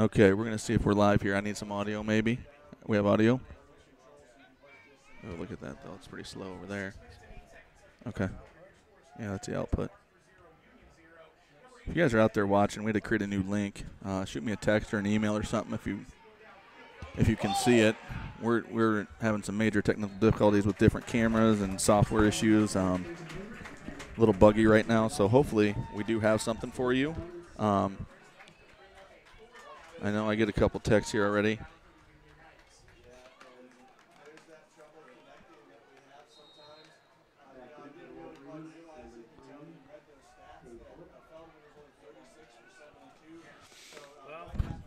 Okay, we're going to see if we're live here. I need some audio maybe. We have audio? Oh, look at that, though. It's pretty slow over there. Okay. Yeah, that's the output. If you guys are out there watching, we had to create a new link. Shoot me a text or an email or something if you can see it. We're having some major technical difficulties with different cameras and software issues. A little buggy right now, so hopefully we do have something for you. I know I get a couple texts here already.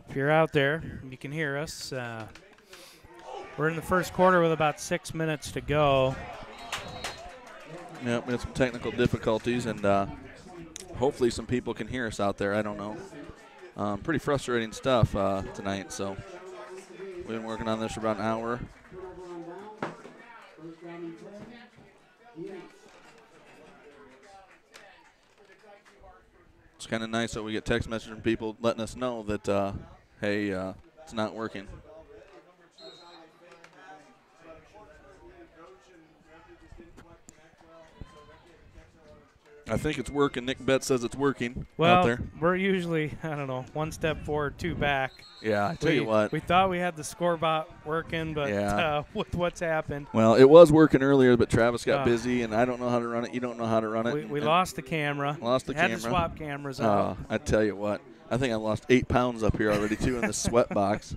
If you're out there, you can hear us. We're in the first quarter with about 6 minutes to go. Yep, we had some technical difficulties, and hopefully some people can hear us out there. I don't know. Pretty frustrating stuff tonight, so we've been working on this for about an hour. It's kind of nice that we get text messages from people letting us know that, hey, it's not working. I think it's working. Nick Betts says it's working out there. Well, we're usually, I don't know, 1 step forward, 2 back. Yeah, I tell you what. We thought we had the score-bot working, but with what's happened. Well, it was working earlier, but Travis got busy, and I don't know how to run it. You don't know how to run it. We lost the camera. Lost the camera. Had to swap cameras out. I tell you what. I think I lost 8 pounds up here already, too, in the sweat box.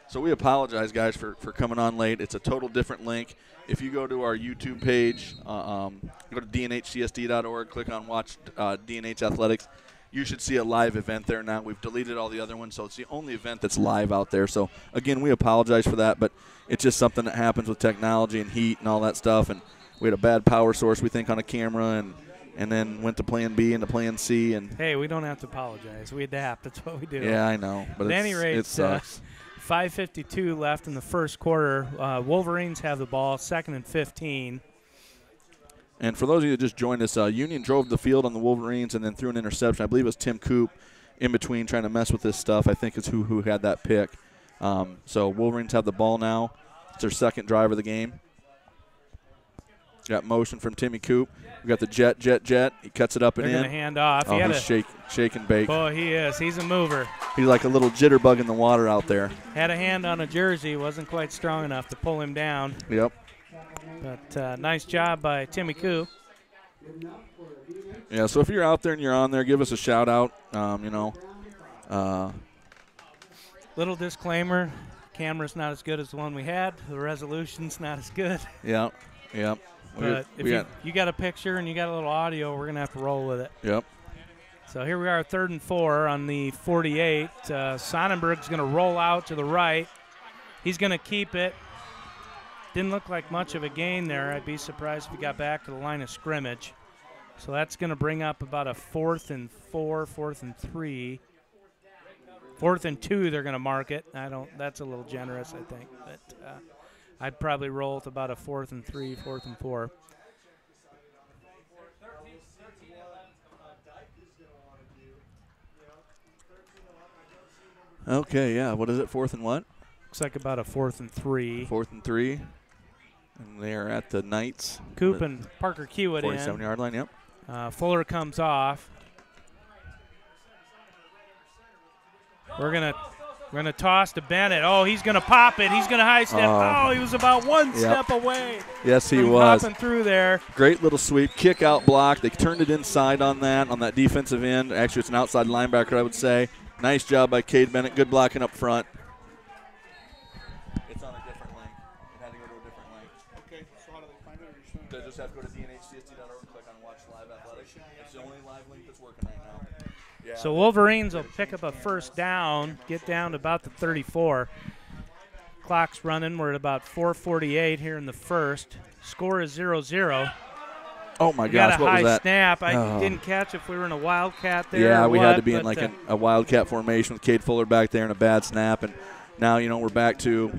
So we apologize, guys, for coming on late. It's a total different link. If you go to our YouTube page, go to dnhcsd.org, click on Watch DNH Athletics, you should see a live event there now. We've deleted all the other ones, so it's the only event that's live out there. So, again, we apologize for that, but it's just something that happens with technology and heat and all that stuff. And we had a bad power source, we think, on a camera, and then went to plan B and to plan C. And hey, we don't have to apologize. We adapt. That's what we do. Yeah, I know. But at any rate, it sucks. 5:52 left in the first quarter. Wolverines have the ball, 2nd and 15. And for those of you that just joined us, Union drove the field on the Wolverines and then threw an interception. I believe it was Tim Coop in between trying to mess with this stuff. I think it's who had that pick. So Wolverines have the ball now. It's their second drive of the game. Got motion from Timmy Coop. We got the jet. He cuts it up and in. They're going to hand off. Oh, he's shake and bake. Boy, he is. He's a mover. He's like a little jitterbug in the water out there. Had a hand on a jersey. Wasn't quite strong enough to pull him down. Yep. But nice job by Timmy Coop. Yeah, so if you're out there and you're on there, give us a shout-out. Little disclaimer, camera's not as good as the one we had. The resolution's not as good. Yep. But if you got a picture and you got a little audio, we're going to have to roll with it. Yep. So here we are, 3rd and 4 on the 48. Sonnenberg's going to roll out to the right. He's going to keep it. Didn't look like much of a gain there. I'd be surprised if he got back to the line of scrimmage. So that's going to bring up about a 4th and 4, 4th and 3. 4th and 2, they're going to mark it. That's a little generous, I think. But I'd probably roll with about a 4th and 3, 4th and 4. Okay, yeah. What is it, 4th and what? Looks like about a 4th and 3. 4th and 3. And they are at the Knights. Coop and Parker Kiewit 47-yard line, yep. Fuller comes off. We're gonna toss to Bennett. Oh, he's gonna pop it. He's gonna high step. Oh, he was about one step away. Yes, he was. Popping through there. Great little sweep, kick out block. They turned it inside on that defensive end. Actually, it's an outside linebacker, I would say. Nice job by Cade Bennett. Good blocking up front. It's on a different link. It had to go to a different link. Okay, so how do they find it? Or you showing They just have to go to dnhcsd.org, click on Watch Live Athletics. It's the only live link that's working right now. Yeah. So Wolverines will pick up a first down, get down to about the 34. Clock's running. We're at about 4:48 here in the first. Score is 0-0. Oh, my gosh, what was that? Got a high snap. I didn't catch if we were in a wildcat there. Yeah, we had to be but in like a wildcat formation with Cade Fuller back there and a bad snap. And now, we're back to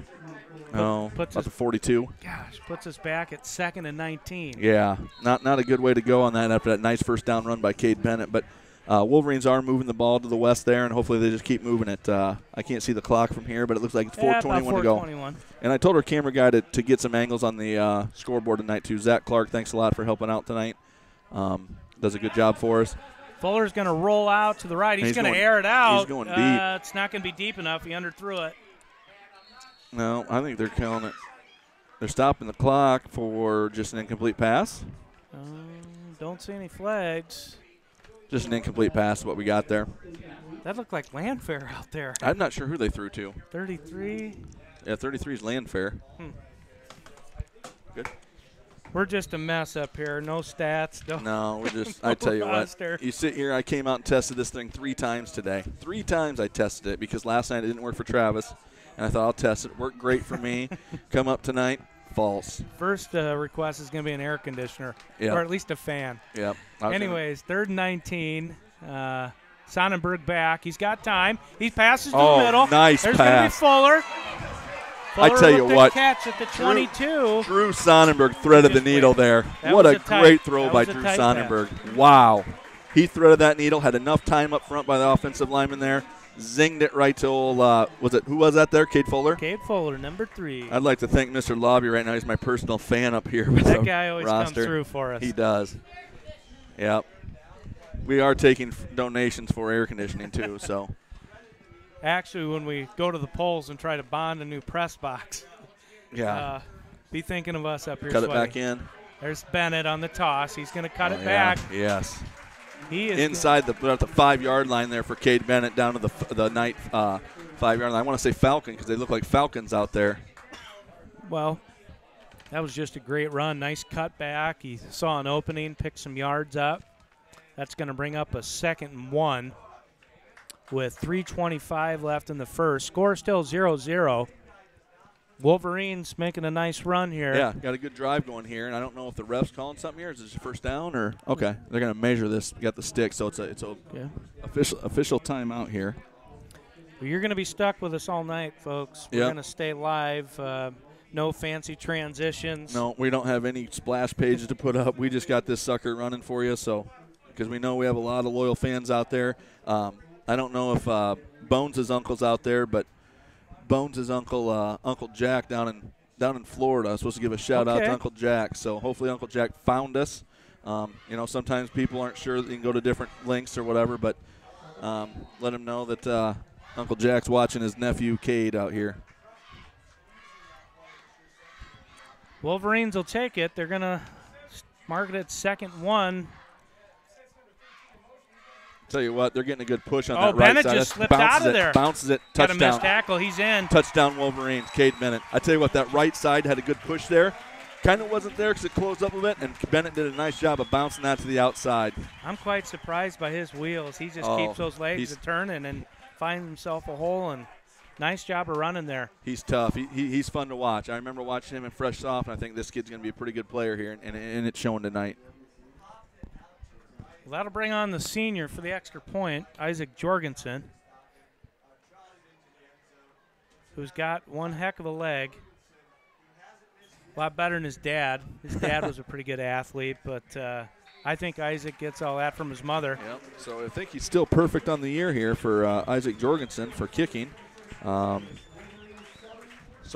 about the 42. Gosh, puts us back at 2nd and 19. Yeah, not a good way to go on that after that nice first down run by Cade Bennett. But Wolverines are moving the ball to the west there, and hopefully they just keep moving it. I can't see the clock from here, but it looks like it's 4:21 to go. And I told our camera guy to get some angles on the scoreboard tonight, too. Zach Clark, thanks a lot for helping out tonight. Does a good job for us. Fuller's going to roll out to the right. He's going to air it out. He's going deep. It's not going to be deep enough. He underthrew it. No, I think they're killing it. They're stopping the clock for just an incomplete pass. Don't see any flags. Just an incomplete pass is what we got there. That looked like Landfair out there. I'm not sure who they threw to. 33. Yeah, 33 is Landfair. Good. We're just a mess up here. No stats. No, we're just, I tell you what. You sit here, I came out and tested this thing 3 times today. 3 times I tested it because last night it didn't work for Travis. And I thought I'll test it. Worked great for me. Come up tonight, false. First request is going to be an air conditioner. Yep. Or at least a fan. Yep. Anyways, 3rd and 19. Sonnenberg back. He's got time. He passes to the middle. Nice There's pass. There's going to be Fuller. I tell you what, catch at the 22. Drew Sonnenberg threaded the needle there. What a great throw by Drew Sonnenberg. Wow. He threaded that needle, had enough time up front by the offensive lineman there, zinged it right to old, who was that there, Cade Fuller? Cade Fuller, number 3. I'd like to thank Mr. Lobby right now. He's my personal fan up here with that guy always roster. Comes through for us. He does. Yep. We are taking donations for air conditioning, too, so. Actually, when we go to the polls and try to bond a new press box, be thinking of us up here. Cut it back in. There's Bennett on the toss. He's going to cut it back. Yes. He is inside the 5-yard line there for Cade Bennett down to the Knight 5-yard line. I want to say Falcon because they look like Falcons out there. Well, that was just a great run. Nice cut back. He saw an opening, picked some yards up. That's going to bring up a 2nd and 1. With 3:25 left in the first. Score still 0-0. Wolverines making a nice run here. Yeah, got a good drive going here, and I don't know if the ref's calling something here. Is this a first down or okay? They're going to measure this. We got the stick, so it's a official timeout here. Well, you're going to be stuck with us all night, folks. We're going to stay live. No fancy transitions. No, we don't have any splash pages to put up. We just got this sucker running for you, so because we know we have a lot of loyal fans out there. I don't know if Bones' uncle's out there, but Bones' uncle, Uncle Jack down in Florida. I was supposed to give a shout out to Uncle Jack. So hopefully Uncle Jack found us. Sometimes people aren't sure that you can go to different links or whatever, but let him know that Uncle Jack's watching his nephew Cade out here. Wolverines will take it. They're going to mark it at 2nd and 1. Tell you what, they're getting a good push on that right Bennett side. Bennett just slipped out of there. Bounces it, touchdown. Got a missed tackle. He's in. Touchdown Wolverines, Cade Bennett. I tell you what, that right side had a good push there. Kind of wasn't there because it closed up a bit, and Bennett did a nice job of bouncing that to the outside. I'm quite surprised by his wheels. He just keeps those legs turning and finds himself a hole, and nice job of running there. He's tough. He's fun to watch. I remember watching him in Fresh Soft, and I think this kid's going to be a pretty good player here, and it's showing tonight. Well, that'll bring on the senior for the extra point, Isaac Jorgensen, who's got one heck of a leg. A lot better than his dad. His dad was a pretty good athlete, but I think Isaac gets all that from his mother. Yep. So I think he's still perfect on the year here for Isaac Jorgensen for kicking. So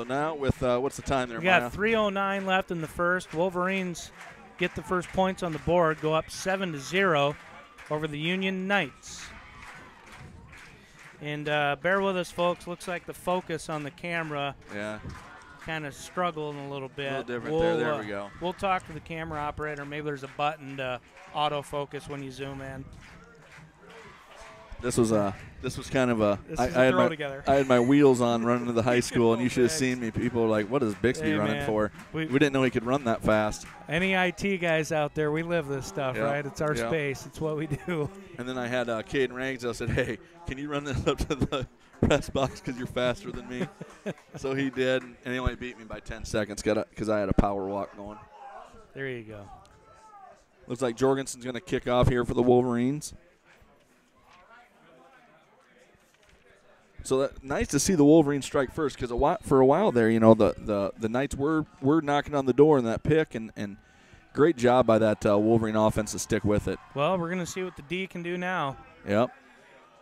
now with what's the time there, We got 3:09 left in the first. Wolverines get the first points on the board, go up 7-0 over the Union Knights. And bear with us, folks. Looks like the focus on the camera kind of struggling a little bit. A little different there. There we go. We'll talk to the camera operator. Maybe there's a button to autofocus when you zoom in. This was kind of a. I had my wheels on running to the high school, and you should have seen me. People were like, "What is Bixby running for?" We didn't know he could run that fast. Any IT guys out there, we live this stuff, right? It's our space. It's what we do. And then I had Caden Rangs. I said, "Hey, can you run this up to the press box because you're faster than me?" So he did, and he only beat me by 10 seconds because I had a power walk going. There you go. Looks like Jorgensen's going to kick off here for the Wolverines. So nice to see the Wolverines strike first because for a while there, the Knights were knocking on the door in that pick and great job by that Wolverine offense to stick with it. Well, we're going to see what the D can do now. Yep.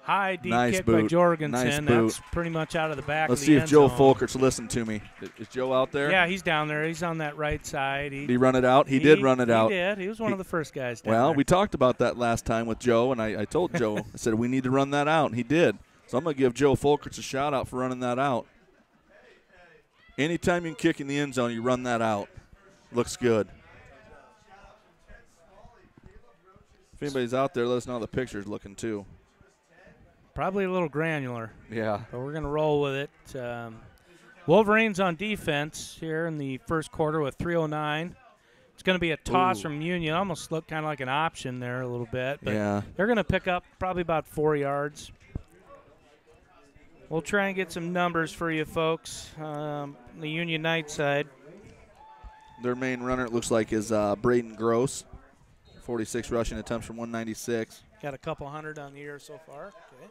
High D Nice kick boot. by Jorgensen. Nice boot. That's pretty much out of the back Let's of see the if end Joe zone. Folkert's listened to me. Is Joe out there? Yeah, he's down there. He's on that right side. Did he run it out? He did run it out. He did. He was one of the first guys down Well, there. we talked about that last time with Joe, and I told Joe, I said, we need to run that out, and he did. So I'm going to give Joe Folkerts a shout-out for running that out. Anytime you can kick in the end zone, you run that out. Looks good. If anybody's out there, let us know how the picture's looking, too. Probably a little granular. Yeah. But we're going to roll with it. Wolverines on defense here in the first quarter with 3:09. It's going to be a toss from Union. Almost looked kind of like an option there a little bit. But yeah. They're going to pick up probably about 4 yards. We'll try and get some numbers for you folks. The Union Knight side. Their main runner, it looks like, is Braden Gross. 46 rushing attempts from 196. Got a couple hundred on the year so far. Okay.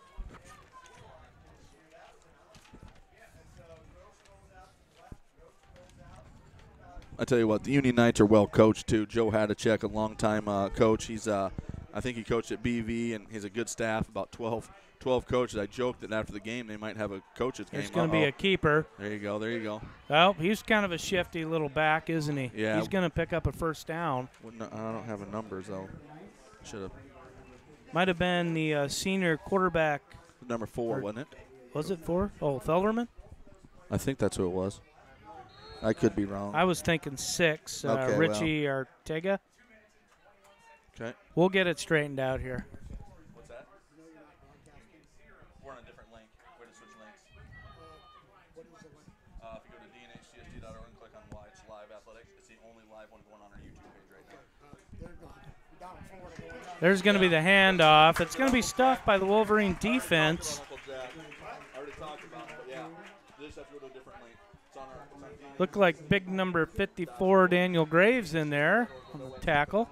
I tell you what, the Union Knights are well coached too. Joe Hadachek, a long-time coach. He's, I think he coached at BV, and he's a good staff. About 12 coaches. I joked that after the game they might have a coaches game. It's going to be a keeper. There you go. There you go. Well, he's kind of a shifty little back, isn't he? Yeah. He's going to pick up a first down. I don't have the numbers though. Should have. Might have been the senior quarterback. Number 4, wasn't it? Was it 4? Oh, Felderman? I think that's who it was. I could be wrong. I was thinking 6. Okay, Richie Ortega. Okay. We'll get it straightened out here. What's that? We're on a different link. Way to switch links. What is the link? If you go to DNHCSD.org and click on Watch Live Athletics, it's the only live one going on our YouTube page right now. There you go. Down forward, going down. There's going to be the handoff. It's going to be stuffed by the Wolverine defense. I already talked about it, but yeah, they just have to go to a different link. It's on our Looked like big number 54 Daniel Graves in there on the tackle.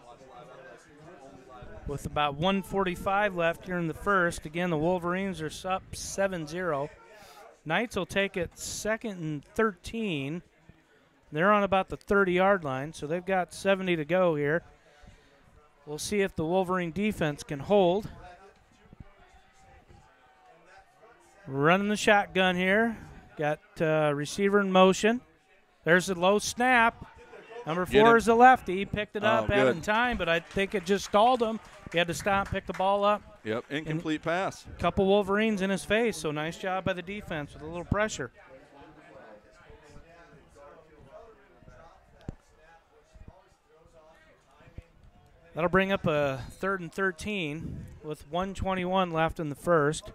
With about 1:45 left here in the first. Again, the Wolverines are up 7-0. Knights will take it 2nd and 13. They're on about the 30-yard line, so they've got 70 to go here. We'll see if the Wolverine defense can hold. Running the shotgun here. Got receiver in motion. There's a low snap. Number 4 is the lefty. He picked it up at in time, but I think it just stalled him. He had to stop, pick the ball up. Yep, incomplete pass. A couple Wolverines in his face, so nice job by the defense with a little pressure. That'll bring up a 3rd and 13 with 1:21 left in the first.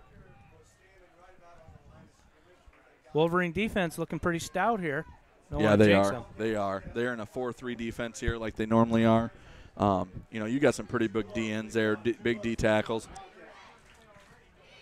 Wolverine defense looking pretty stout here. Yeah, they are. They are. They're in a 4-3 defense here like they normally are. You got some pretty big DNs there, big D tackles.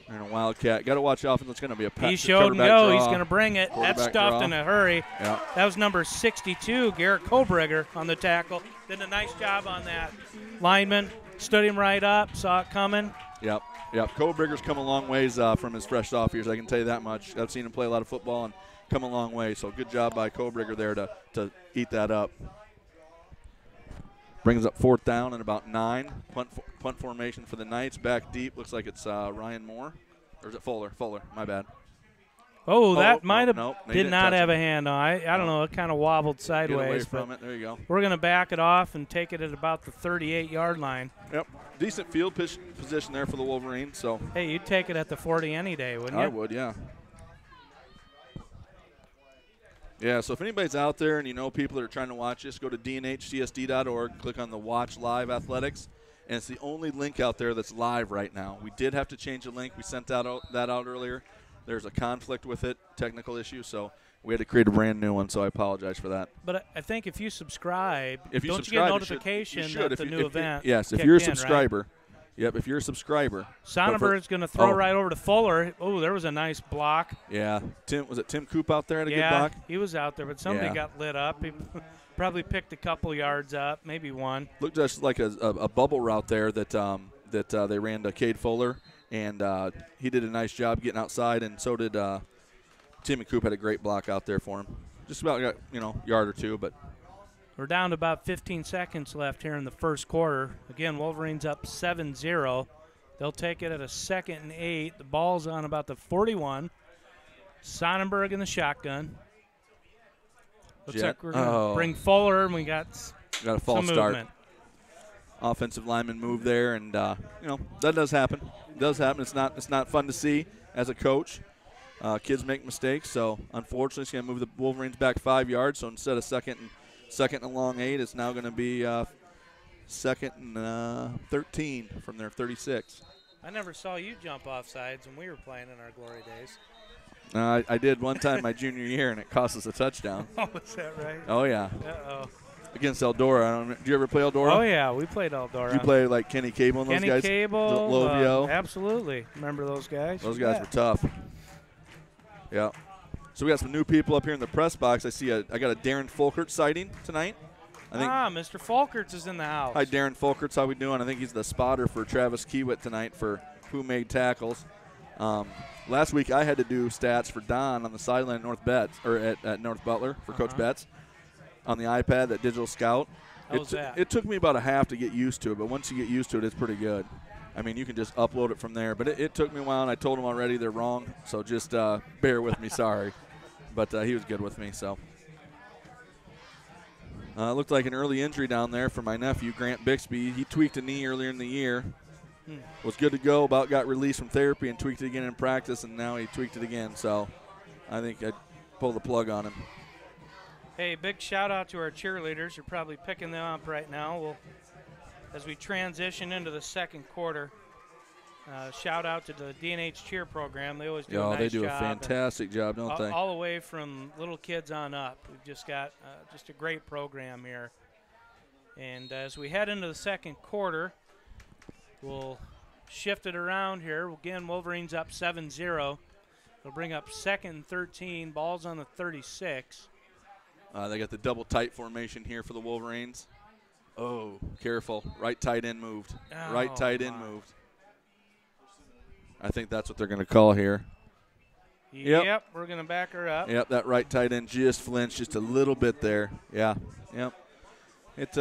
And a Wildcat. Got to watch out. It's going to be a pass. He showed no. He's going to bring it. That's stuffed in a hurry. Yeah. That was number 62, Garrett Kobrigger, on the tackle. Did a nice job on that. Lineman stood him right up, saw it coming. Yep. Kobrigger's come a long ways from his fresh off years. I can tell you that much. I've seen him play a lot of football and come a long way. So good job by Kobrigger there to eat that up. Brings up 4th down and about 9. Punt formation for the Knights. Back deep. Looks like it's Ryan Moore. Or is it Fuller? Fuller. My bad. Oh, that might have did not have a hand on. I don't know. It kind of wobbled sideways. Get away from it. There you go. We're going to back it off and take it at about the 38-yard line. Yep. Decent field position there for the Wolverines. So. Hey, you'd take it at the 40 any day, wouldn't you? I would, yeah. Yeah, so if anybody's out there and you know people that are trying to watch this, go to DNHCSD.org, click on the Watch Live Athletics, and it's the only link out there that's live right now. We did have to change the link. We sent that out earlier. There's a conflict with it, technical issue, so we had to create a brand new one, so I apologize for that. But I think if you subscribe, don't you subscribe, get notification that the new event Yes, if you're a subscriber. Right? Yep, if you're a subscriber. Sonnenberg's going to throw right over to Fuller. Oh, there was a nice block. Yeah. Was it Tim Coop out there at a good block? Yeah, he was out there, but somebody got lit up. He probably picked a couple yards up, maybe one. Looked just like a bubble route there that they ran to Cade Fuller, and he did a nice job getting outside, and so did Tim and Coop had a great block out there for him. Just about got, yard or two, but We're down to about 15 seconds left here in the first quarter. Again, Wolverines up 7-0. They'll take it at a 2nd and 8. The ball's on about the 41. Sonnenberg in the shotgun. Looks like we're going to bring Fuller, and we got a false some start. movement. Offensive lineman move there, and that does happen. It does happen. It's not fun to see as a coach. Kids make mistakes, so unfortunately, it's going to move the Wolverines back 5 yards. So instead of second and long 8, it's now going to be 2nd and 13 from their 36. I never saw you jump off sides when we were playing in our glory days. I did one time my junior year, and it cost us a touchdown. Oh, is that right? Oh, yeah. Uh-oh. Against Eldora. Do you ever play Eldora? Oh, yeah, we played Eldora. Did you play like Kenny Cable and those guys? Kenny Cable. Lovio. Absolutely. Remember those guys? Those guys were tough. Yeah. So we got some new people up here in the press box. I got a Darren Folkert sighting tonight. I think Mr. Folkerts is in the house. Hi, Darren Folkert. How we doing? I think he's the spotter for Travis Kiewit tonight for Who Made Tackles. Last week I had to do stats for Don on the sideline at North Betts, or at North Butler for Coach Betts on the iPad, that Digital Scout. How was that? It took me about a half to get used to it, but once you get used to it, it's pretty good. I mean, you can just upload it from there. But it took me a while, and I told him already they're wrong, so just bear with me. Sorry. But he was good with me. So looked like an early injury down there for my nephew, Grant Bixby. He tweaked a knee earlier in the year. Was good to go, about got released from therapy and tweaked it again in practice, and now he tweaked it again. So I think I'd pull the plug on him. Hey, big shout-out to our cheerleaders. You're probably picking them up right now. As we transition into the second quarter, shout-out to the DNH cheer program. They always do a nice job. They do a fantastic job, don't they? All the way from little kids on up. We've just got just a great program here. And as we head into the second quarter, we'll shift it around here. Again, Wolverines up 7-0. They'll bring up 2nd and 13. Ball's on the 36. They got the double tight formation here for the Wolverines. Oh, careful. Right tight end moved. Right tight end moved. I think that's what they're going to call here. Yep, we're going to back her up. Yep, that right tight end just flinched just a little bit there. Yeah, yep. It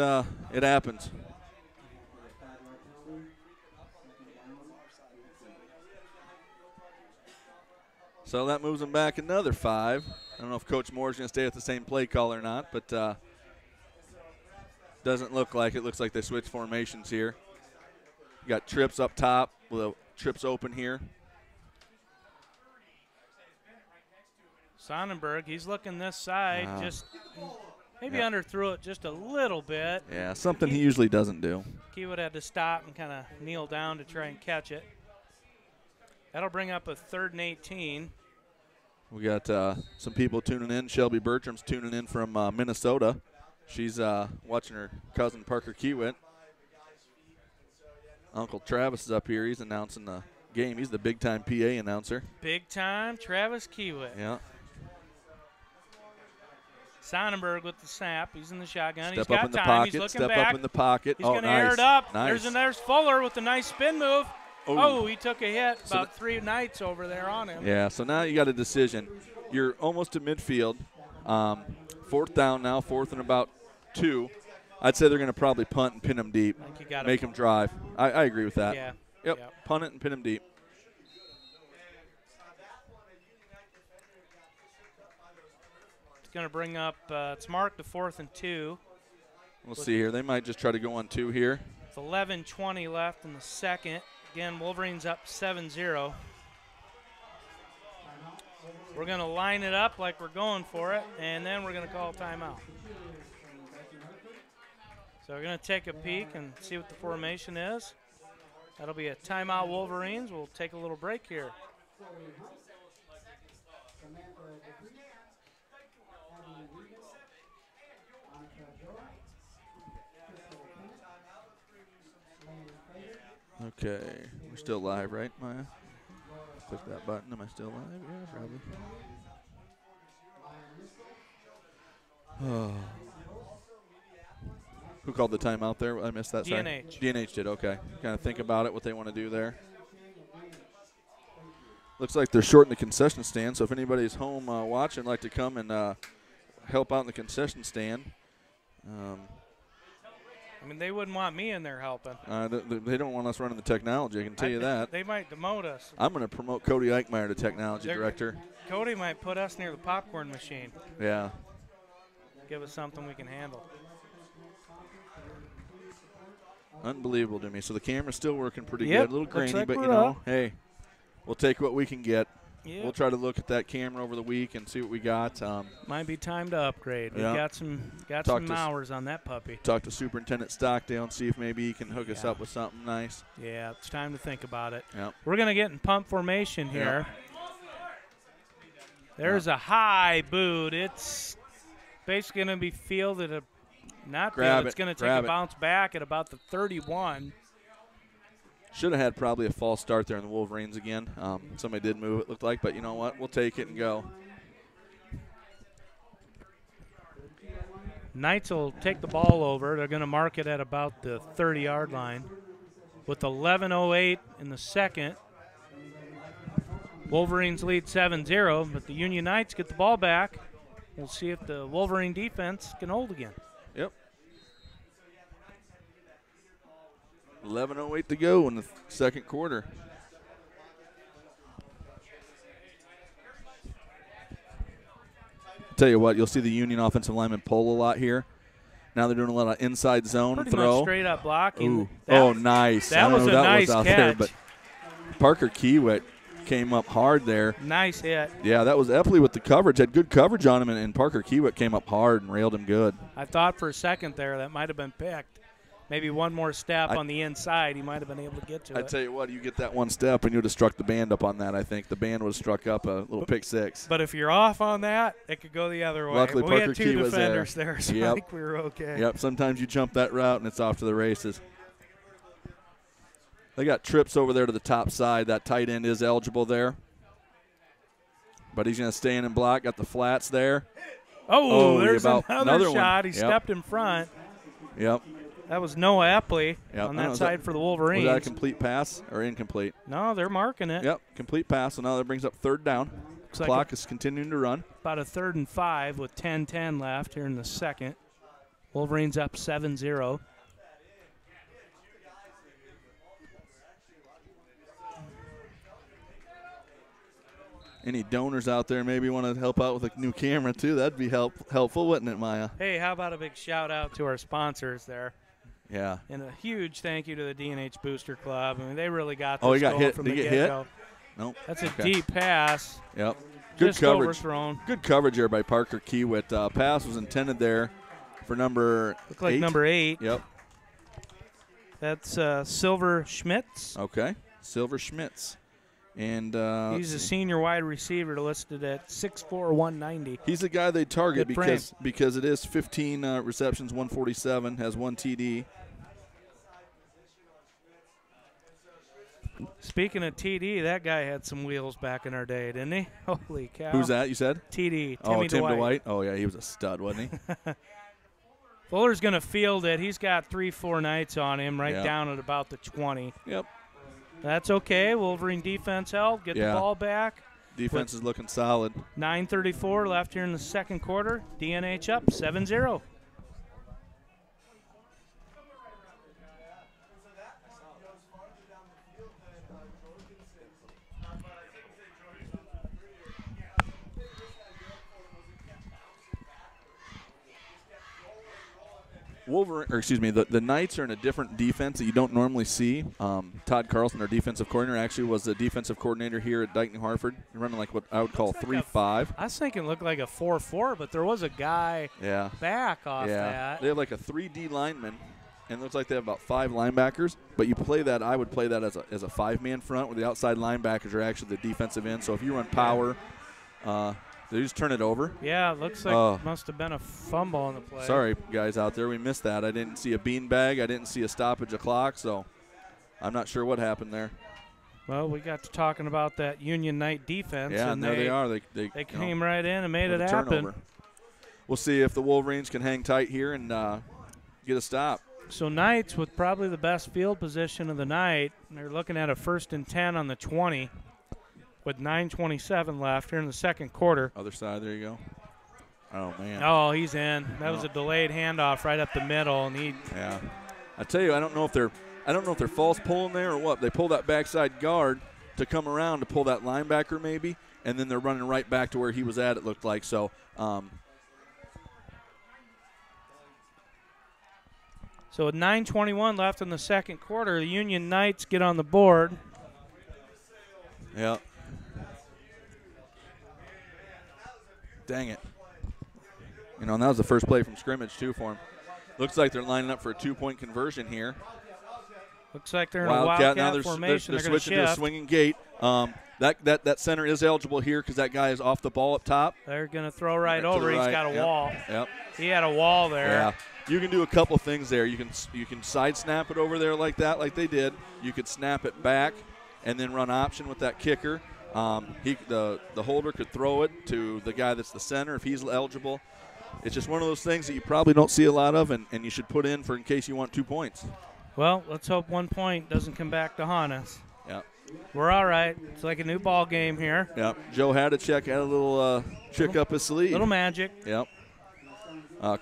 happens. So that moves them back another 5. I don't know if Coach Moore's going to stay with the same play call or not, but doesn't look like it. Looks like they switched formations here. You got trips up top with a trips open here. Sonnenberg, he's looking this side, just maybe underthrew it just a little bit. Yeah, something he usually doesn't do. Kiewit had to stop and kind of kneel down to try and catch it. That'll bring up a 3rd and 18. We got some people tuning in. Shelby Bertram's tuning in from Minnesota. She's watching her cousin Parker Kiewit. Uncle Travis is up here. He's announcing the game. He's the big-time PA announcer. Big-time Travis Kiewit. Yeah. Sonnenberg with the snap. He's in the shotgun. Step He's up got in the time. pocket. He's looking Step back. up in the pocket. He's going to air it up. Nice. There's Fuller with a nice spin move. Oh, he took a hit about 3 nights over there on him. Yeah, so now you got a decision. You're almost at midfield. 4th down now, 4th and about 2. I'd say they're going to probably punt and pin them deep. Make them drive. I agree with that. Yeah. Yep. Punt it and pin them deep. It's going to bring up, it's marked the 4th and 2. We'll see here. They might just try to go on 2 here. It's 11:20 left in the second. Again, Wolverines up 7-0. We're going to line it up like we're going for it, and then we're going to call a timeout. So we're going to take a peek and see what the formation is. That'll be a timeout, Wolverines. We'll take a little break here. Okay, we're still live, right, Maya? Click that button. Am I still live? Yeah, probably. Oh. Who called the timeout there? I missed that. Sorry. DNH. DNH did. Okay. Kind of think about it, what they want to do there. Looks like they're shorting the concession stand. So if anybody's home watching, like to come and help out in the concession stand, I mean, they wouldn't want me in there helping. They don't want us running the technology, I can tell you that. They might demote us. I'm going to promote Cody Eichmeyer to technology director. Cody might put us near the popcorn machine. Yeah. Give us something we can handle. Unbelievable to me. So the camera's still working pretty Yep, good. A little looks grainy, like but, we're you know, up. hey, we'll take what we can get. Yep. We'll try to look at that camera over the week and see what we got. Might be time to upgrade. Yeah. We got some hours on that puppy. Talk to Superintendent Stockdale and see if maybe he can hook us up with something nice. Yeah, it's time to think about it. Yep. We're going to get in pump formation here. There's a high boot. It's basically going to be fielded. It's going to take a bounce back at about the 31. Should have had probably a false start there in the Wolverines again. Somebody did move, it looked like, but you know what? We'll take it and go. Knights will take the ball over. They're going to mark it at about the 30-yard line. With 11:08 in the second, Wolverines lead 7-0, but the Union Knights get the ball back. We'll see if the Wolverine defense can hold again. Yep. 11:08 to go in the second quarter. Tell you what, you'll see the Union offensive linemen pull a lot here. Now they're doing a lot of inside zone Pretty throw. much straight up blocking. Nice. That was a nice catch. There, but Parker Kiewit came up hard there. Nice hit. Yeah, that was Epley with the coverage. Had good coverage on him, and Parker Kiewit came up hard and railed him good. I thought for a second there that might have been picked. Maybe one more step on the inside, he might have been able to get to it. I tell you what, you get that one step, and you would have struck the band up on that, I think. The band would have struck up a little pick six. But if you're off on that, it could go the other way. Luckily, we Parker had two Key was defenders there, so Yep. I think we were okay. Yep, sometimes you jump that route, and it's off to the races. They got trips over there to the top side. That tight end is eligible there. But he's going to stay in and block. Got the flats there. Oh, there's another shot. One. He stepped in front. Yep. That was Noah Epley on that side for the Wolverines. Was that a complete pass or incomplete? No, they're marking it. Yep, complete pass. So now that brings up third down. Clock is continuing to run. About a 3rd and 5 with 10:10 left here in the second. Wolverines up 7-0. Any donors out there maybe want to help out with a new camera too? That'd be helpful, wouldn't it, Maya? Hey, how about a big shout out to our sponsors there? Yeah. And a huge thank you to the DNH Booster Club. I mean, they really got this Oh, he got going hit. from Did the he get hit? get-go. Nope. That's a deep pass. Yep. Good Just coverage. overthrown. Good coverage there by Parker Kiewit. Pass was intended there for number Looked like 8. number 8. Yep. That's Silver Schmitz. Okay. Silver Schmitz. And he's a senior wide receiver listed at 6'4", 190. He's the guy they target Good frame. because it is 15 receptions, 147, has 1 TD. Speaking of TD, that guy had some wheels back in our day, didn't he? Holy cow. Who's that, you said? TD, Tim Dwight. Dwight. Oh, yeah, he was a stud, wasn't he? Fuller's going to field it. He's got 3-4 Knights on him right Yep. down at about the 20. Yep. That's okay. Wolverine defense held. Get the ball back. Defense is looking solid. 9:34 left here in the second quarter. DNH up 7-0. The Knights are in a different defense that you don't normally see. Todd Carlson, our defensive coordinator, actually was the defensive coordinator here at Dike-New Hartford. Running like what I would call 3-5. I was thinking it looked like a 4-4, but there was a guy back off that. They have like a 3D lineman, and it looks like they have about 5 linebackers. But you play that, I would play that as a 5-man front where the outside linebackers are actually the defensive end. So if you run power, they just turn it over. Yeah, it looks like it must have been a fumble on the play. Sorry, guys out there. We missed that. I didn't see a beanbag. I didn't see a stoppage of clock, so I'm not sure what happened there. Well, we got to talking about that Union Knight defense. Yeah, and there they are. They came right in and made it happen. Turnover. We'll see if the Wolverines can hang tight here and get a stop. So Knights with probably the best field position of the night. They're looking at a 1st and 10 on the 20. With 9:27 left here in the second quarter. Other side, there you go. Oh, man. Oh, he's in. That was a delayed handoff right up the middle, and he. Yeah. I tell you, I don't know if they're false pulling there or what. They pull that backside guard to come around to pull that linebacker maybe, and then they're running right back to where he was at, it looked like. So, So with 9:21 left in the second quarter, the Union Knights get on the board. yeah. Dang it. You know, and that was the first play from scrimmage, too, for him. Looks like they're lining up for a 2-point conversion here. Looks like they're in a wildcat formation. They're They're going to switching to a shift. swinging gate. That center is eligible here because that guy is off the ball up top. They're going to throw right To over. the He's right. got a Yep. wall. Yep. He had a wall there. Yeah. You can do a couple things there. You can side snap it over there like that, like they did. You could snap it back and then run option with that kicker. The holder could throw it to the guy that's the center if he's eligible. It's just one of those things that you probably don't see a lot of, and you should put in in case you want 2 points. Well, let's hope 1 point doesn't come back to haunt us. Yeah. We're all right. It's like a new ball game here. Yeah. Joe Hadacek had a little trick up his sleeve. Little magic. Yep.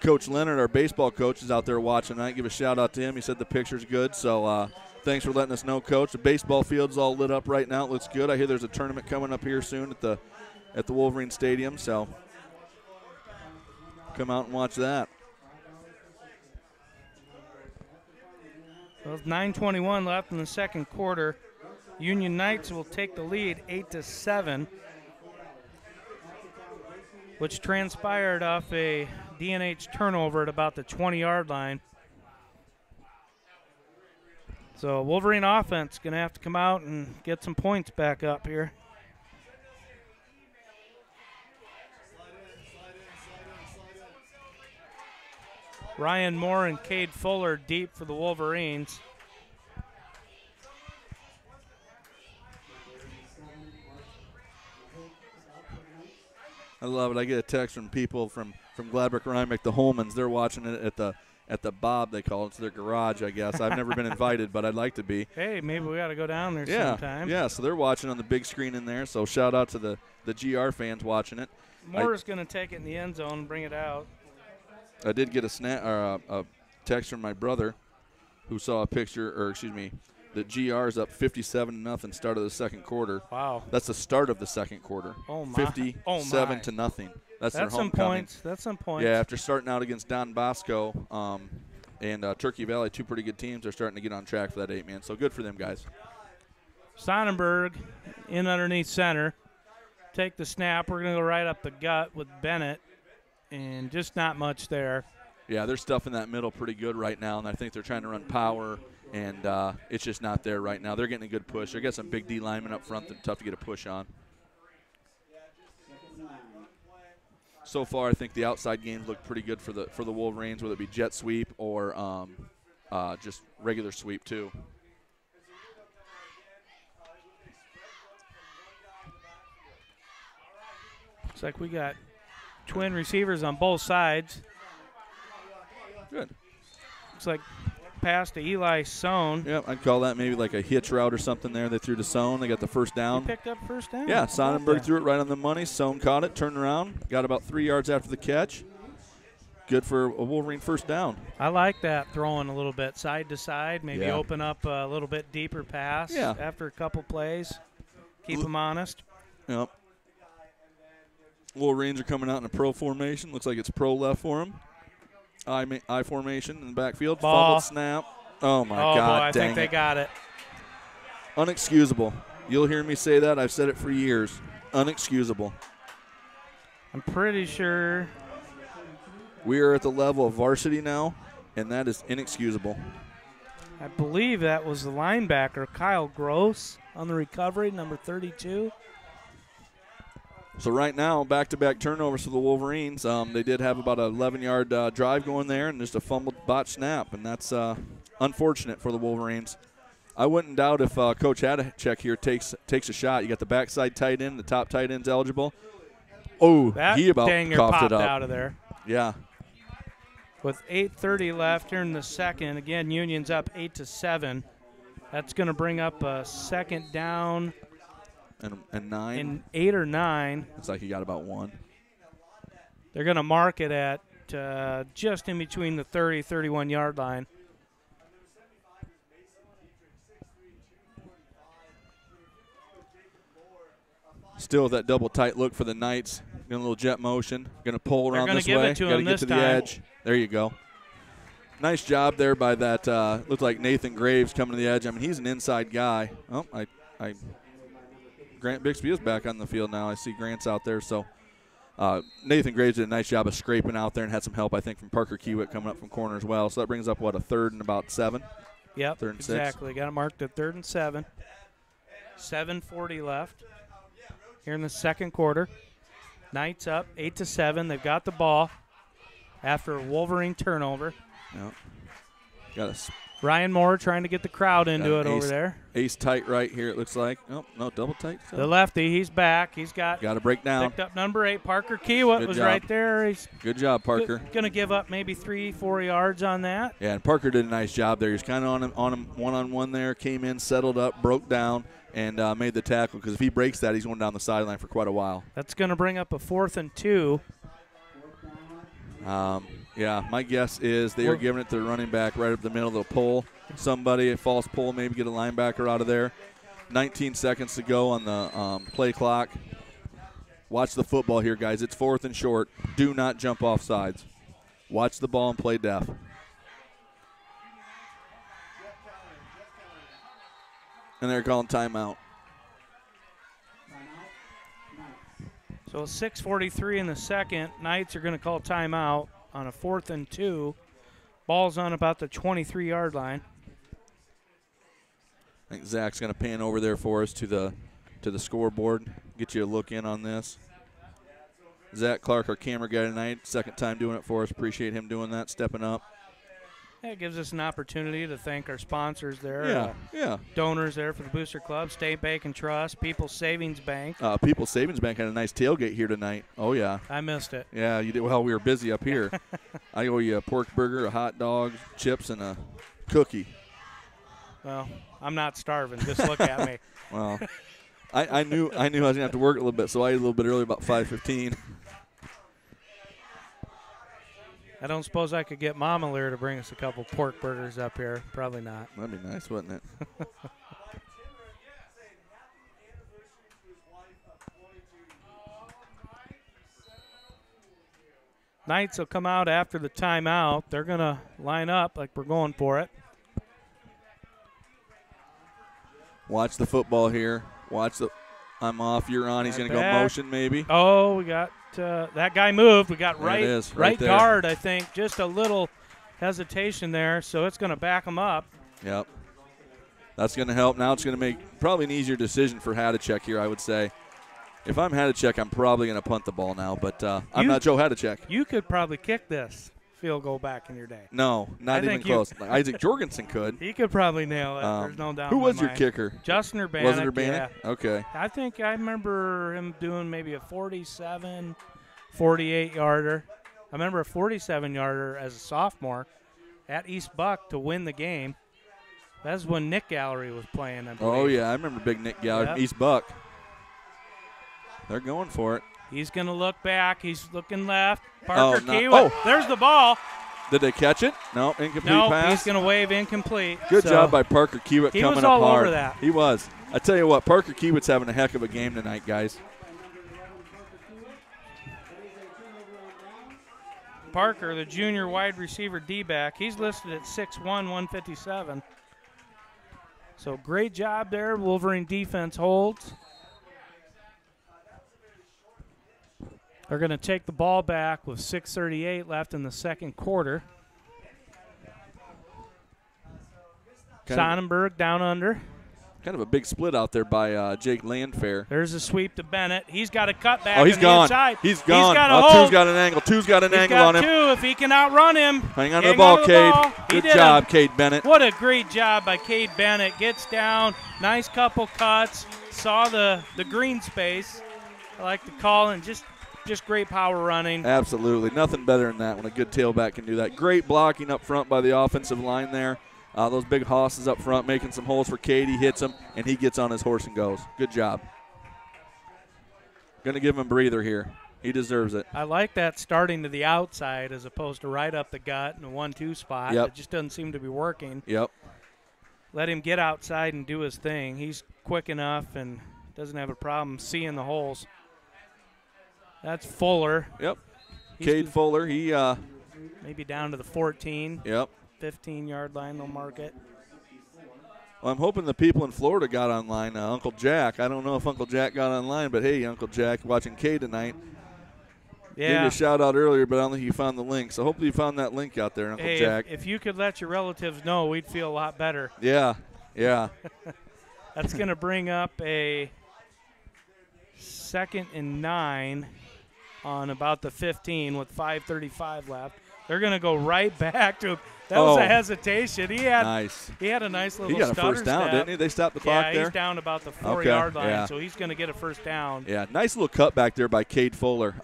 Coach Leonard, our baseball coach, is out there watching tonight. Give a shout-out to him. He said the picture's good, so thanks for letting us know, Coach. The baseball field's all lit up right now. It looks good. I hear there's a tournament coming up here soon at the Wolverine Stadium, so come out and watch that. Well, 9:21 left in the second quarter. Union Knights will take the lead 8-7, which transpired off a DNH turnover at about the 20-yard line. So Wolverine offense going to have to come out and get some points back up here. Ryan Moore and Cade Fuller deep for the Wolverines. I love it. I get a text from people from Gladbrook, Rhinebeck, the Holmans. They're watching it at the Bob, they call it. It's their garage, I guess. I've never been invited, but I'd like to be. Hey, maybe we got to go down there sometime. Yeah, so they're watching on the big screen in there. So shout out to the GR fans watching it. Moore's going to take it in the end zone and bring it out. I did get a text from my brother who saw a picture, or excuse me, the GR is up 57-0 start of the second quarter. Wow. That's the start of the second quarter. Oh, my. 57-0. That's their some homecoming. points. That's some points. Yeah, after starting out against Don Bosco and Turkey Valley, two pretty good teams, they're starting to get on track for that 8-man. So good for them guys. Sonnenberg in underneath center. Take the snap. We're going to go right up the gut with Bennett, and just not much there. Yeah, they're stuffing that middle pretty good right now, and I think they're trying to run power, and it's just not there right now. They're getting a good push. They got some big D linemen up front that are tough to get a push on. So far, I think the outside games look pretty good for the Wolverines, whether it be jet sweep or just regular sweep too. Looks like we got twin receivers on both sides. Good. Looks like pass to Eli Sohn. Yeah, I'd call that maybe like a hitch route or something there. They threw to Sohn. They got the first down. He picked up first down. Yeah, Sonnenberg threw it right on the money. Sohn caught it, turned around, got about 3 yards after the catch. Good for a Wolverine first down. I like that, throwing a little bit side to side, maybe Yeah. open up a little bit deeper pass after a couple plays. Keep them honest. Yep. Wolverines are coming out in a pro formation. Looks like it's pro left for them. I formation in the backfield. Ball. Fumbled snap. Oh, my God, God, I think they got it. Unexcusable. You'll hear me say that. I've said it for years. Unexcusable. I'm pretty sure. We are at the level of varsity now, and that is inexcusable. I believe that was the linebacker, Kyle Gross, on the recovery, number 32. So right now, back-to-back turnovers for the Wolverines. They did have about an 11-yard drive going there and just a fumbled botch snap, and that's unfortunate for the Wolverines. I wouldn't doubt if Coach Hadacek here takes a shot. You got the backside tight end, the top tight end's eligible. Oh, that he about danger coughed popped it up. out of there. Yeah. With 8:30 left here in the second, again, Union's up 8-7. That's going to bring up a second down. And 9. And 8 or 9. Looks like he got about 1. They're going to mark it at just in between the 30, 31-yard line. Still that double tight look for the Knights. Getting a little jet motion. Going to pull around this way. Got to get to the edge. There you go. Nice job there by that. Looked like Nathan Graves coming to the edge. I mean, he's an inside guy. Oh, Grant Bixby is back on the field now. I see Grant's out there. So Nathan Graves did a nice job of scraping out there and had some help, I think, from Parker Kiewit coming up from corner as well. So that brings up, what, a 3rd and about 7? Yep, 3rd and 6. exactly. Got it marked at 3rd and 7. 7:40 left here in the second quarter. Knights up 8-7. They've got the ball after a Wolverine turnover. Yep. Got Ryan Moore trying to get the crowd into it over there. Ace tight right here, it looks like. Oh, no, double tight. So. The lefty, he's back. He's got to break down. Picked up number 8. Parker Kiewit was right there. He's good job, Parker. Going to give up maybe 3-4 yards on that. Yeah, and Parker did a nice job there. He's kind of on him one-on-one there, came in, settled up, broke down, and made the tackle, because if he breaks that, he's going down the sideline for quite a while. That's going to bring up a 4th and 2. Yeah, my guess is they are giving it to the running back right up the middle. They'll pull somebody, a false pull, maybe get a linebacker out of there. 19 seconds to go on the play clock. Watch the football here, guys. It's 4th and short. Do not jump off sides. Watch the ball and play deaf. And they're calling timeout. So 6:43 in the second. Knights are going to call timeout on a 4th and 2. Ball's on about the 23-yard line. I think Zach's going to pan over there for us to the scoreboard, get you a look in on this. Zach Clark, our camera guy tonight, 2nd time doing it for us. Appreciate him doing that, stepping up. It gives us an opportunity to thank our sponsors there. Yeah. Donors there for the Booster Club, State Bank and Trust, People's Savings Bank. People's Savings Bank had a nice tailgate here tonight. Oh, yeah. I missed it. Yeah, you did. Well, we were busy up here. I owe you a pork burger, a hot dog, chips, and a cookie. Well, I'm not starving. Just look at me. Well, I knew I was going to have to work a little bit, so I ate a little bit early, about 5:15. I don't suppose I could get Mama Lear to bring us a couple pork burgers up here. Probably not. That'd be nice, wouldn't it? Knights will come out after the timeout. They're going to line up like we're going for it. Watch the football here. I'm off, you're on. He's going to go motion maybe. Oh, we got that guy moved. We got right there. Guard, I think. Just a little hesitation there, so it's going to back him up. Yep. That's going to help. Now it's going to make probably an easier decision for Hadachek here, I would say. If I'm Hadachek, I'm probably going to punt the ball now, but I'm not Joe Hadachek. You could probably kick this field goal back in your day. No, not even close. Isaac Jorgensen could. He could probably nail it. There's no doubt. Who was your kicker? Justin Urbanek. Was it Urbanek? Yeah. Okay. I think I remember him doing maybe a 47, 48-yarder. I remember a 47-yarder as a sophomore at East Buck to win the game. That's when Nick Gallery was playing, I believe. Oh, yeah. I remember big Nick Gallery from East Buck. They're going for it. He's going to look back. He's looking left. Parker Kiewit. Oh, there's the ball. Did they catch it? No, incomplete pass. No, he's going to wave incomplete. Good job by Parker Kiewit coming up hard. He was all over that. He was. I tell you what, Parker Kiewit's having a heck of a game tonight, guys. Parker, the junior wide receiver D-back, he's listed at 6'1", 157. So great job there. Wolverine defense holds. They're going to take the ball back with 6:38 left in the second quarter. Sonnenberg down under. Kind of a big split out there by Jake Landfair. There's a sweep to Bennett. He's got to cut back. Oh, he's gone. Inside. He's gone. He's got a hold. Two's got an angle. Two's got an angle on him. Two if he can outrun him. Hang on to the ball, Cade. Good job, Cade Bennett. What a great job by Cade Bennett. Gets down. Nice couple cuts. Saw the green space. I like the call and just great power running. Absolutely. Nothing better than that when a good tailback can do that. Great blocking up front by the offensive line there. Those big hosses up front making some holes for Cade. He hits them, and he gets on his horse and goes. Good job. Going to give him a breather here. He deserves it. I like that starting to the outside as opposed to right up the gut in a 1-2 spot. Yep. It just doesn't seem to be working. Yep. Let him get outside and do his thing. He's quick enough and doesn't have a problem seeing the holes. That's Fuller. Yep. Cade Fuller, he maybe down to the 14. Yep. 15-yard line, they'll mark it. Well, I'm hoping the people in Florida got online. Uncle Jack, I don't know if Uncle Jack got online, but hey, Uncle Jack, watching Cade tonight. Yeah. Gave you a shout out earlier, but I don't think you found the link. So hopefully you found that link out there, Uncle Jack. If you could let your relatives know, we'd feel a lot better. Yeah, yeah. That's going to bring up a 2nd and 9 on about the 15 with 5:35 left. They're going to go right back to that was a hesitation. He had a nice little He got a stutter first down, step. didn't he? They stopped the clock there? Yeah, he's down about the 4-yard line, so he's going to get a first down. Yeah, nice little cut back there by Cade Fuller.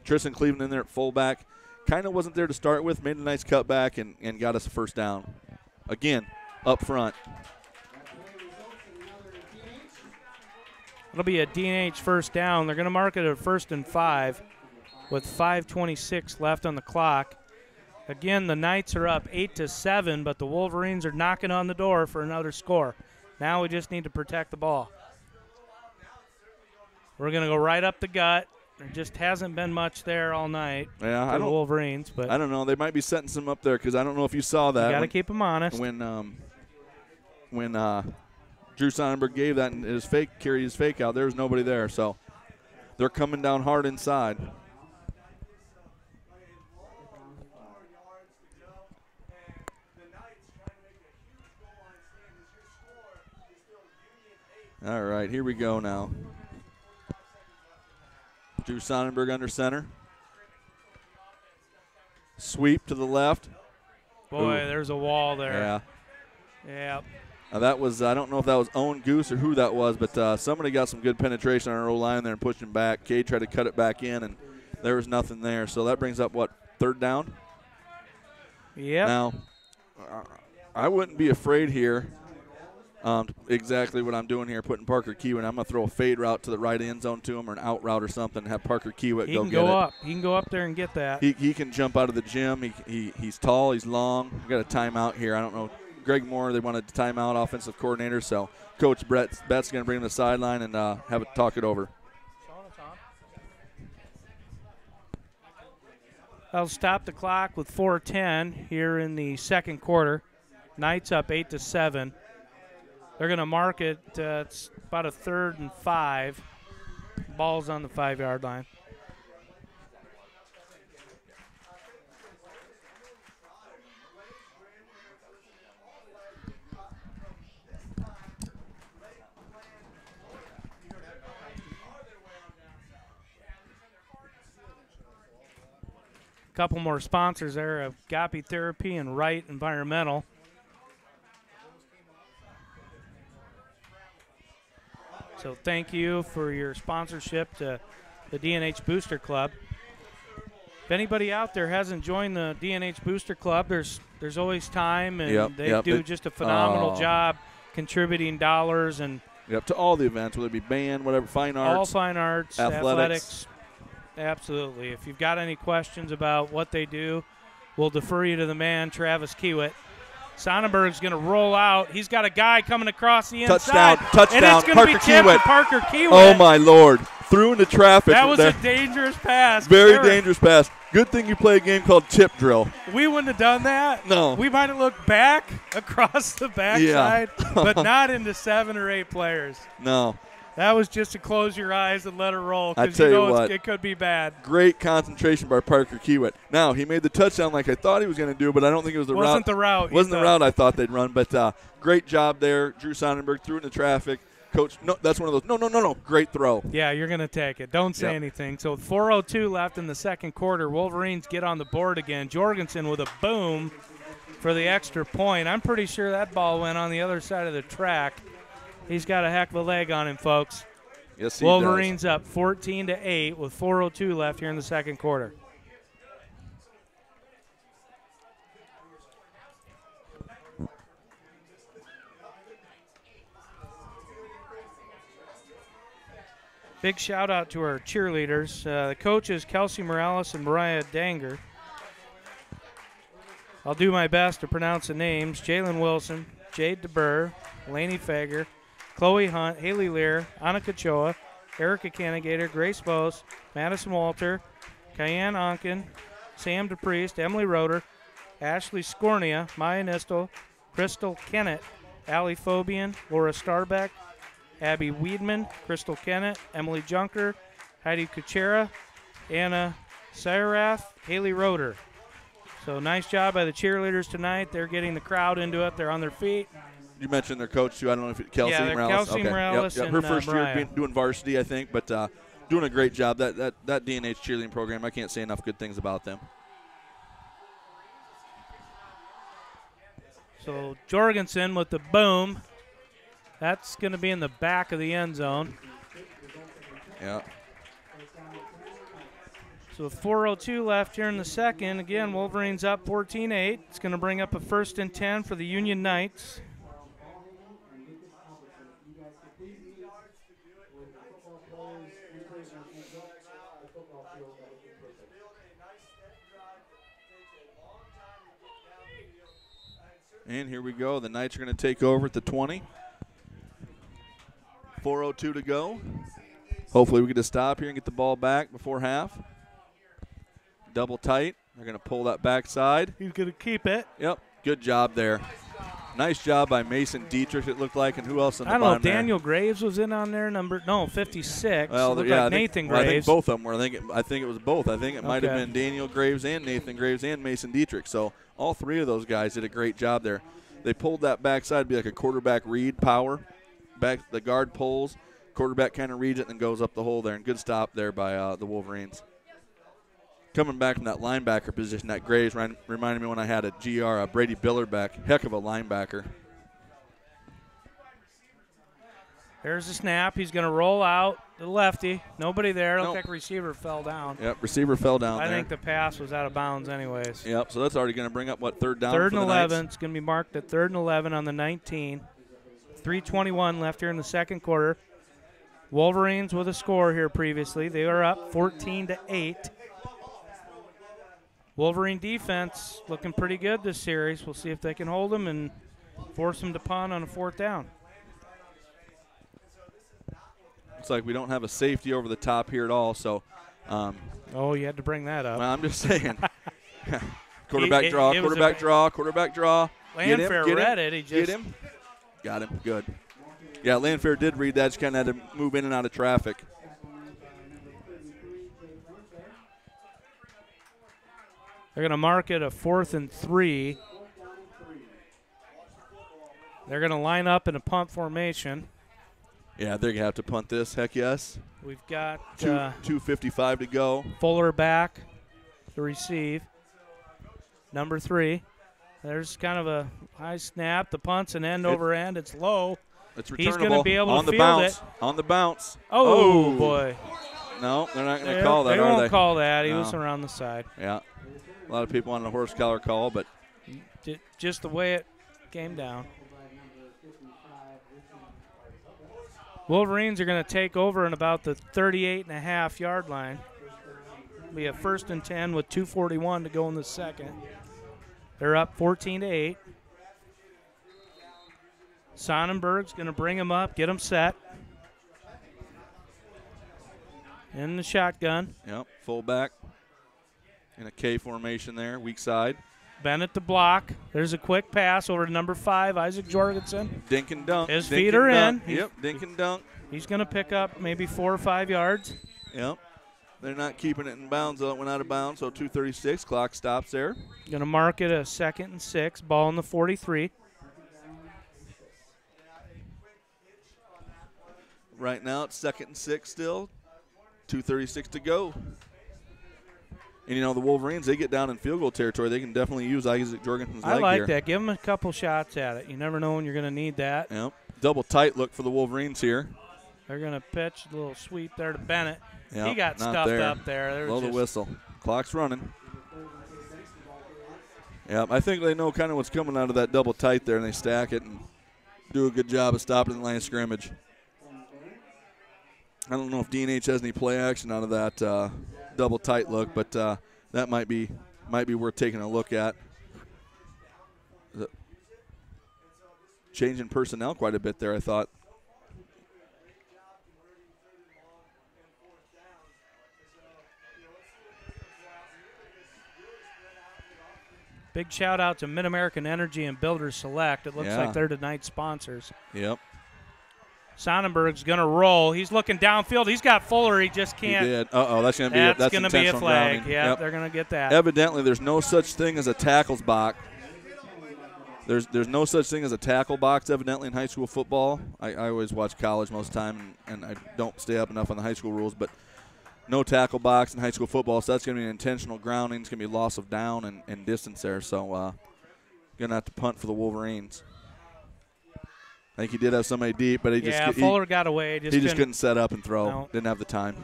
Tristan Cleveland in there at fullback. Kind of wasn't there to start with, made a nice cutback and got us a first down. Again, up front. It'll be a DNH first down. They're going to mark it a 1st and 5 with 5:26 left on the clock. Again, the Knights are up 8-7, but the Wolverines are knocking on the door for another score. Now we just need to protect the ball. We're going to go right up the gut. There just hasn't been much there all night for the Wolverines. But I don't know. They might be setting some up there because I don't know if you saw that. You got to keep them honest. When Drew Sonnenberg gave that and carried his fake out, there was nobody there. So they're coming down hard inside. All right, here we go now. Drew Sonnenberg under center. Sweep to the left. Boy, there's a wall there. Yeah. Yeah. That was, I don't know if that was Owen Goose or who that was, but somebody got some good penetration on our O-line there and pushed him back. Cade tried to cut it back in, and there was nothing there. So that brings up, what, 3rd down? Yep. Now, I wouldn't be afraid here. Exactly what I'm doing here, putting Parker Kiewit. I'm going to throw a fade route to the right end zone to him or an out route or something and have Parker Kiewit go get it. He can go up there and get that. He can jump out of the gym. He's tall. He's long. We've got a timeout here. I don't know. Greg Moore, they wanted a timeout, offensive coordinator. So Coach Bett's going to bring him to the sideline and have it talk it over. I'll stop the clock with 4:10 here in the 2nd quarter. Knights up 8-7. They're going to mark it. It's about a 3rd and 5. Ball's on the 5-yard line. A couple more sponsors there of Agape Therapy and Wright Environmental. So thank you for your sponsorship to the DNH Booster Club. If anybody out there hasn't joined the DNH Booster Club, there's always time, and they do just a phenomenal job contributing dollars and to all the events, whether it be band, whatever, fine arts, all fine arts, athletics. Absolutely. If you've got any questions about what they do, we'll defer you to the man, Travis Kiewit. Sonnenberg's going to roll out. He's got a guy coming across the inside. Touchdown. And it's going to be tipped to Parker Kiewit. Oh, my Lord. Threw into traffic. That was a dangerous pass. Very dangerous pass. Good thing you play a game called chip drill. We wouldn't have done that. No. We might have looked back across the backside, but not into 7 or 8 players. No. That was just to close your eyes and let it roll, I because tell you what, it could be bad. Great concentration by Parker Kiewit. Now, he made the touchdown like I thought he was going to do, but I don't think it was the route. Wasn't the route. Wasn't the route I thought they'd run, but great job there. Drew Sonnenberg threw it into traffic. Coach, no, that's one of those. No. Great throw. Yeah, you're going to take it. Don't say anything. So with 4:02 left in the 2nd quarter, Wolverines get on the board again. Jorgensen with a boom for the extra point. I'm pretty sure that ball went on the other side of the track. He's got a heck of a leg on him, folks. Yes, he Wolverines does. up 14-8 with 4:02 left here in the 2nd quarter. Big shout out to our cheerleaders. The coaches, Kelsey Morales and Mariah Danger. I'll do my best to pronounce the names. Jalen Wilson, Jade DeBurr, Lainey Fager, Chloe Hunt, Haley Lear, Anna Kachoa, Erica Cannigator, Grace Bose, Madison Walter, Cayenne Onken, Sam DePriest, Emily Roeder, Ashley Scornia, Maya Nistel, Crystal Kennett, Allie Fobian, Laura Starbeck, Abby Weedman, Crystal Kennett, Emily Junker, Heidi Kuchera, Anna Sayarath, Haley Roeder. So nice job by the cheerleaders tonight. They're getting the crowd into it. They're on their feet. You mentioned their coach, too. I don't know if it's Kelsey Morales. Kelsey Morales. Yep. And her first Mariah. year doing varsity, I think, but doing a great job. That DNH cheerleading program, I can't say enough good things about them. So Jorgensen with the boom. That's going to be in the back of the end zone. Yeah. So with 4:02 left here in the second. Again, Wolverines up 14-8. It's going to bring up a 1st and 10 for the Union Knights. And here we go. The Knights are going to take over at the 20. 4:02 to go. Hopefully we get a stop here and get the ball back before half. Double tight. They're going to pull that backside. He's going to keep it. Yep. Good job there. Nice job by Mason Dietrich, it looked like. And who else on the I don't know bottom if Daniel Graves was in on there. 56. Well, Looked yeah, like I Nathan think, Graves. I think both of them were. I think it was both. I think it might have Okay. been Daniel Graves and Nathan Graves and Mason Dietrich. So all three of those guys did a great job there. They pulled that backside to be like a quarterback read power. Back the guard pulls, quarterback kind of reads it and then goes up the hole there. And good stop there by the Wolverines. Coming back from that linebacker position, that Graves reminded me when I had a GR, Brady Biller back. Heck of a linebacker. There's the snap. He's going to roll out the lefty. Nobody there. Nope. Looked like receiver fell down. Yep, receiver fell down I there. think the pass was out of bounds anyways. Yep, so that's already going to bring up, what, third down Third for and the 11. Knights? It's going to be marked at 3rd and 11 on the 19. 3:21 left here in the second quarter. Wolverines with a score here previously. They are up 14-8. Wolverine defense looking pretty good this series. We'll see if they can hold them and force them to punt on a 4th down. Looks like we don't have a safety over the top here at all, so. Oh, you had to bring that up. Well, I'm just saying. Quarterback It draw, was quarterback draw, quarterback draw. Landfair read it. He Get just him. Got him. Good. Yeah, Landfair did read that. Just kind of had to move in and out of traffic. They're going to mark it a 4th and 3. They're going to line up in a punt formation. Yeah, they're going to have to punt this. Heck yes. We've got 2:55 to go. Fuller back to receive. Number 3. There's kind of a high snap. The punt's an end over end. It's low. It's returnable. He's going to be able on to the field bounce. it. On the bounce. Oh, boy. No, they're not going to call that, they are won't they? call that. He No. was around the side. Yeah. A lot of people on the horse collar call, but Just the way it came down. Wolverines are going to take over in about the 38.5-yard line. It'll be a 1st and 10 with 2:41 to go in the second. They're up 14-8. Sonnenberg's going to bring him up, get him set. In the shotgun. yep, fullback in a K formation there, weak side. Bennett to block. There's a quick pass over to number 5, Isaac Jorgensen. Dink and dunk. His Dink feet and are dunk. in. Yep, dink and dunk. He's going to pick up maybe 4 or 5 yards. Yep. They're not keeping it in bounds, though. It went out of bounds, so 2:36. Clock stops there. Going to mark it a 2nd and 6. Ball in the 43. Right now it's 2nd and 6 still. 2:36 to go. And, you know, the Wolverines, they get down in field goal territory. They can definitely use Isaac Jorgensen's leg I like here. that. Give him a couple shots at it. You never know when you're going to need that. Yep. Double tight look for the Wolverines here. They're going to pitch a little sweep there to Bennett. Yep, He got not stuffed there. up there. There was Blow the just- whistle. Clock's running. Yep, I think they know kind of what's coming out of that double tight there, and they stack it and do a good job of stopping the line of scrimmage. I don't know if DNH has any play action out of that double tight look, but that might be worth taking a look at. Changing personnel quite a bit there, I thought. Big shout out to Mid-American Energy and Builders Select. It looks like they're tonight's sponsors. Yep. Sonnenberg's going to roll. He's looking downfield. He's got Fuller. He just can't. He did. That's going to be that's going to be a flag. Grounding. Yeah, they're going to get that. Evidently, there's no such thing as a tackles box. There's no such thing as a tackle box, evidently, in high school football. I always watch college most of the time, and I don't stay up enough on the high school rules, but no tackle box in high school football, so that's going to be an intentional grounding. It's going to be loss of down and distance there, so going to have to punt for the Wolverines. I think he did have somebody deep, but Fuller got away. He just couldn't set up and throw. No. Didn't have the time.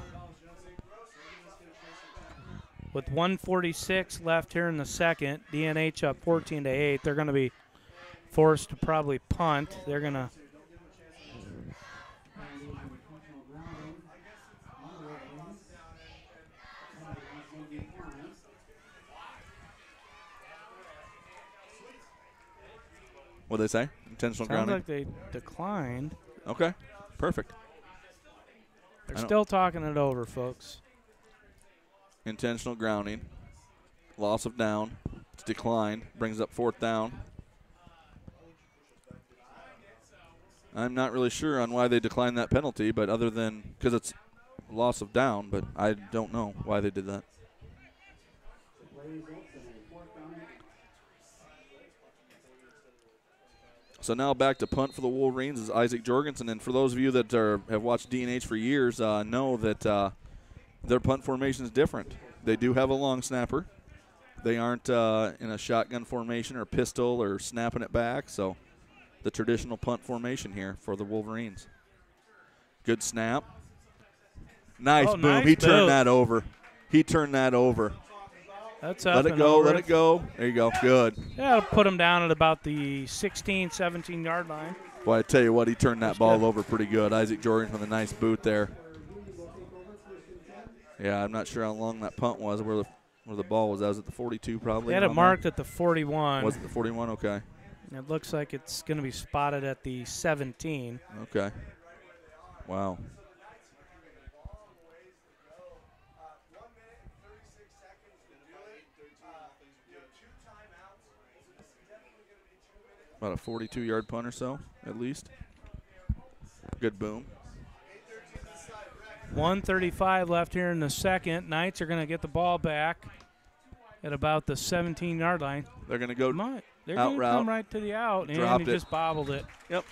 With 1:46 left here in the second, DNH up 14-8. They're going to be forced to probably punt. They're going to. What'd they say? Intentional grounding? Sounds like they declined. Okay, perfect. They're still talking it over, folks. Intentional grounding. Loss of down. It's declined. Brings up 4th down. I'm not really sure on why they declined that penalty, but other than because it's loss of down, but I don't know why they did that. So now back to punt for the Wolverines is Isaac Jorgensen. And for those of you that have watched DNH for years, know that their punt formation is different. They do have a long snapper. They aren't in a shotgun formation or pistol or snapping it back. So the traditional punt formation here for the Wolverines. Good snap. Nice boom. Nice he turned that over. He turned that over. That's let it go. Let it go. There you go. Good. Yeah, it'll put him down at about the 16, 17-yard line. Well, I tell you what, he turned that ball over pretty good. Isaac Jorgensen with a nice boot there. Yeah, I'm not sure how long that punt was, where the ball was. That was at the 42 probably. They had it marked at the 41. Was it the 41? Okay. It looks like it's going to be spotted at the 17. Okay. Wow. About a 42-yard punt or so, at least. Good boom. 1:35 left here in the second. Knights are going to get the ball back at about the 17-yard line. They're going to go They're out going to route. come right to the out, and Dropped he it. just bobbled it. Yep.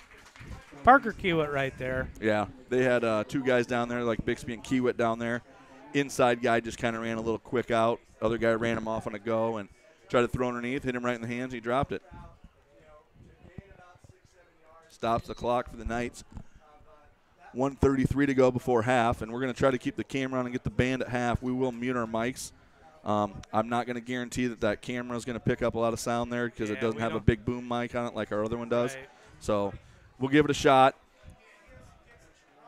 Parker Kiewit right there. Yeah, they had 2 guys down there, like Bixby and Kiewit down there. Inside guy just kind of ran a little quick out. Other guy ran him off on a go and tried to throw underneath, hit him right in the hands. He dropped it. Stops the clock for the Knights. 1:33 to go before half, and we're going to try to keep the camera on and get the band at half. We will mute our mics. I'm not going to guarantee that camera is going to pick up a lot of sound there because it doesn't have a big boom mic on it like our other one does. Right. So we'll give it a shot.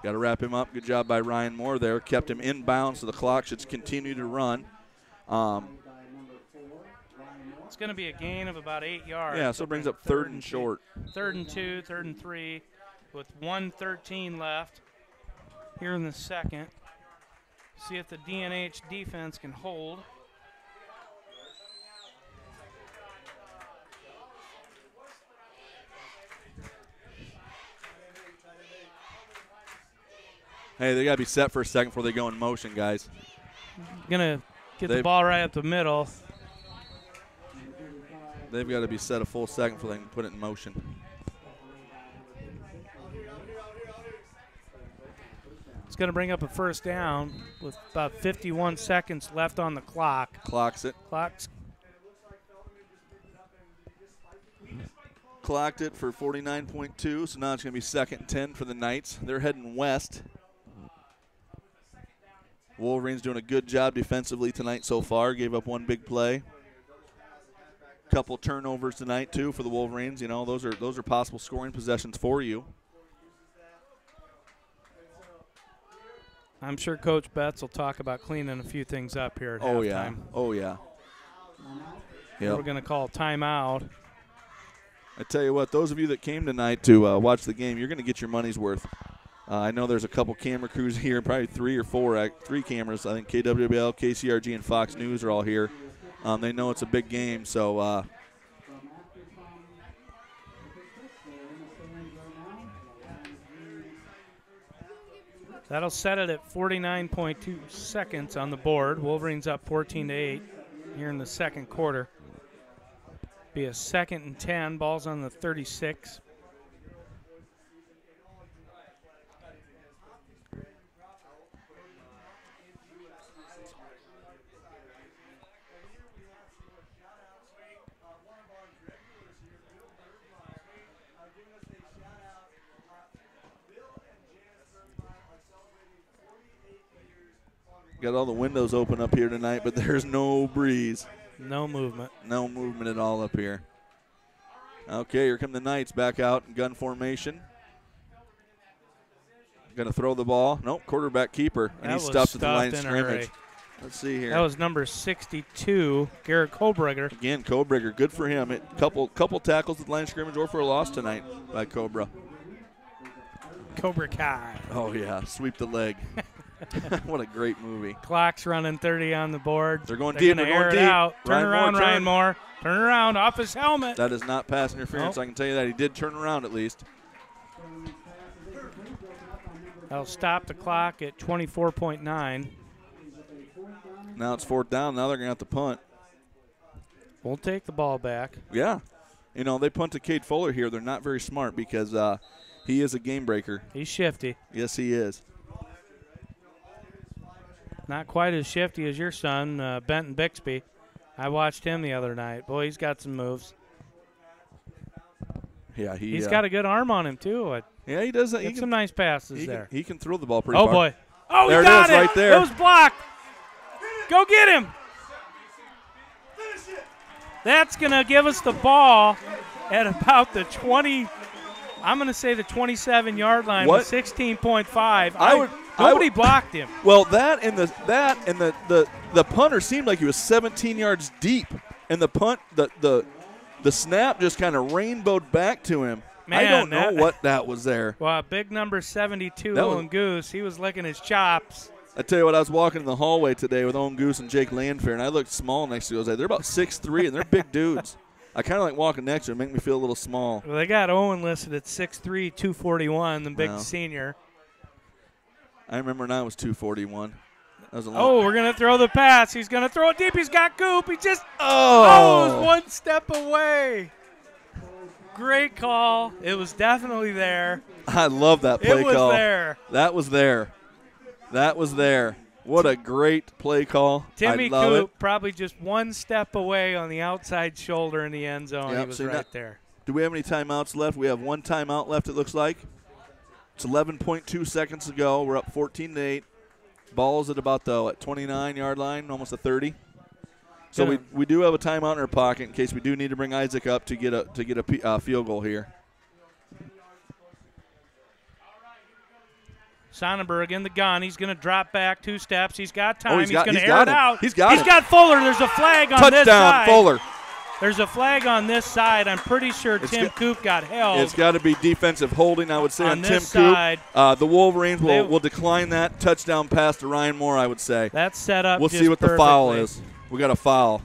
Got to wrap him up. Good job by Ryan Moore there. Kept him in bounds, so the clock should continue to run. It's going to be a gain of about 8 yards. Yeah, so it brings up 3rd and short. 3rd and 2, 3rd and 3, with 1:13 left here in the second. See if the DNH defense can hold. Hey, they got to be set for a second before they go in motion, guys. Going to get the ball right up the middle. They've got to be set a full second before they can put it in motion. It's going to bring up a first down with about 51 seconds left on the clock. Clocks it. Clocked it for 49.2, so now it's going to be 2nd and 10 for the Knights. They're heading west. Wolverines doing a good job defensively tonight so far. Gave up 1 big play. Couple turnovers tonight too for the Wolverines. You know, those are possible scoring possessions for you. I'm sure Coach Betts will talk about cleaning a few things up here at halftime. Oh, yeah. Yep. We're going to call timeout. I tell you what, those of you that came tonight to watch the game, you're going to get your money's worth. I know there's a couple camera crews here, probably 3 or 4, 3 cameras. I think KWBL, KCRG, and Fox News are all here. They know it's a big game, so that'll set it at 49.2 seconds on the board. Wolverines up 14-8 here in the second quarter. Be a 2nd and 10. Ball's on the 36. Got all the windows open up here tonight, but there's no breeze. No movement. No movement at all up here. Okay, here come the Knights back out in gun formation. Going to throw the ball. Nope, quarterback keeper. And he stopped at the line of scrimmage. Let's see here. That was number 62, Garrett Kobrigger. Again, Kobrigger, good for him. Couple tackles at the line of scrimmage or for a loss tonight by Cobra. Cobra Kai. Oh, yeah, sweep the leg. What a great movie. Clock's running 30 on the board. They're going deep. They're going to air it out. Turn around, Ryan Moore. Turn around off his helmet. That is not pass interference. I can tell you that. He did turn around at least. That'll stop the clock at 24.9. Now it's 4th down. Now they're going to have to punt. We'll take the ball back. Yeah. You know, they punt to Cade Fuller here. They're not very smart because he is a game breaker. He's shifty. Yes, he is. Not quite as shifty as your son, Benton Bixby. I watched him the other night. Boy, he's got some moves. Yeah, he's got a good arm on him, too. Yeah, he does. Get some nice passes there. He can throw the ball pretty far. Oh, boy. Oh, there he got it is right there. It was blocked. Go get him. That's going to give us the ball at about the 20, I'm going to say the 27-yard line with 16.5. Nobody blocked him. Well, that and the punter seemed like he was 17 yards deep, and the snap just kind of rainbowed back to him. Man, I don't know what that was there. Well, big number 72, Owen Goose, he was licking his chops. I tell you what, I was walking in the hallway today with Owen Goose and Jake Landfair, and I looked small next to those guys. They're about 6'3", and they're big dudes. I kind of like walking next to them, make me feel a little small. Well, they got Owen listed at 6'3", 241, the big senior. I remember when I was 241. That was a long we're going to throw the pass. He's going to throw it deep. He's got Goop. He just it was one step away. Great call. It was definitely there. I love that play call. It was there. That was there. That was there. What a great play call. Timmy Coop probably just one step away on the outside shoulder in the end zone. Yep, he was right there. Do we have any timeouts left? We have one timeout left, it looks like. It's 11.2 seconds to go. We're up 14-8. Ball's at about the 29-yard line, almost a 30. So we do have a timeout in our pocket in case we do need to bring Isaac up to get a field goal here. Sonnenberg in the gun. He's going to drop back 2 steps. He's got time. He's going to air it out. He's got Fuller. There's a flag on this side. Touchdown, Fuller. There's a flag on this side. I'm pretty sure Tim Coop got held. It's got to be defensive holding, I would say, on Tim Coop. The Wolverines will decline that touchdown pass to Ryan Moore, I would say. That's set up. We'll see what the foul is. We got a foul.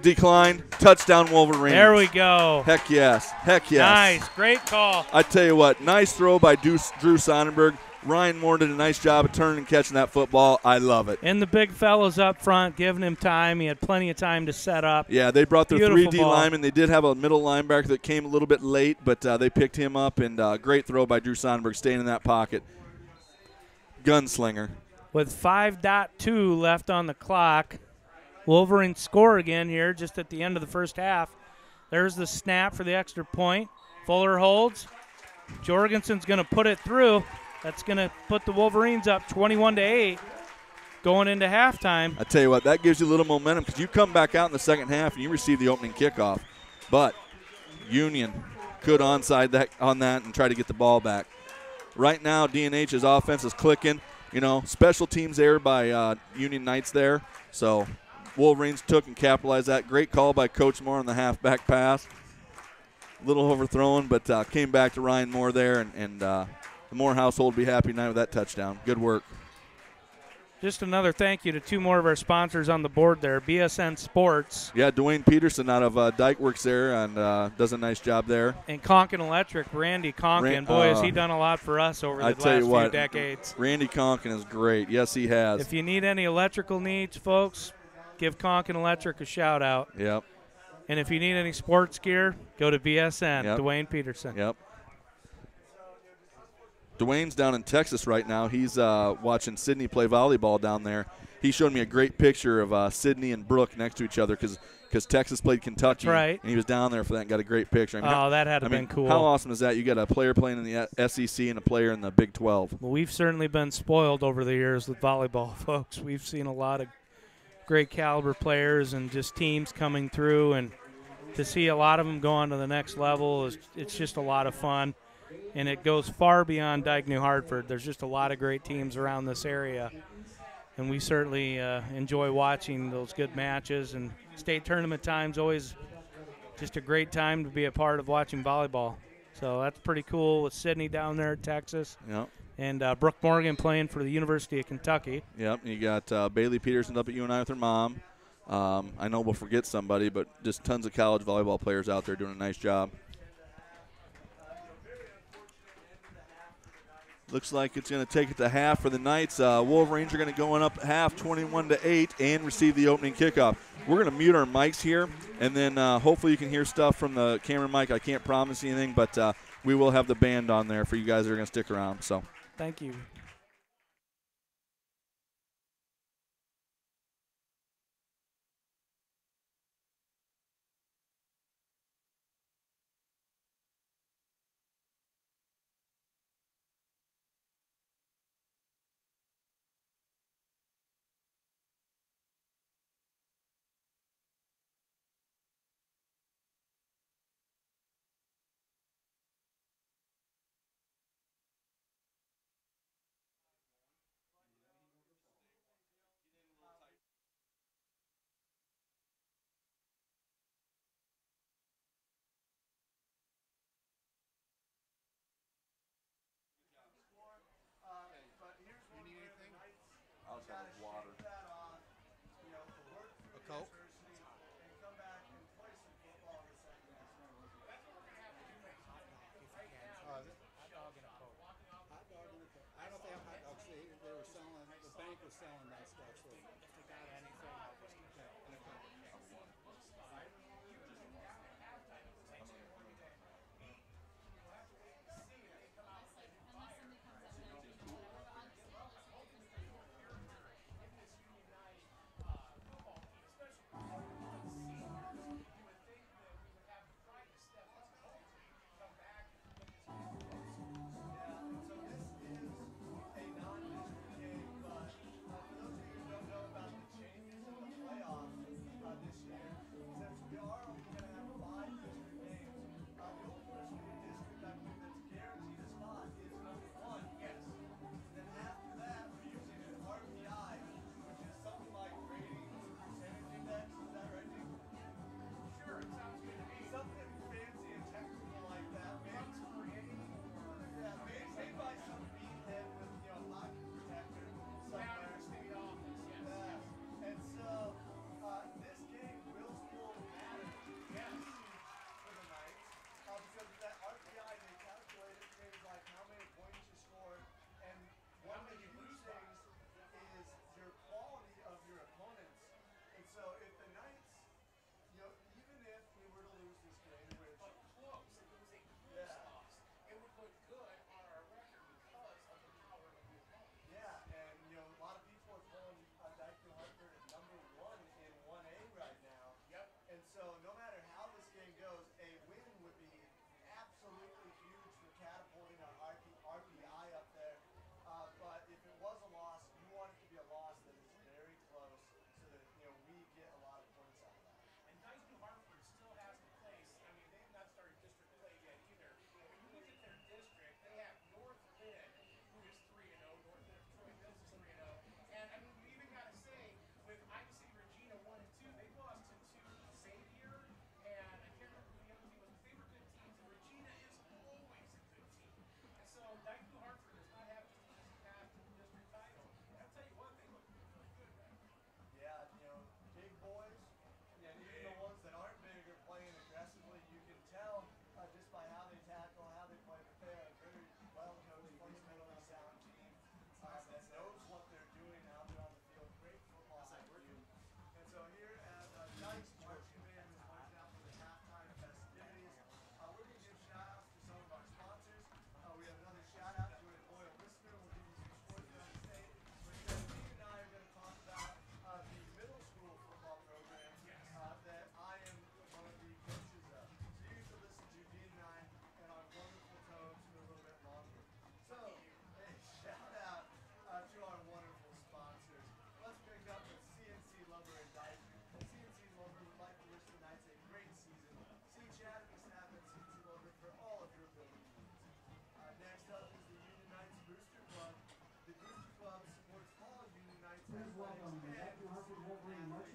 Decline, touchdown Wolverines. There we go. Heck yes. Heck yes. Nice. Great call. I tell you what, nice throw by Drew Sonnenberg. Ryan Moore did a nice job of turning and catching that football. I love it. And the big fellas up front giving him time. He had plenty of time to set up. Yeah, they brought their Beautiful 3D linemen. They did have a middle linebacker that came a little bit late, but they picked him up, and great throw by Drew Sonnenberg, staying in that pocket. Gunslinger. With 5.2 left on the clock, Wolverines score again here just at the end of the first half. There's the snap for the extra point. Fuller holds. Jorgensen's going to put it through. That's going to put the Wolverines up 21-8 going into halftime. I tell you what, that gives you a little momentum because you come back out in the second half and you receive the opening kickoff. But Union could onside that on that and try to get the ball back. right now DNH's offense is clicking. You know, special teams there by Union Knights there. So Wolverines took and capitalized that. Great call by Coach Moore on the halfback pass. A little overthrown, but came back to Ryan Moore there, and the Moore household will be happy tonight with that touchdown. Good work. Just another thank you to two more of our sponsors on the board there, BSN Sports. Yeah, Dwayne Peterson out of Dike works there and does a nice job there. And Conkin Electric, Randy Conkin. Boy, has he done a lot for us over the last few decades. Randy Conkin is great. Yes, he has. If you need any electrical needs, folks, give Conkin Electric a shout-out. Yep. And if you need any sports gear, go to BSN, Yep. Dwayne Peterson. Yep. Dwayne's down in Texas right now. He's watching Sydney play volleyball down there. He showed me a great picture of Sydney and Brooke next to each other because Texas played Kentucky. That's right. And he was down there for that and got a great picture. That had to have been cool. How awesome is that? You got a player playing in the SEC and a player in the Big 12. Well, we've certainly been spoiled over the years with volleyball, folks. We've seen a lot of great caliber players and just teams coming through, and to see a lot of them go on to the next level, it's just a lot of fun. And it goes far beyond Dike-New Hartford. There's just a lot of great teams around this area. And we certainly enjoy watching those good matches. And state tournament time's always just a great time to be a part of watching volleyball. So that's pretty cool with Sydney down there at Texas. Yep. And Brooke Morgan playing for the University of Kentucky. Yep. And you got Bailey Peterson up at UNI with her mom. I know we'll forget somebody, but just tons of college volleyball players out there doing a nice job. Looks like it's going to take it to half for the Knights. Wolverines are going to go in up half 21-8 and receive the opening kickoff. We're going to mute our mics here, and then hopefully you can hear stuff from the camera mic. I can't promise anything, but we will have the band on there for you guys that are going to stick around. So, thank you.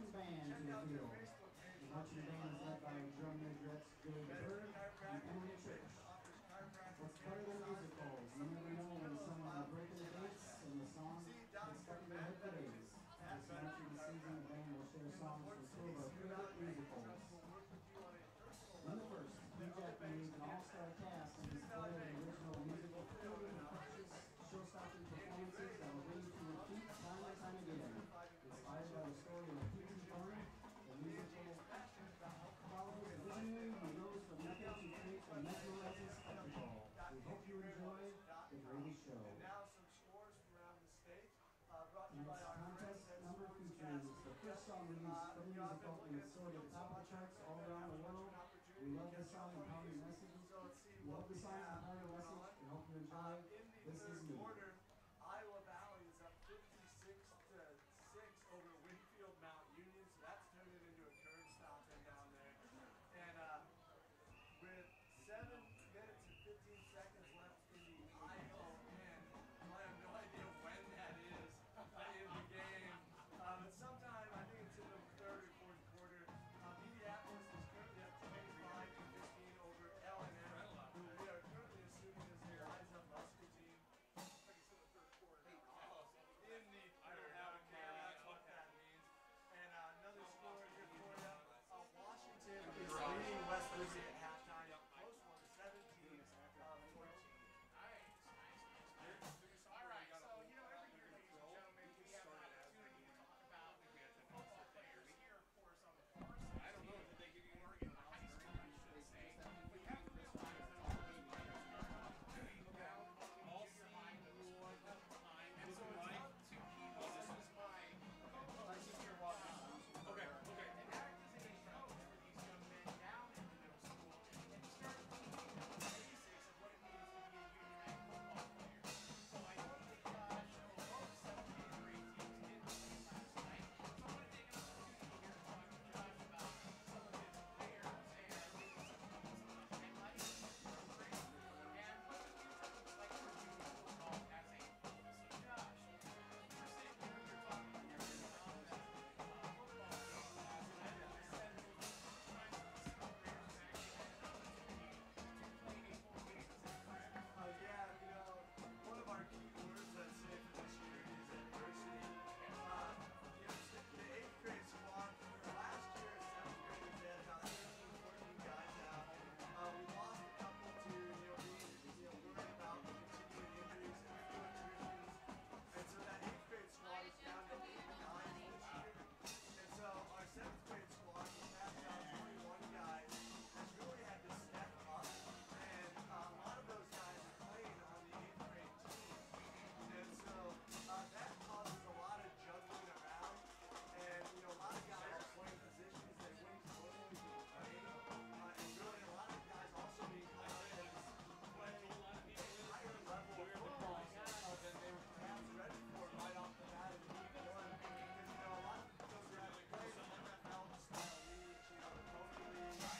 marching band to the field. The marching band is led by drum majorettes Joey Bird and Emily Church. What's better than musicals? You never know when someone will break the dates and the song is stuck in their head for days. This marching season, the band will share songs from two of our favorite musicals. In the first, Dike-New, an all-star cast and display of the original musical theater and precious show-stopping performances that will bring you to repeat time and time again. Inspired by the story of P.T. Barnum, the musical follows a visionary who rose from nothing to create a mesmerizing spectacle. We hope you enjoy the greatest show. Tonight's contest number features the first song released from the musical and it's soared to the top of the charts all around the world. We love this song and how many messages. We love the song and how many message. We hope you enjoy. This is me. Iowa Valley is up 56-6 over Winfield Mount Union, so that's turned it into a curb stomping down there. And with 7 minutes and 15 seconds left in the ION, I have no idea when that is in the game. But sometime, I think it's in the third or fourth quarter. Indianapolis is currently up 25-15 over LNM, who we are currently assuming is the Rise Up Muscle team. In the I don't have a care, that's what that means. And another score here for you. Washington is leading West Virginia at halftime. Close one, 17-14. All right, so you know every year, ladies and gentlemen, we have an opportunity to talk about football players here, of course, on the far side. I don't know. Did they give you more in high school? I should say. We have to realize that all these players have an opportunity now. All seeing one time, and so it's up to people. This is my co-host here walking. Okay. And that is a show for these young men down in the middle school and start teaching them the basics of what it means to be a union football player. So I know that show both 17 or 18 did play last night. So I want to take an opportunity here to talk to Josh about some of his players and maybe some of the highlights of the program and what the future looks like for junior football as a whole. So Josh, we're sitting here, you're talking to your football team last night, and you said that you trying to see the players and actually had an opportunity to play a full game. Is that correct? Yeah, you know, one of our key words, I'd say, for this year is adversity. You know, the 8th grade squad, last year, 7th graders, they had about 13, 14 guys out. We lost a couple to, being, worried about continuing injuries and few attritions. And so that 8th grade squad is down to 8 guys this year. And so our 7th grade squad, which has about 21 guys, has really had to step up. And a lot of those guys are playing on the 8th grade team. And so that causes a lot of juggling around. And, a lot of guys are playing positions they wouldn't normally be playing. And really a lot of guys also being called as playing a higher level of football than they were perhaps ready for right off the bat in week 1. Because, a lot of those guys are playing NFL style leagues, the Pony League.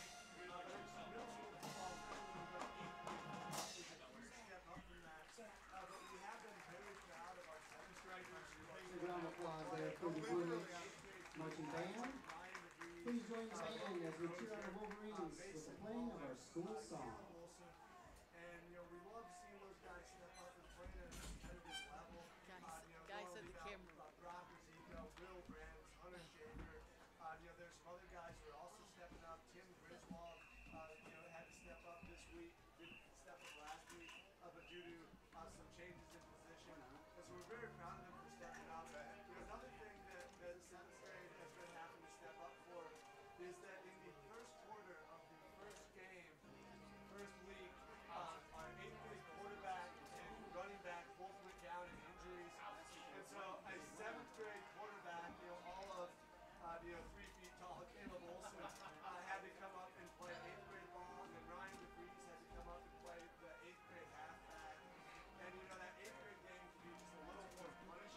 There's middle school football really, but 8th grade football is a huge step up from that. But we have been very proud of our 7th graders. A round of applause there for the Blue marching band. Please join the band as we cheer on the Wolverines with the playing of our school song. And we love seeing those guys step up and play at a competitive level. Guys at the camera. Brock Zico, Will Brands, Hunter Shaver. There's some other guys who are also stepping up. Tim Griswold, had to step up this week. Didn't step up last week, but due to some changes in position. And so we're very proud of them for stepping up. Another thing that the 7th grade has been having to step up for is that in the first quarter of the first game, first week, our 8th grade quarterback and running back both went down in injuries. And so a 7th grade quarterback, all of 3 feet tall Caleb Olson had to come up and play 8th grade ball, and then Ryan DeVries had to come up and play the 8th grade halfback. And that 8th grade game can be just a little more punishing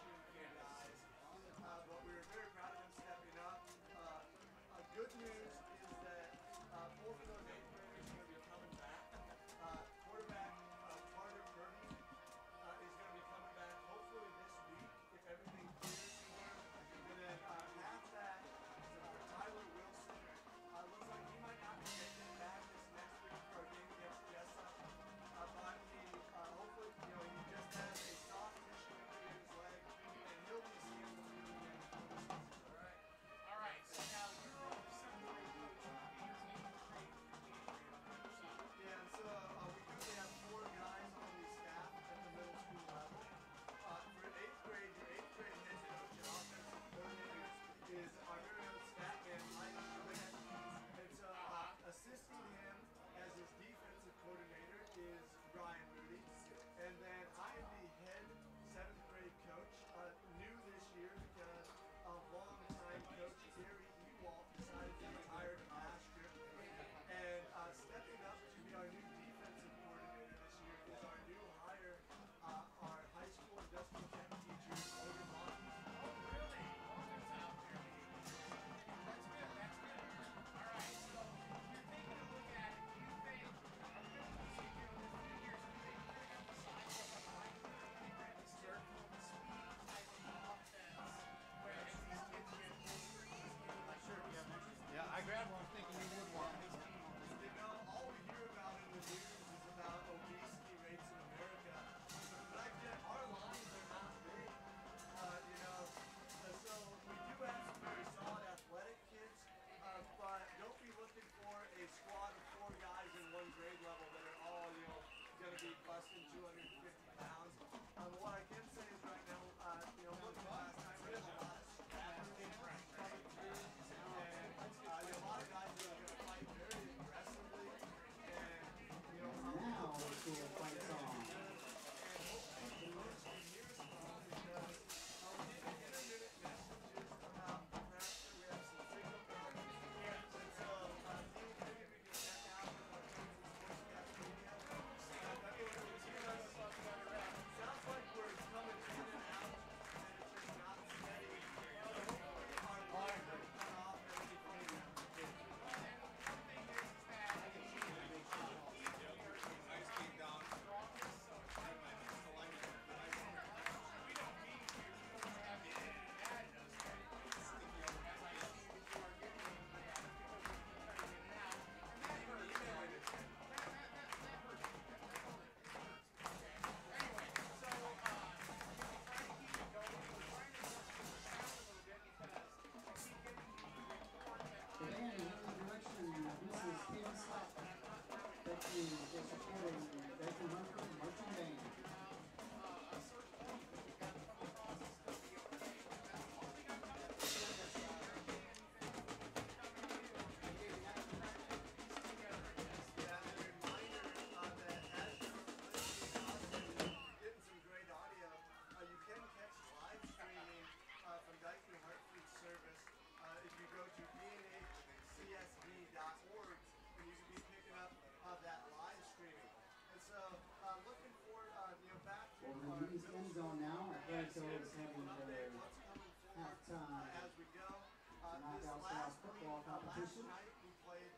football Last competition. night we played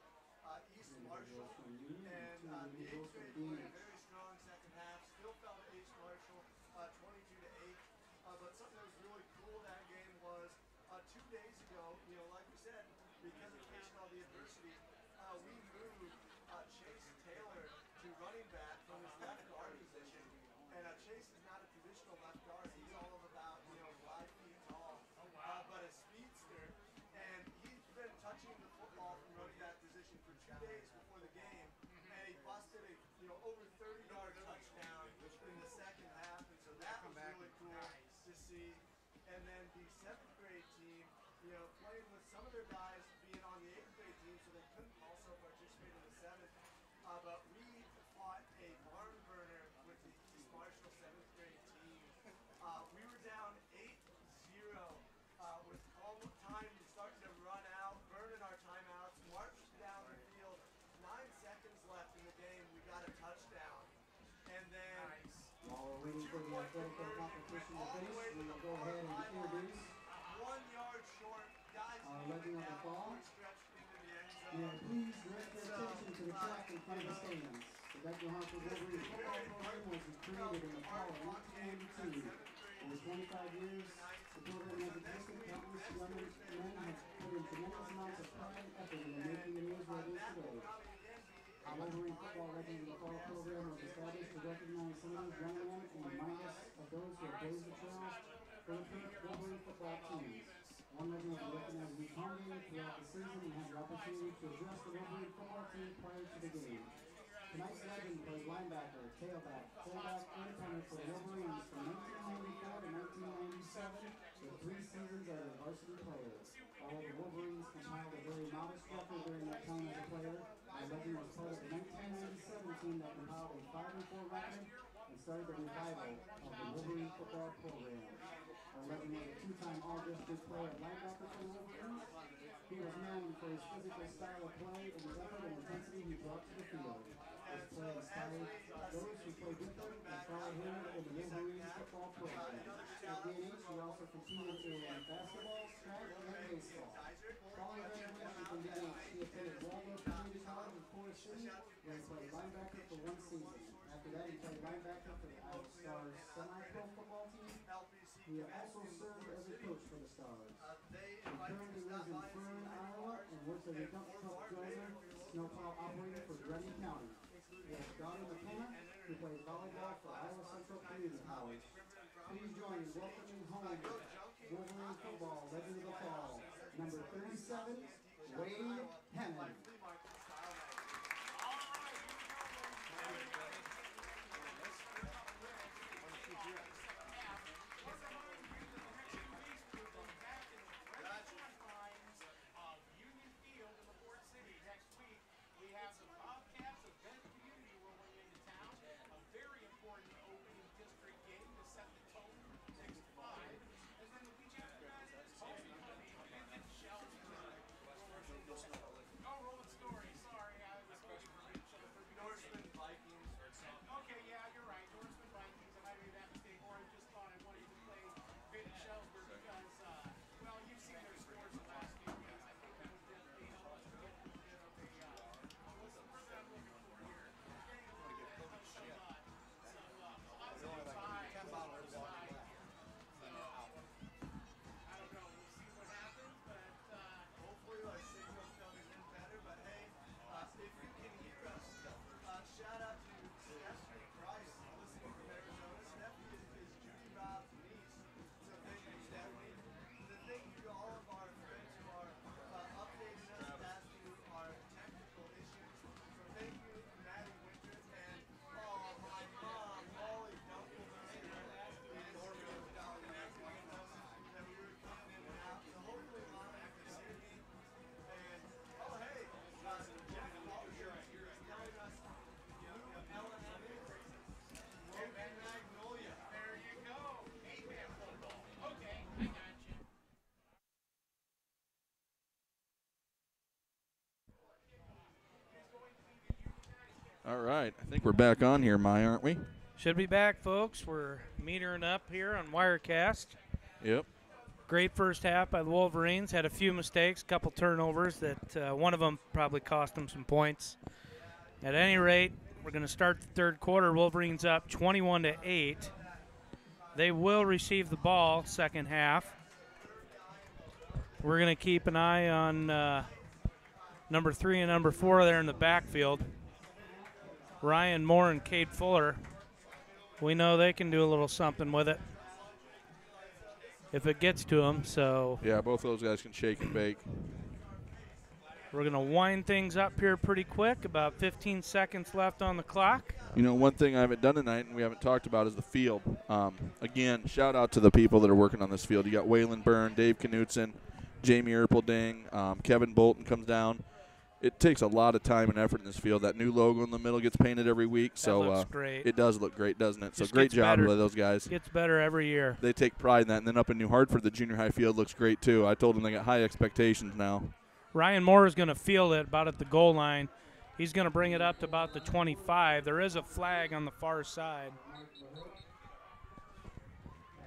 East Individuals Marshall, from Union and and 2 the 8th individuals from grade played a DNH. very strong second half. Still fell to East Marshall, 22-8. But something that was really cool that game was 2 days ago, like we said, because of facing all the adversity, we moved Chase Taylor to running back from his left guard position. And Chase is not a traditional left guard. He's all of about 5 feet tall, but a speedster. And he's been touching the football from running back position for 2 days before the game, and he busted a over 30-yard touchdown in the second half, and so that was really cool to see. And then the 7th grade team, playing with some of their guys being on the 8th grade team, so they couldn't also participate in the 7th. But we fought a barn burner with the East Marshall 7th grade team. We were down 8-0 with time starting to run out, burning our timeouts, marched down the field, 9 seconds left in the game, we got a touchdown. And then While we're waiting for the athletic competition to finish, we will go ahead and introduce 1 yard short, guys our kneeling legend of the down fall. before stretched into the end May I zone. please direct your attention to the track in front of the stands. The Dike-New Hartford Wolverine football program was created in the fall of 1992. Over 25 years, the program has existed. Countless young men have put in tremendous amounts of pride and effort into making it is what it is today. Our Wolverine football Legends of the Fall program was established to recognize some of those young men and remind us of those who have blazed the trails for the Wolverine football teams. One legend will be recognized each home game throughout the season and have the opportunity to address the Wolverine football team prior to the game. Tonight's legend plays linebacker, tailback, fullback, and punter for the Wolverines from 1994 to 1997, with 3 seasons as a varsity player. Although the Wolverines compiled a very modest record during that time as a player, our legend was part of the 1997 team that compiled a 5-4 record and started the revival of the Wolverine football program. Our legend was a 2-time All-District player at linebacker for the Wolverines. He was known for his physical style of play and the effort and intensity he brought to the field. His play inspired those who play with him and follow him in the Wolverines football program. At DNH, he also competed in basketball, track, and baseball. Following graduation from DNH, he attended Waldorf Community College in Forest City, where he played linebacker for 1 season. After that, he played linebacker for the Iowa Stars semi-pro football team. He also served as a coach for the Stars. He currently lives in Fern, Iowa, and works as a dump truck driver, snowplow operator for Grundy County. He has a daughter, McKenna, who plays volleyball for Iowa Central Community College. Please join in welcoming home Wolverine football legend of the fall, number 37, Wade Hammond. All right, I think we're back on here, Maya, aren't we? Should be back, folks. We're metering up here on Wirecast. Yep. Great first half by the Wolverines. Had a few mistakes, a couple turnovers that one of them probably cost them some points. At any rate, we're going to start the third quarter. Wolverines up 21-8. They will receive the ball second half. We're going to keep an eye on number 3 and number 4 there in the backfield. Ryan Moore and Cade Fuller. We know they can do a little something with it if it gets to them. So Yeah, both those guys can shake and bake. we're going to wind things up here pretty quick. About 15 seconds left on the clock. You know, one thing I haven't done tonight and we haven't talked about is the field. Again, shout out to the people that are working on this field. You got Waylon Byrne, Dave Knutson, Jamie Erpelding, Kevin Bolton comes down. It takes a lot of time and effort in this field. That new logo in the middle gets painted every week, so looks great. it does look great, doesn't it? So Just great gets job better. by those guys. Gets better every year. They take pride in that. And then up in New Hartford, the junior high field looks great too. I told them they got high expectations now. Ryan Moore is going to field it about at the goal line. He's going to bring it up to about the 25. There is a flag on the far side.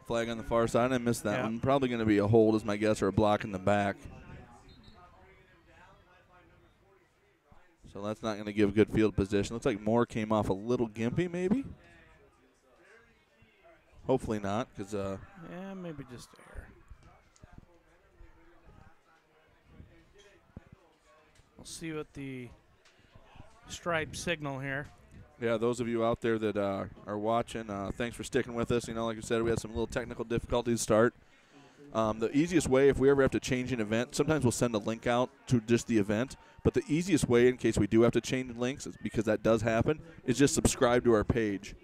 Flag on the far side. I missed that Yeah. one. Probably going to be a hold, is my guess, or a block in the back. So that's not going to give good field position. Looks like Moore came off a little gimpy, maybe. Hopefully not, because Yeah, maybe just there. We'll see what the stripe signal here. yeah, those of you out there that are watching, thanks for sticking with us. You know, like I said, we had some little technical difficulties to start. The easiest way, if we ever have to change an event, sometimes we'll send a link out to just the event. But the easiest way, in case we do have to change links, is because that does happen, is just subscribe to our page.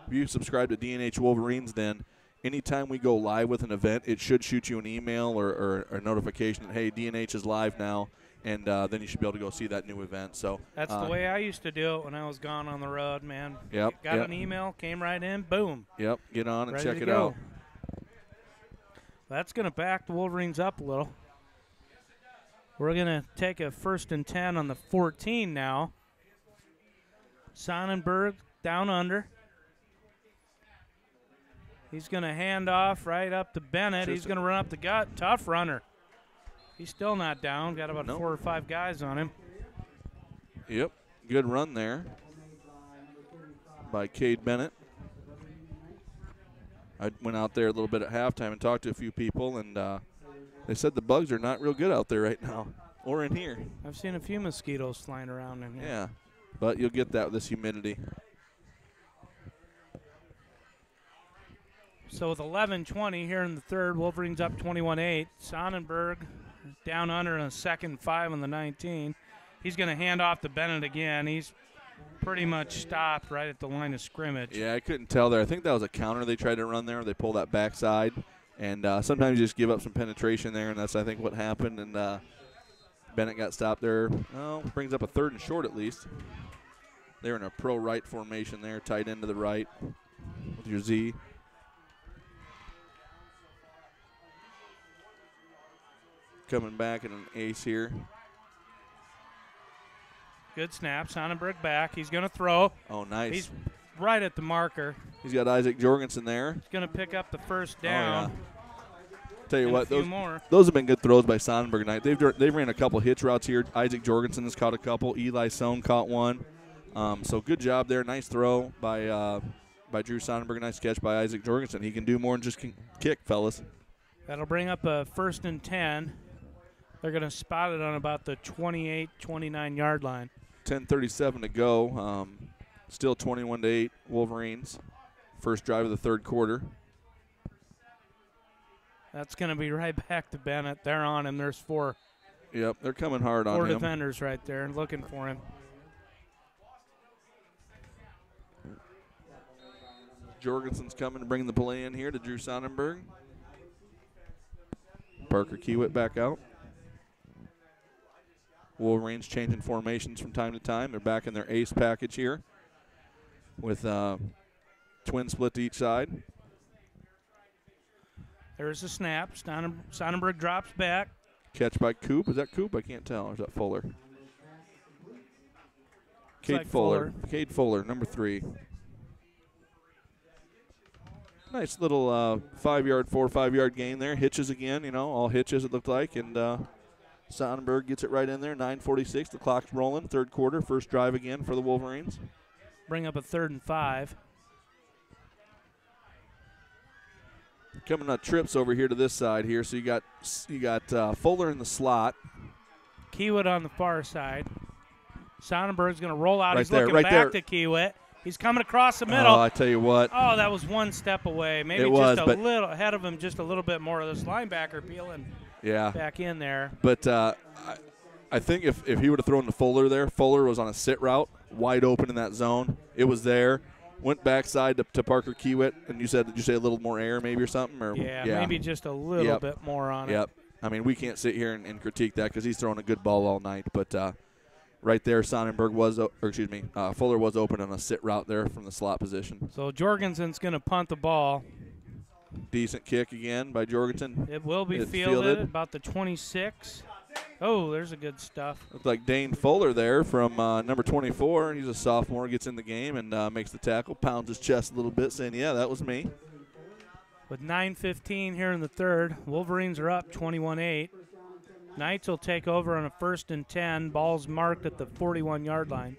If you subscribe to DNH Wolverines, then anytime we go live with an event, it should shoot you an email or a notification that, hey, DNH is live now, and then you should be able to go see that new event. So That's the way I used to do it when I was gone on the road, man. Yep, Got yep. an email, came right in, boom. Yep, get on and Ready check to it go. out. That's going to back the Wolverines up a little. We're going to take a 1st and 10 on the 14 now. Sonnenberg down under. He's going to hand off right up to Bennett. He's going to run up the gut. Tough runner. He's still not down. Got about 4 or 5 guys on him. Yep, good run there by Cade Bennett. I went out there a little bit at halftime and talked to a few people, and they said the bugs are not real good out there right now, or in here. I've seen a few mosquitoes flying around in here. Yeah, but you'll get that with this humidity. So with 11:20 here in the third, Wolverines up 21-8. Sonnenberg down under on a 2nd and 5 on the 19. He's going to hand off to Bennett again. He's pretty much stopped right at the line of scrimmage. Yeah, I couldn't tell there. I think that was a counter they tried to run there. They pull that backside, and sometimes you just give up some penetration there, and that's, I think, what happened. And Bennett got stopped there. Well, brings up a 3rd and short at least. They're in a pro right formation there, tight end to the right with your Z. Coming back in an ace here. Good snap. Sonnenberg back. He's going to throw. Oh, nice. He's right at the marker. He's got Isaac Jorgensen there. He's going to pick up the first down. Tell you And what, a few more. those have been good throws by Sonnenberg tonight. They've ran a couple hitch routes here. Isaac Jorgensen has caught a couple. Eli Sohn caught one. So good job there. Nice throw by Drew Sonnenberg. Nice catch by Isaac Jorgensen. He can do more than just kick, fellas. That'll bring up a 1st and 10. They're going to spot it on about the 28, 29-yard line. 10:37 to go. Still 21-8 Wolverines. First drive of the third quarter. That's going to be right back to Bennett. They're on him. There's 4 Yep, they're coming hard on him. defenders right there looking for him. Jorgensen's coming to bring the play in here to Drew Sonnenberg. Parker Kiewit back out. Wolverines changing formations from time to time. They're back in their ace package here with twin split to each side. There's a snap. Sonnenberg drops back. Catch by Coop. Is that Coop? I can't tell. Or is that Fuller? Cade like Fuller. Cade Fuller, number 3. Nice little 5-yard, 4 or 5-yard gain there. Hitches again, all hitches it looked like. And Sonnenberg gets it right in there. 9:46, the clock's rolling. Third quarter, first drive again for the Wolverines. Bring up a 3rd and 5. Coming on trips over here to this side here. So you got Fuller in the slot. Kiewit on the far side. Sonnenberg's going to roll out. Right He's there, looking right back there. to Kiewit. He's coming across the middle. Oh, I tell you what. Oh, that was one step away. Maybe It just was, a but little ahead of him, just a little bit more of this linebacker peeling back in there. But I think if he would have thrown to Fuller there, Fuller was on a sit route, wide open in that zone. It was there. Went backside to Parker Kiewit, and did you say a little more air maybe or something? Or Yeah, maybe just a little bit more on it. Yep. I mean, we can't sit here and critique that because he's throwing a good ball all night. But right there, Sonnenberg Fuller was open on a sit route there from the slot position. So Jorgensen's going to punt the ball. Decent kick again by Jorgensen. It will be It's fielded about the 26. Oh, there's a good stuff. Looks like Dane Fuller there from number 24. He's a sophomore, gets in the game and makes the tackle, pounds his chest a little bit, saying, yeah, that was me. With 9:15 here in the third, Wolverines are up 21-8. Knights will take over on a 1st and 10. Ball's marked at the 41-yard line.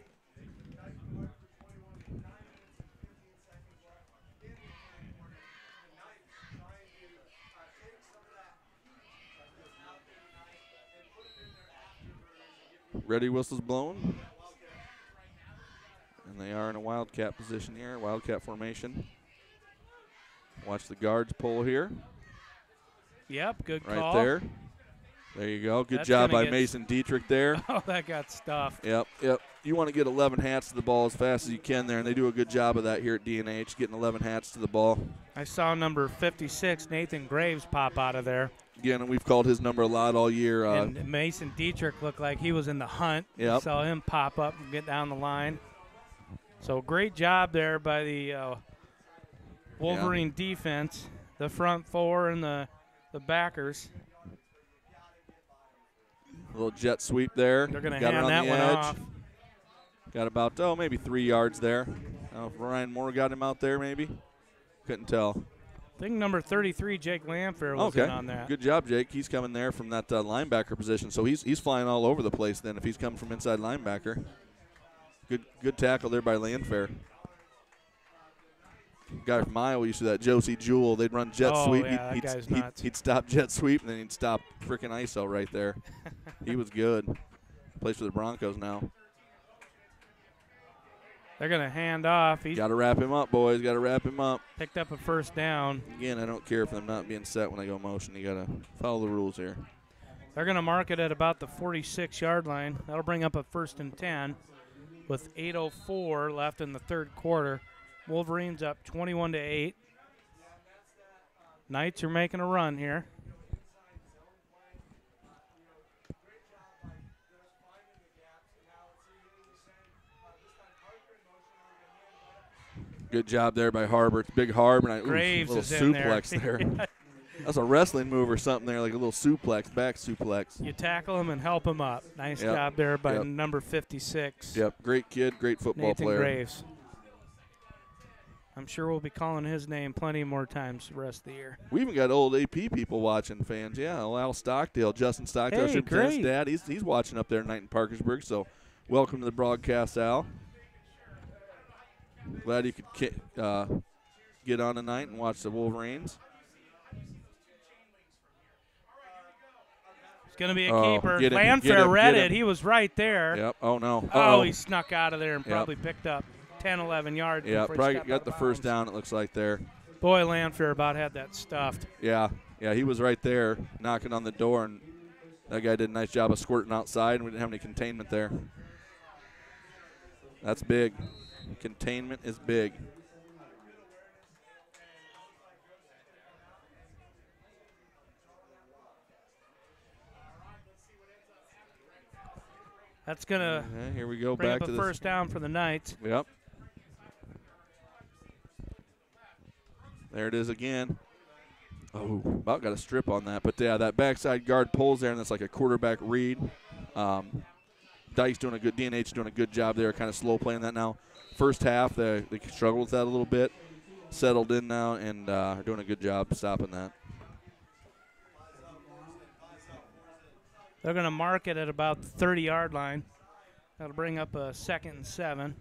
Ready whistles blown. And they are in a wildcat position here, wildcat formation. Watch the guards pull here. Yep, good call. Right there. There you go. Good That's job by gonna Mason Dietrich there. Oh, that got stuffed. Yep. You want to get 11 hats to the ball as fast as you can there, and they do a good job of that here at DNH, getting 11 hats to the ball. I saw number 56, Nathan Graves, pop out of there. Again, and we've called his number a lot all year. And Mason Dietrich looked like he was in the hunt. Yep. Saw him pop up and get down the line. So great job there by the Wolverine defense, the front four and the backers. A little jet sweep there. They're going to Got it hand on that the one edge. off. Got about, maybe 3 yards there. I don't know if Ryan Moore got him out there maybe. Couldn't tell. I think number 33, Jake Lamphere, was in on that. Good job, Jake. He's coming there from that linebacker position. So he's flying all over the place then if he's coming from inside linebacker. Good tackle there by Landfair. Guy from Iowa used to that Josie Jewell. They'd run jet sweep. Yeah, that guy's nuts. He'd stop jet sweep, and then he'd stop freaking ISO right there. He was good. Plays for the Broncos now. They're going to hand off. He's got to wrap him up, boys. Got to wrap him up. Picked up a 1st down. Again, I don't care if I'm not being set when I go motion. You got to follow the rules here. They're going to mark it at about the 46-yard line. That'll bring up a 1st and 10 with 8:04 left in the third quarter. Wolverines up 21-8. Knights are making a run here. Good job there by Harbor. It's big Harb, and Graves a little is in suplex there. That's a wrestling move or something there, like a little suplex, back suplex. You tackle him and help him up. Nice job there by number 56. Yep, great kid, great football Nathan player. Graves. I'm sure we'll be calling his name plenty more times the rest of the year. We even got old AP people watching, fans. Yeah, Al Stockdale, Justin Stockdale, Hey, great. dad. He's watching up there tonight in Parkersburg. So, welcome to the broadcast, Al. Glad you could get on tonight and watch the Wolverines. It's going to be a keeper. Get him, Landfair read get it. He was right there. Yep. Oh, no. Oh, he snuck out of there and probably picked up 10, 11 yards. Yeah, before he probably stepped out got of the bounds. first down, it looks like there. Boy, Landfair about had that stuffed. Yeah, he was right there knocking on the door, and that guy did a nice job of squirting outside, and we didn't have any containment there. That's big. Containment is big. That's going to here we go bring back up to a this. first down for the Knights. Yep. There it is again. Oh, about got a strip on that. But, yeah, that backside guard pulls there, and that's like a quarterback read. Dike's doing a good – DNH doing a good job there, kind of slow playing that now. First half, they struggled with that a little bit. settled in now and are doing a good job stopping that. They're going to mark it at about the 30-yard line. That'll bring up a 2nd and 7.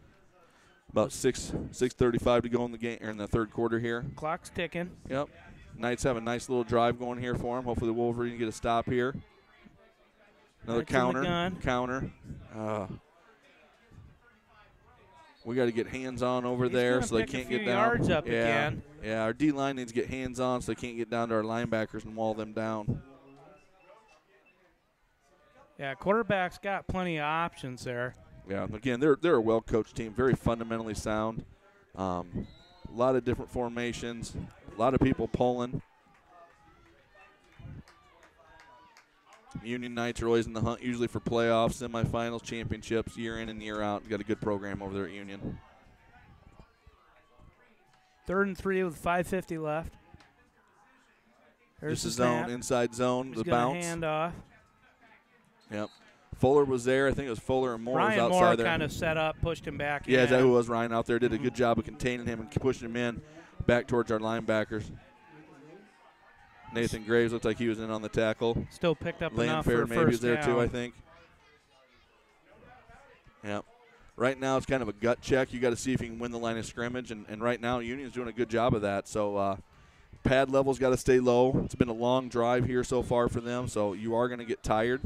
About 6:35 to go in the game or in the third quarter here. Clock's ticking. Yep. Knights have a nice little drive going here for them. Hopefully the Wolverines get a stop here. Another Knights in the counter. gun. Counter. We got to get hands on over there so they can't get down. Yards up again. Yeah, our D line needs to get hands on so they can't get down to our linebackers and wall them down. Yeah, quarterback's got plenty of options there. Yeah, again, they're a well-coached team, very fundamentally sound. A lot of different formations, a lot of people pulling. Union Knights are always in the hunt, usually for playoffs, semifinals, championships, year in and year out. Got a good program over there at Union. 3rd and 3 with 5:50 left. There's Just the a zone, snap. inside zone, He's the gonna bounce. hand off. Yep. Fuller was there. I think it was Fuller and Moore was Ryan outside Moore there. kind of set up, pushed him back. Yeah, in. is that who it was? Ryan out there did a good job of containing him and pushing him in back towards our linebackers. Nathan Graves looked like he was in on the tackle. Still picked up enough for Landfair a maybe first was there down. too, I think. Yep. Right now it's kind of a gut check. You got to see if you can win the line of scrimmage, and right now Union's doing a good job of that. So pad level's got to stay low. It's been a long drive here so far for them, so you are going to get tired.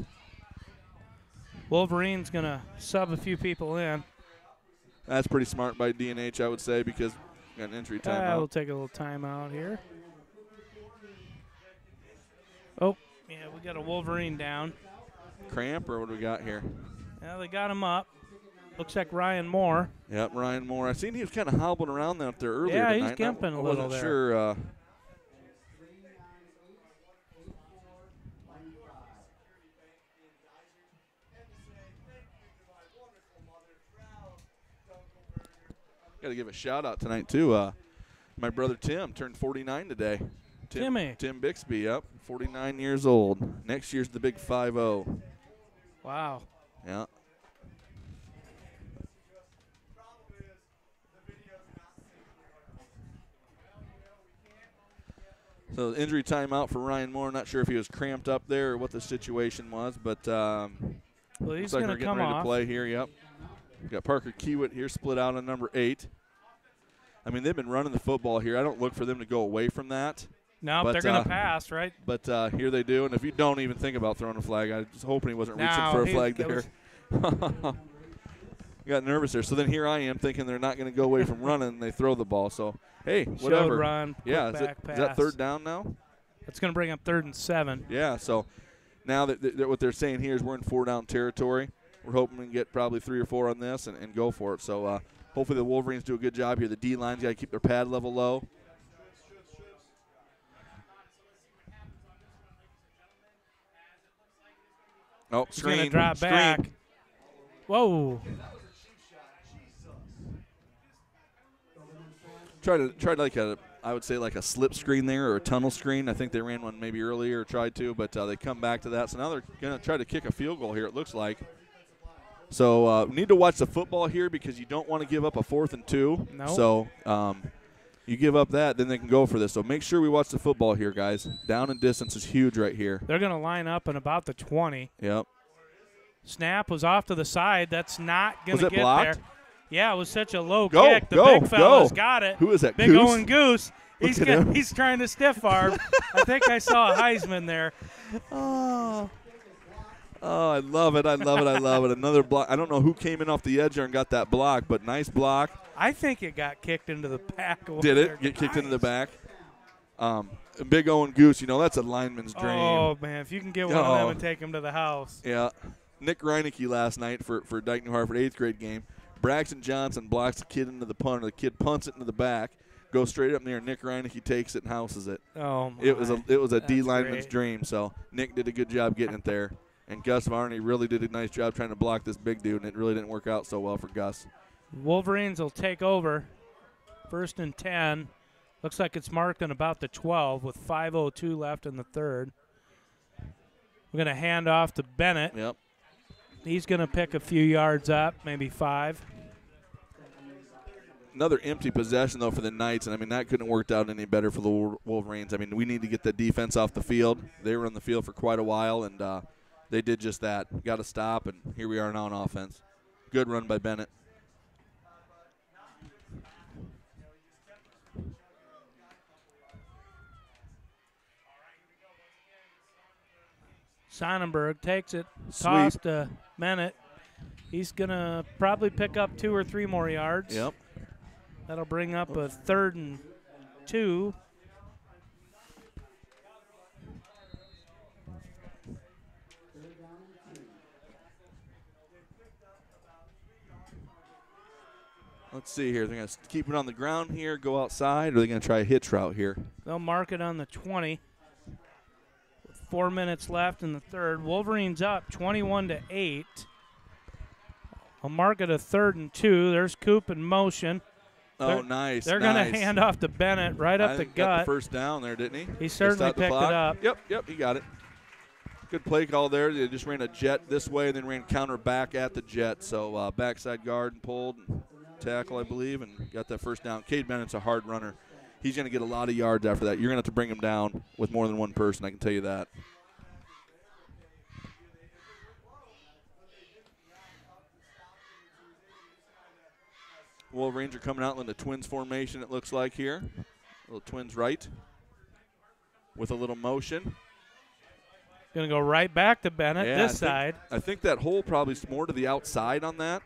Wolverine's going to sub a few people in. That's pretty smart by DNH, I would say, because we got an injury timeout. We'll take a little timeout here. Oh, yeah, we got a Wolverine down. Cramp, or what do we got here? Yeah, they got him up. Looks like Ryan Moore. Yep, Ryan Moore. I seen he was kind of hobbling around out there earlier Yeah, tonight. he's gimping a little I wasn't there. sure. Got to give a shout out tonight too. My brother Tim turned 49 today. Timmy. Tim Bixby, yep, 49 years old. Next year's the big 5-0. Wow. Yeah. So injury timeout for Ryan Moore. Not sure if he was cramped up there or what the situation was, but Well, looks he's like going we're to getting come ready to off. play here. Yep. We've got Parker Kiewit here split out on number 8. I mean, they've been running the football here. I don't look for them to go away from that. No, but they're going to pass, right? But here they do. And if you don't even think about throwing a flag, I was hoping he wasn't reaching No, for a he- flag that there. was- Got nervous there. So then here I am thinking they're not going to go away from running, and they throw the ball. So, hey, Showed whatever. run, Yeah, quick is, back is that pass. third down now? It's going to bring up 3rd and 7. Yeah, so now that what they're saying here is we're in 4-down territory. We're hoping we can get probably 3 or 4 on this and go for it. So hopefully the Wolverines do a good job here. The D-line's got to keep their pad level low. Oh, He's going to screen. drop Screen. back. Whoa. Tried like I would say like a slip screen there or a tunnel screen. I think they ran one maybe earlier or tried to, but they come back to that. So now they're going to try to kick a field goal here, it looks like. So we need to watch the football here because you don't want to give up a 4th and 2. No. So you give up that, then they can go for this. So make sure we watch the football here, guys. Down and distance is huge right here. They're going to line up in about the 20. Yep. Snap was off to the side. That's not going Was to it get blocked? there. Yeah, it was such a low Go, kick. The go, big fella's go. got it. Who is that, Big Goose? Owen Goose. Look at him. He's trying to stiff arm. I think I saw a Heisman there. Oh, I love it. I love it. I love it. Another block. I don't know who came in off the edge there and got that block, but nice block. I think it got kicked into the back. over Did there. it get kicked into the Nice. back? Big Owen Goose, that's a lineman's dream. Oh, man, if you can get one of them Oh. and take him to the house. Yeah. Nick Reinecke last night for Dike-New Hartford 8th grade game. Braxton Johnson blocks the kid into the punter. The kid punts it into the back, goes straight up in there. Nick Reinecke takes it and houses it. Oh, my. It was a That's D lineman's great. dream. So Nick did a good job getting it there, and Gus Varney really did a nice job trying to block this big dude, and it really didn't work out so well for Gus. Wolverines will take over. 1st and 10. Looks like it's marked on about the 12 with 5:02 left in the third. We're going to hand off to Bennett. Yep. He's going to pick a few yards up, maybe 5. Another empty possession, though, for the Knights, and, I mean, that couldn't have worked out any better for the Wolverines. I mean, we need to get the defense off the field. They were on the field for quite a while, and they did just that. Got to stop, and here we are now on offense. Good run by Bennett. Sonnenberg takes it, Sweep. toss to Bennett. He's going to probably pick up 2 or 3 more yards. Yep. That'll bring up a 3rd and 2. Let's see here. They're going to keep it on the ground here, go outside, or are they going to try a hitch route here? They'll mark it on the 20. With 4 minutes left in the third. Wolverines up 21-8. I'll mark it a 3rd and 2. There's Coop in motion. Oh, nice. They're going to hand off to Bennett right up the Got gut. the first down there, didn't he? He certainly picked it up. Yep, he got it. Good play call there. They just ran a jet this way and then ran counter back at the jet. So backside guard and pulled and tackle, I believe, and got that first down. Cade Bennett's a hard runner. He's going to get a lot of yards after that. You're going to have to bring him down with more than one person, I can tell you that. Wolverines are coming out in the Twins formation, it looks like here. Little Twins right with a little motion. Going to go right back to Bennett this side. I think that hole probably is more to the outside on that.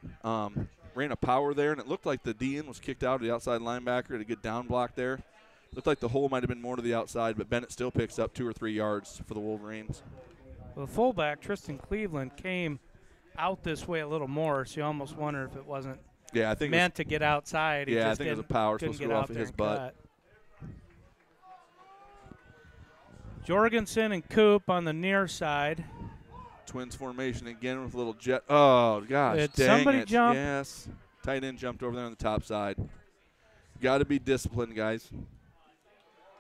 Ran a power there, and it looked like the DN was kicked out of the outside linebacker to get down block there. Looked like the hole might have been more to the outside, but Bennett still picks up 2 or 3 yards for the Wolverines. Well, the fullback, Tristan Cleveland, came out this way a little more, so you almost wonder if it wasn't I think meant to get outside. I think it was a power couldn't supposed to get go out off of there his and butt. cut. Jorgensen and Coop on the near side. Twins formation again with a little jet. Oh, gosh, Did dang somebody it. jump? Yes. Tight end jumped over there on the top side. Got to be disciplined, guys.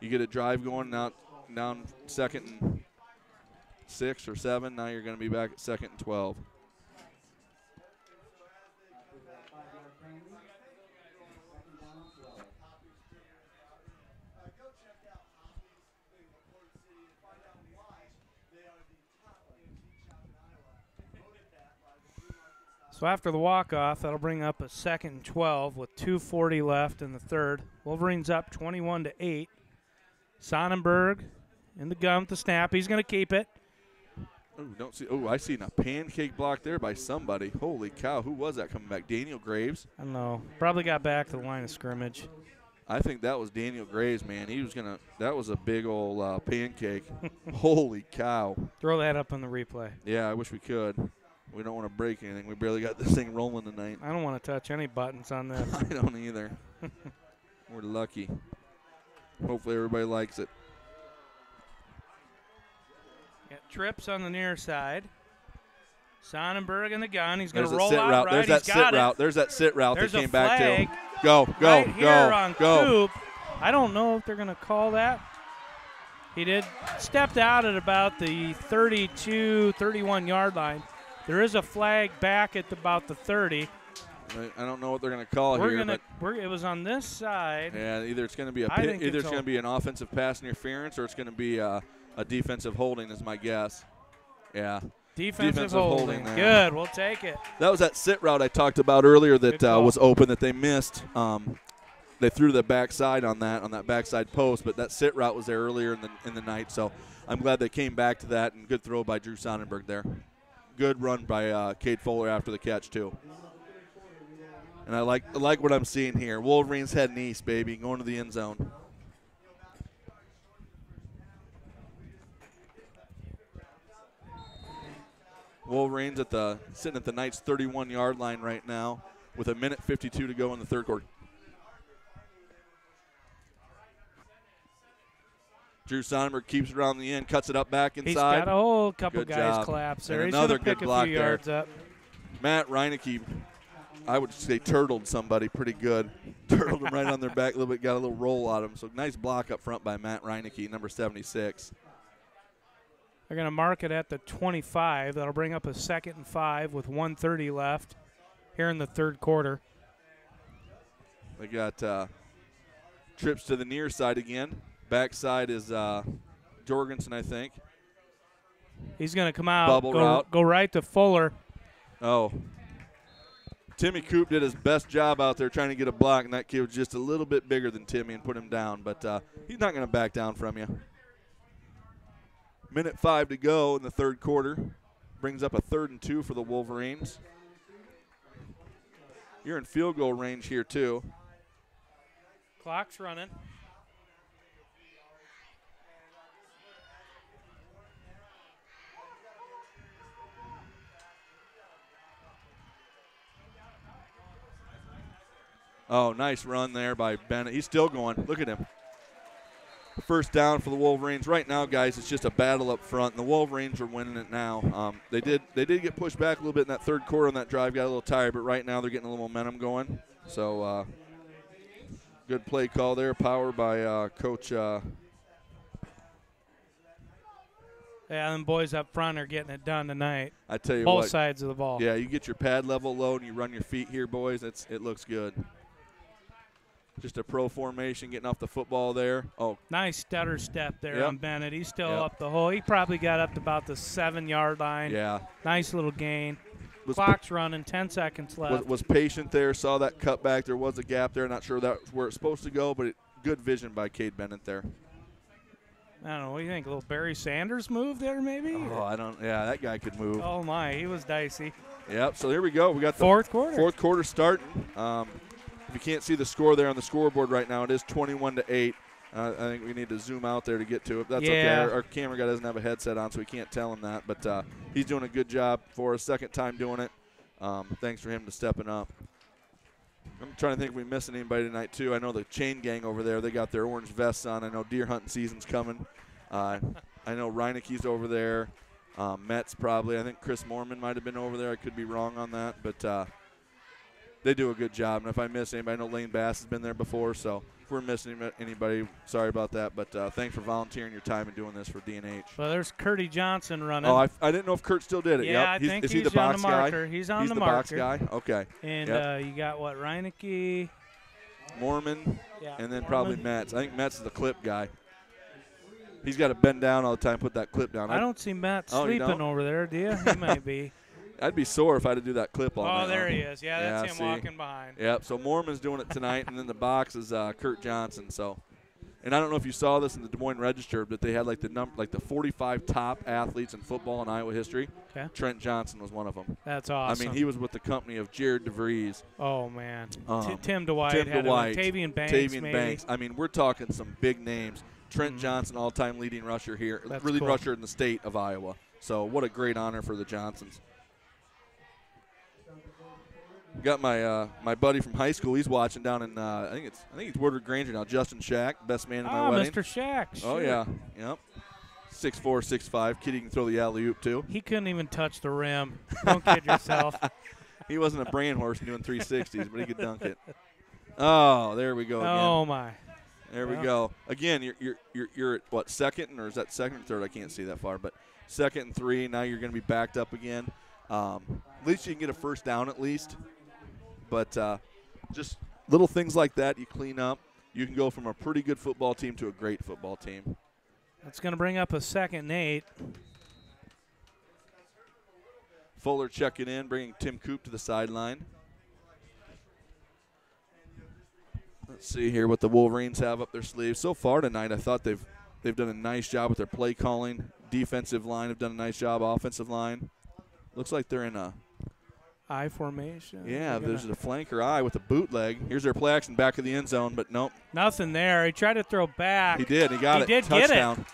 You get a drive going down 2nd and 6 or 7. Now you're going to be back at 2nd and 12. So after the walk-off, that'll bring up a 2nd and 12 with 2:40 left in the third. Wolverines up 21-8. Sonnenberg in the gun with the snap. He's going to keep it. I seen a pancake block there by somebody. Holy cow, who was that coming back? Daniel Graves? I don't know. Probably got back to the line of scrimmage. I think that was Daniel Graves, man. That was a big old pancake. Holy cow. Throw that up on the replay. Yeah, I wish we could. We don't want to break anything. We barely got this thing rolling tonight. I don't want to touch any buttons on this. I don't either. We're lucky. Hopefully everybody likes it. Got trips on the near side. Sonnenberg in the gun. He's going There's to a roll sit out route. right. There's that sit route. There's that sit route There's they a came back flag to. Go, right here on go. Coop. I don't know if they're going to call that. He stepped out at about the 32, 31-yard line. There is a flag back at about the 30. I don't know what they're going to call here. It was on this side. Yeah, either it's going to be it's going to be an offensive pass interference or it's going to be a defensive holding is my guess. Yeah. Defensive holding. there. Good. We'll take it. That was that sit route I talked about earlier that was open that they missed. They threw the backside on that backside post, but that sit route was there earlier in the night. So I'm glad they came back to that, and good throw by Drew Sonnenberg there. Good run by Cade Fuller after the catch too. And I like what I'm seeing here. Wolverines heading east, baby, going to the end zone. Wolverines sitting at the Knights' 31-yard line right now with 1:52 to go in the third quarter. Drew Sonnenberg keeps it around the end, cuts it up back inside. He's got a whole couple good guys job. collapse there. And He's another going to pick good a block few yards up. Matt Reineke, I would say turtled somebody pretty good. Turtled him right on their back a little bit, got a little roll on him. So nice block up front by Matt Reineke, number 76. They're going to mark it at the 25. That'll bring up a 2nd and 5 with 1:30 left here in the third quarter. They got trips to the near side again. Backside is Jorgensen, I think. He's going to come out, Bubble route. go right to Fuller. Oh. Timmy Coop did his best job out there trying to get a block, and that kid was just a little bit bigger than Timmy and put him down. But he's not going to back down from you. Minute 5 to go in the third quarter. Brings up a 3rd and 2 for the Wolverines. You're in field goal range here, too. Clock's running. Oh, nice run there by Bennett. He's still going. Look at him. First down for the Wolverines. Right now, guys, it's just a battle up front, and the Wolverines are winning it now. They did get pushed back a little bit in that third quarter on that drive, got a little tired, but right now they're getting a little momentum going. So good play call there, powered by Coach. Yeah, them boys up front are getting it done tonight. I tell you both what. sides of the ball. Yeah, you get your pad level low and you run your feet here, boys. It looks good. Just a pro formation, getting off the football there. Oh, nice stutter step there Yep. on Bennett. He's still Yep. up the hole. He probably got up to about the 7-yard line. yeah. Nice little gain. Was Clock's running, 10 seconds left. was patient there, saw that cutback. There was a gap there. Not sure that's where it's supposed to go, but good vision by Cade Bennett there. I don't know. What do you think? A little Barry Sanders move there, maybe? Oh, I don't. Yeah, that guy could move. Oh, my. He was dicey. Yep. So here we go. We got the Fourth quarter. Fourth quarter starting. If you can't see the score there on the scoreboard right now, it is 21-8. I think we need to zoom out there to get to it. That's okay. Yeah. Our camera guy doesn't have a headset on, so we can't tell him that. But he's doing a good job for a second time doing it. Thanks for him to stepping up. I'm trying to think if we missing anybody tonight, too. I know the chain gang over there, they got their orange vests on. I know deer hunting season's coming. I know Reineke's over there. Metz probably. I think Chris Mormon might have been over there. I could be wrong on that. But they do a good job. And if I miss anybody, I know Lane Bass has been there before. So if we're missing anybody, sorry about that. But thanks for volunteering your time and doing this for DNH. Well, there's Curdy Johnson running. Oh, I didn't know if Kurt still did it. Yeah, Yep. I think is he he's the on box the marker. guy? He's on He's the the marker. box guy? Okay. And Yep. you got, what, Reineke? Mormon, Yeah, and then Mormon. probably Metz. I think Metz is the clip guy. He's got to bend down all the time, put that clip down. I don't see Matt Oh, you sleeping don't? over there, do you? He might be. I'd be sore if I had to do that clip all night Oh, there long. he is. Yeah, that's him see. walking behind. Yep, so Mormon's doing it tonight, and then the box is Kurt Johnson. So, and I don't know if you saw this in the Des Moines Register, but they had like the 45 top athletes in football in Iowa history. Okay. Trent Johnson was one of them. That's awesome. I mean, he was with the company of Jared DeVries. Oh, man. Tim Tim DeWitt. had DeWitt, Tavian Banks, Tavian maybe. Banks. I mean, we're talking some big names. Trent Johnson, all-time leading rusher here, That's leading cool. rusher in the state of Iowa. So what a great honor for the Johnsons. Got my my buddy from high school. He's watching down in I think he's Woodward Granger now. Justin Shack, best man in my wedding. Mr. Shack. Oh sure. yeah, yep. 6'4", 6'5". Kid, he can throw the alley-oop too. He couldn't even touch the rim. Don't kid yourself. He wasn't a brain horse doing 360s, but he could dunk it. Oh, there we go again. Oh, my. There we go. Again, you're at what, second, or is that second or third? I can't see that far, but second and 3. Now you're going to be backed up again. At least you can get a first down at least. But just little things like that you clean up. You can go from a pretty good football team to a great football team. That's going to bring up a 2nd and 8. Fuller checking in, bringing Tim Coop to the sideline. Let's see here what the Wolverines have up their sleeves. So far tonight, I thought they've done a nice job with their play calling. Defensive line have done a nice job. Offensive line. Looks like they're in a I formation. yeah. There's a flanker eye with a bootleg. Here's their play action back of the end zone, but nope. Nothing there. He tried to throw back. He did. He got it. Did get Touchdown.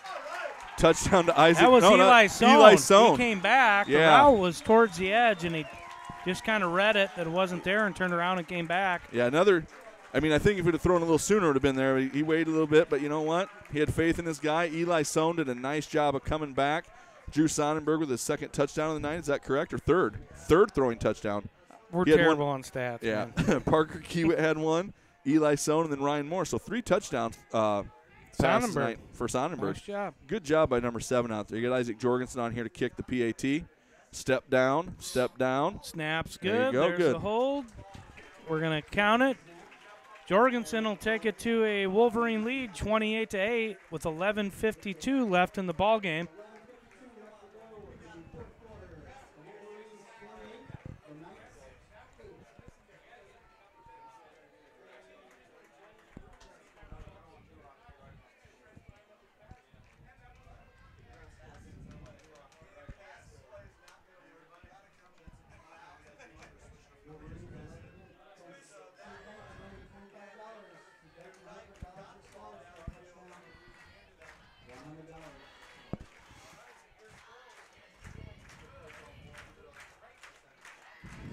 Touchdown to Isaac. That was no, Eli not- Sohn. Eli Sohn. He came back. Yeah. The route was towards the edge, and he just kind of read it that it wasn't there and turned around and came back. Yeah, another. I mean, I think if he'd have thrown a little sooner, it would have been there. He waited a little bit, but you know what? He had faith in this guy. Eli Sohn did a nice job of coming back. Drew Sonnenberg with his 2nd touchdown of the night. Is that correct? Or third? Third throwing touchdown. We're He had terrible on stats. Yeah. Man. Parker Kiewit had one. Eli Sohn and then Ryan Moore. So 3 touchdowns passes Sonnenberg. tonight for Sonnenberg. Nice job. Good job by number 7 out there. You got Isaac Jorgensen on here to kick the PAT. Step down, step down. Snaps There good. you go, There's good. the hold. We're going to count it. Jorgensen will take it to a Wolverine lead, 28-8, with 11:52 left in the ball game.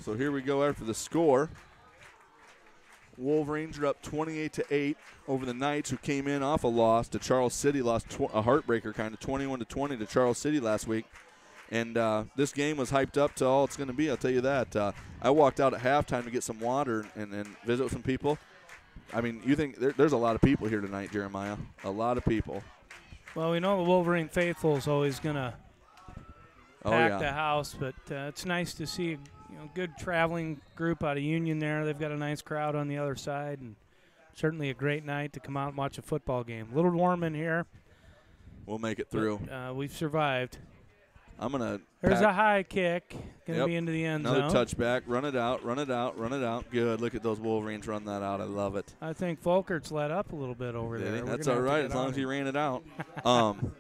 So here we go after the score. Wolverines are up 28-8 over the Knights, who came in off a loss to Charles City, lost a heartbreaker kind of 21-20 to Charles City last week. And this game was hyped up to all it's going to be, I'll tell you that. I walked out at halftime to get some water and visit with some people. I mean, you think there's a lot of people here tonight, Jeremiah. A lot of people. Well, we know the Wolverine faithful is always going to pack the house, but it's nice to see a good traveling group out of Union there. They've got a nice crowd on the other side, and certainly a great night to come out and watch a football game. A little warm in here. We'll make it through. But, we've survived. I'm going to There's a high kick. Going to Yep. be into the end Another zone. touchback. Run it out, run it out, run it out. Good. Look at those Wolverines run that out. I love it. I think Folkert's let up a little bit over there. That's all right as long as he ran it out. I'm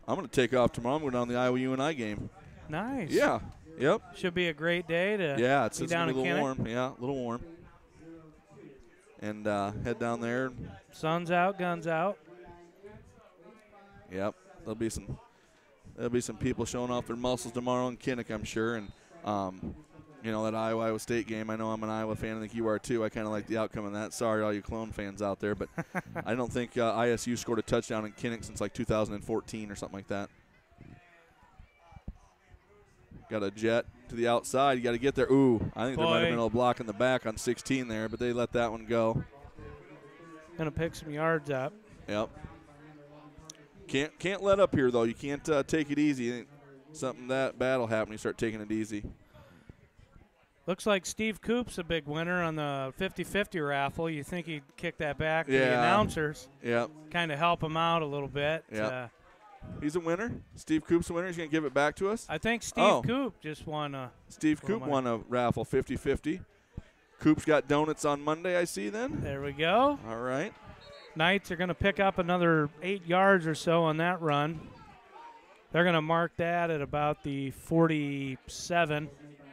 going to take off tomorrow. I'm going down to the Iowa UNI game. Nice. Yeah. Yep. Should be a great day to It's be going down to be a in little Kinnick. warm. Yeah, a little warm. And head down there. Sun's out, guns out. Yep. There'll be some people showing off their muscles tomorrow in Kinnick, I'm sure. And that Iowa State game. I know I'm an Iowa fan. I think you are too. I kind of like the outcome of that. Sorry, all you Clone fans out there, but I don't think ISU scored a touchdown in Kinnick since like 2014 or something like that. Got a jet to the outside. You got to get there. Ooh, I think there might have been a block in the back on 16 there, but they let that one go. Gonna pick some yards up. Yep. Can't let up here though. You can't take it easy. Something that bad will happen. You start taking it easy. Looks like Steve Coop's a big winner on the 50-50 raffle. You think he'd kick that back to the announcers? Yep. Kind of help him out a little bit. Yep. He's a winner. Steve Coop's a winner. He's going to give it back to us. I think Steve Coop just won a. Steve Coop won a raffle 50-50. Coop's got donuts on Monday, I see then. There we go. All right. Knights are going to pick up another 8 yards or so on that run. They're going to mark that at about the 47,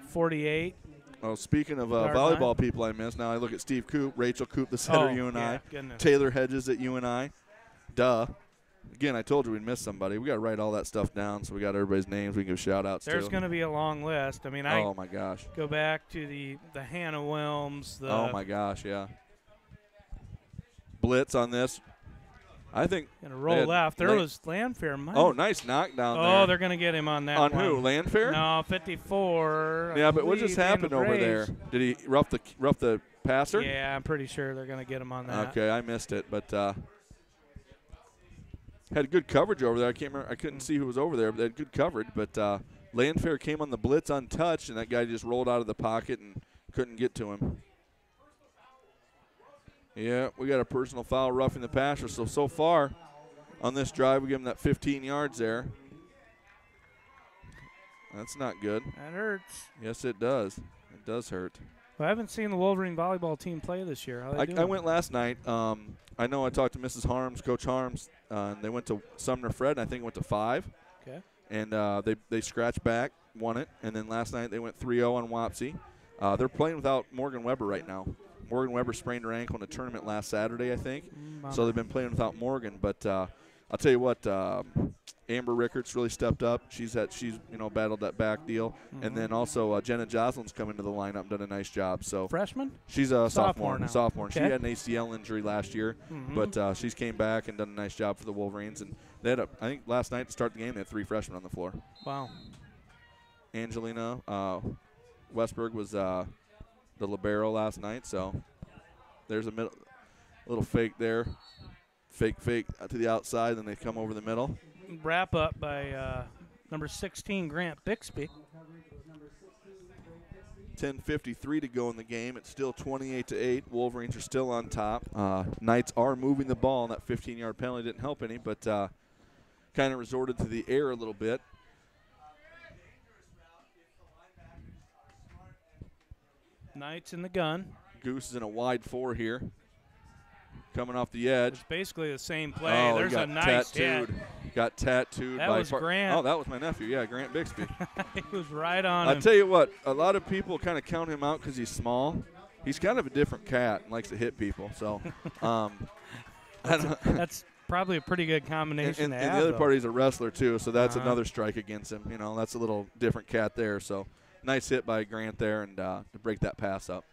48. Oh, speaking of volleyball people I missed, now I look at Steve Coop, Rachel Coop, the setter at UNI, Taylor Hedges at UNI. Duh. Again, I told you we'd miss somebody. We got to write all that stuff down so we got everybody's names we can give shout-outs to. There's going to be a long list. I mean, oh, my gosh. Go back to the Hannah Wilms. Oh, my gosh, yeah. Blitz on this. I think. Going to roll left. There was Landfair. Oh, nice knockdown there. Oh, they're going to get him on that on one. who? Landfair? No, 54. Yeah, but what just happened over there? Did he rough the passer? Yeah, I'm pretty sure they're going to get him on that. Okay, I missed it, but had good coverage over there. I can't remember. I couldn't see who was over there, but they had good coverage. But Landfair came on the blitz untouched, and that guy just rolled out of the pocket and couldn't get to him. Yeah, we got a personal foul roughing the passer. So far on this drive, we give him that 15 yards there. That's not good. That hurts. Yes, it does. It does hurt. Well, I haven't seen the Wolverine volleyball team play this year. How they I went last night. I know I talked to Mrs. Harms, Coach Harms, and they went to Sumner Fred, and I think went to 5. Okay. And they scratched back, won it, and then last night they went 3-0 on Wapsie. They're playing without Morgan Weber right now. Morgan Weber sprained her ankle in a tournament last Saturday, I think. So they've been playing without Morgan. But I'll tell you what, Amber Rickards really stepped up. She's battled that back deal. And then also Jenna Joslin's come into the lineup and done a nice job. So freshman? She's a sophomore. Now. Sophomore. Okay. She had an ACL injury last year, but she's came back and done a nice job for the Wolverines. And they had, I think last night to start the game, they had 3 freshmen on the floor. Wow. Angelina Westberg was the libero last night, so there's a little fake there. Fake to the outside, then they come over the middle. Wrap up by number 16, Grant Bixby. 10:53 to go in the game. It's still 28-8. Wolverines are still on top. Knights are moving the ball, and that 15-yard penalty didn't help any, but kind of resorted to the air a little bit. Knights in the gun. Goose is in a wide 4 here. Coming off the edge. It's basically the same play. Oh, There's got a nice tattooed. hit. Got tattooed That by was Grant. Oh, that was my nephew. Yeah, Grant Bixby. He was right on I him. tell you what, a lot of people kind of count him out because he's small. He's kind of a different cat and likes to hit people. So, I don't. That's probably a pretty good combination And to the have, other though. part, he's a wrestler too, so that's Uh-huh. another strike against him. You know, that's a little different cat there. So, nice hit by Grant there, and to break that pass up.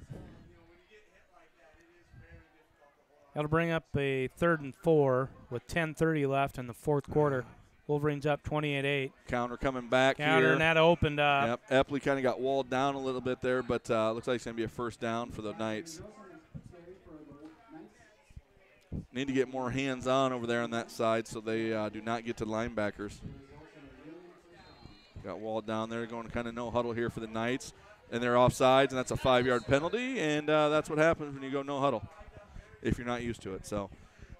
That'll bring up a 3rd and 4 with 10:30 left in the fourth quarter. Wolverines up 28-8. Counter coming back Counter, here. and that opened up. Yep, Epley kind of got walled down a little bit there, but looks like it's going to be a first down for the Knights. Need to get more hands-on over there on that side so they do not get to linebackers. Got walled down there, going kind of no huddle here for the Knights. And they're offsides, and that's a 5-yard penalty, and that's what happens when you go no huddle if you're not used to it. So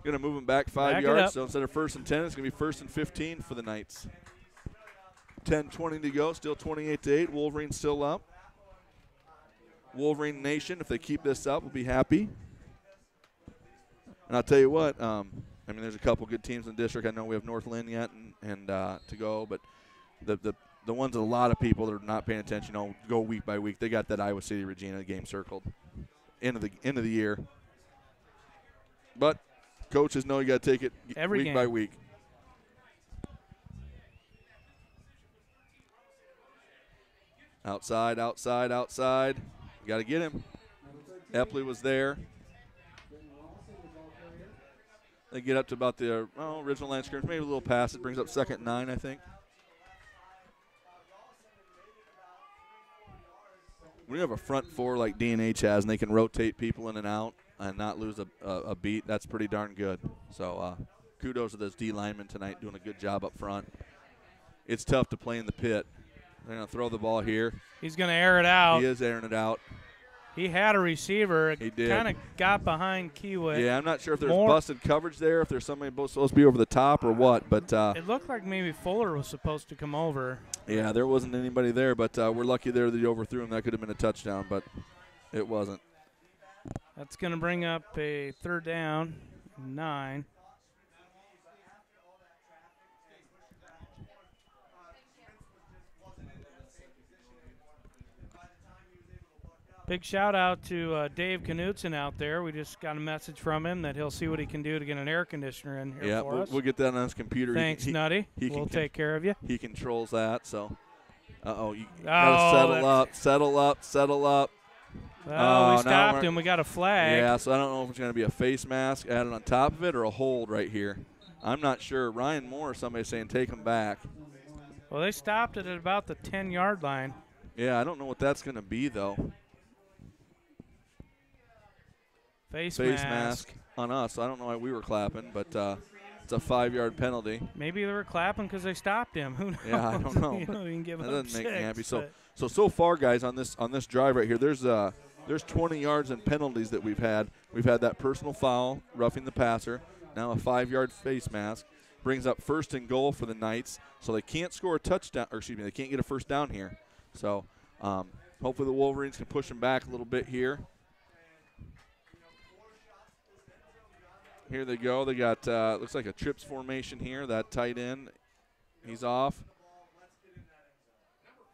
going to move them back 5 yards. So instead of 1st and 10, it's going to be 1st and 15 for the Knights. 10:20 to go, still 28-8. Wolverines still up. Wolverine Nation, if they keep this up, will be happy. And I'll tell you what, I mean, there's a couple good teams in the district. I know we have North Lynn yet and to go, but the ones that a lot of people that are not paying attention, go week by week. They got that Iowa City Regina game circled. End of the year. But coaches know you got to take it Every week game. by week. Outside. You got to get him. Epley was there. They get up to about the original line scrimmage, maybe a little pass. It brings up 2nd and 9, I think. When you have a front 4 like DNH has and they can rotate people in and out and not lose a beat, that's pretty darn good. So kudos to those D linemen tonight doing a good job up front. It's tough to play in the pit. They're going to throw the ball here. He's going to air it out. He is airing it out. He had a receiver. He did. Kind of got behind Kiewit. Yeah, I'm not sure if there's busted coverage there, if there's somebody supposed to be over the top or what. But it looked like maybe Fuller was supposed to come over. Yeah, there wasn't anybody there, but we're lucky there that he overthrew him. That could have been a touchdown, but it wasn't. That's going to bring up a 3rd down, 9. Big shout out to Dave Knutson out there. We just got a message from him that he'll see what he can do to get an air conditioner in here for us. We'll get that on his computer. Thanks, Nutty. We'll take care of you. He controls that, so. You got to settle up. Oh, we stopped him. We got a flag. Yeah, so I don't know if it's going to be a face mask added on top of it or a hold right here. I'm not sure. Ryan Moore or somebody saying take him back. Well, they stopped it at about the 10-yard line. Yeah, I don't know what that's going to be, though. Face mask on us. I don't know why we were clapping, but it's a 5-yard penalty. Maybe they were clapping because they stopped him. Who knows? Yeah, I don't know. You can give that up doesn't make me happy. but So far, guys, on this drive right here, there's 20 yards in penalties that we've had. We've had that personal foul, roughing the passer. Now a 5-yard face mask brings up 1st and goal for the Knights. So they can't score a touchdown, or excuse me, they can't get a first down here. So hopefully the Wolverines can push them back a little bit here. Here they go. They got looks like a trips formation here. That tight end, he's off.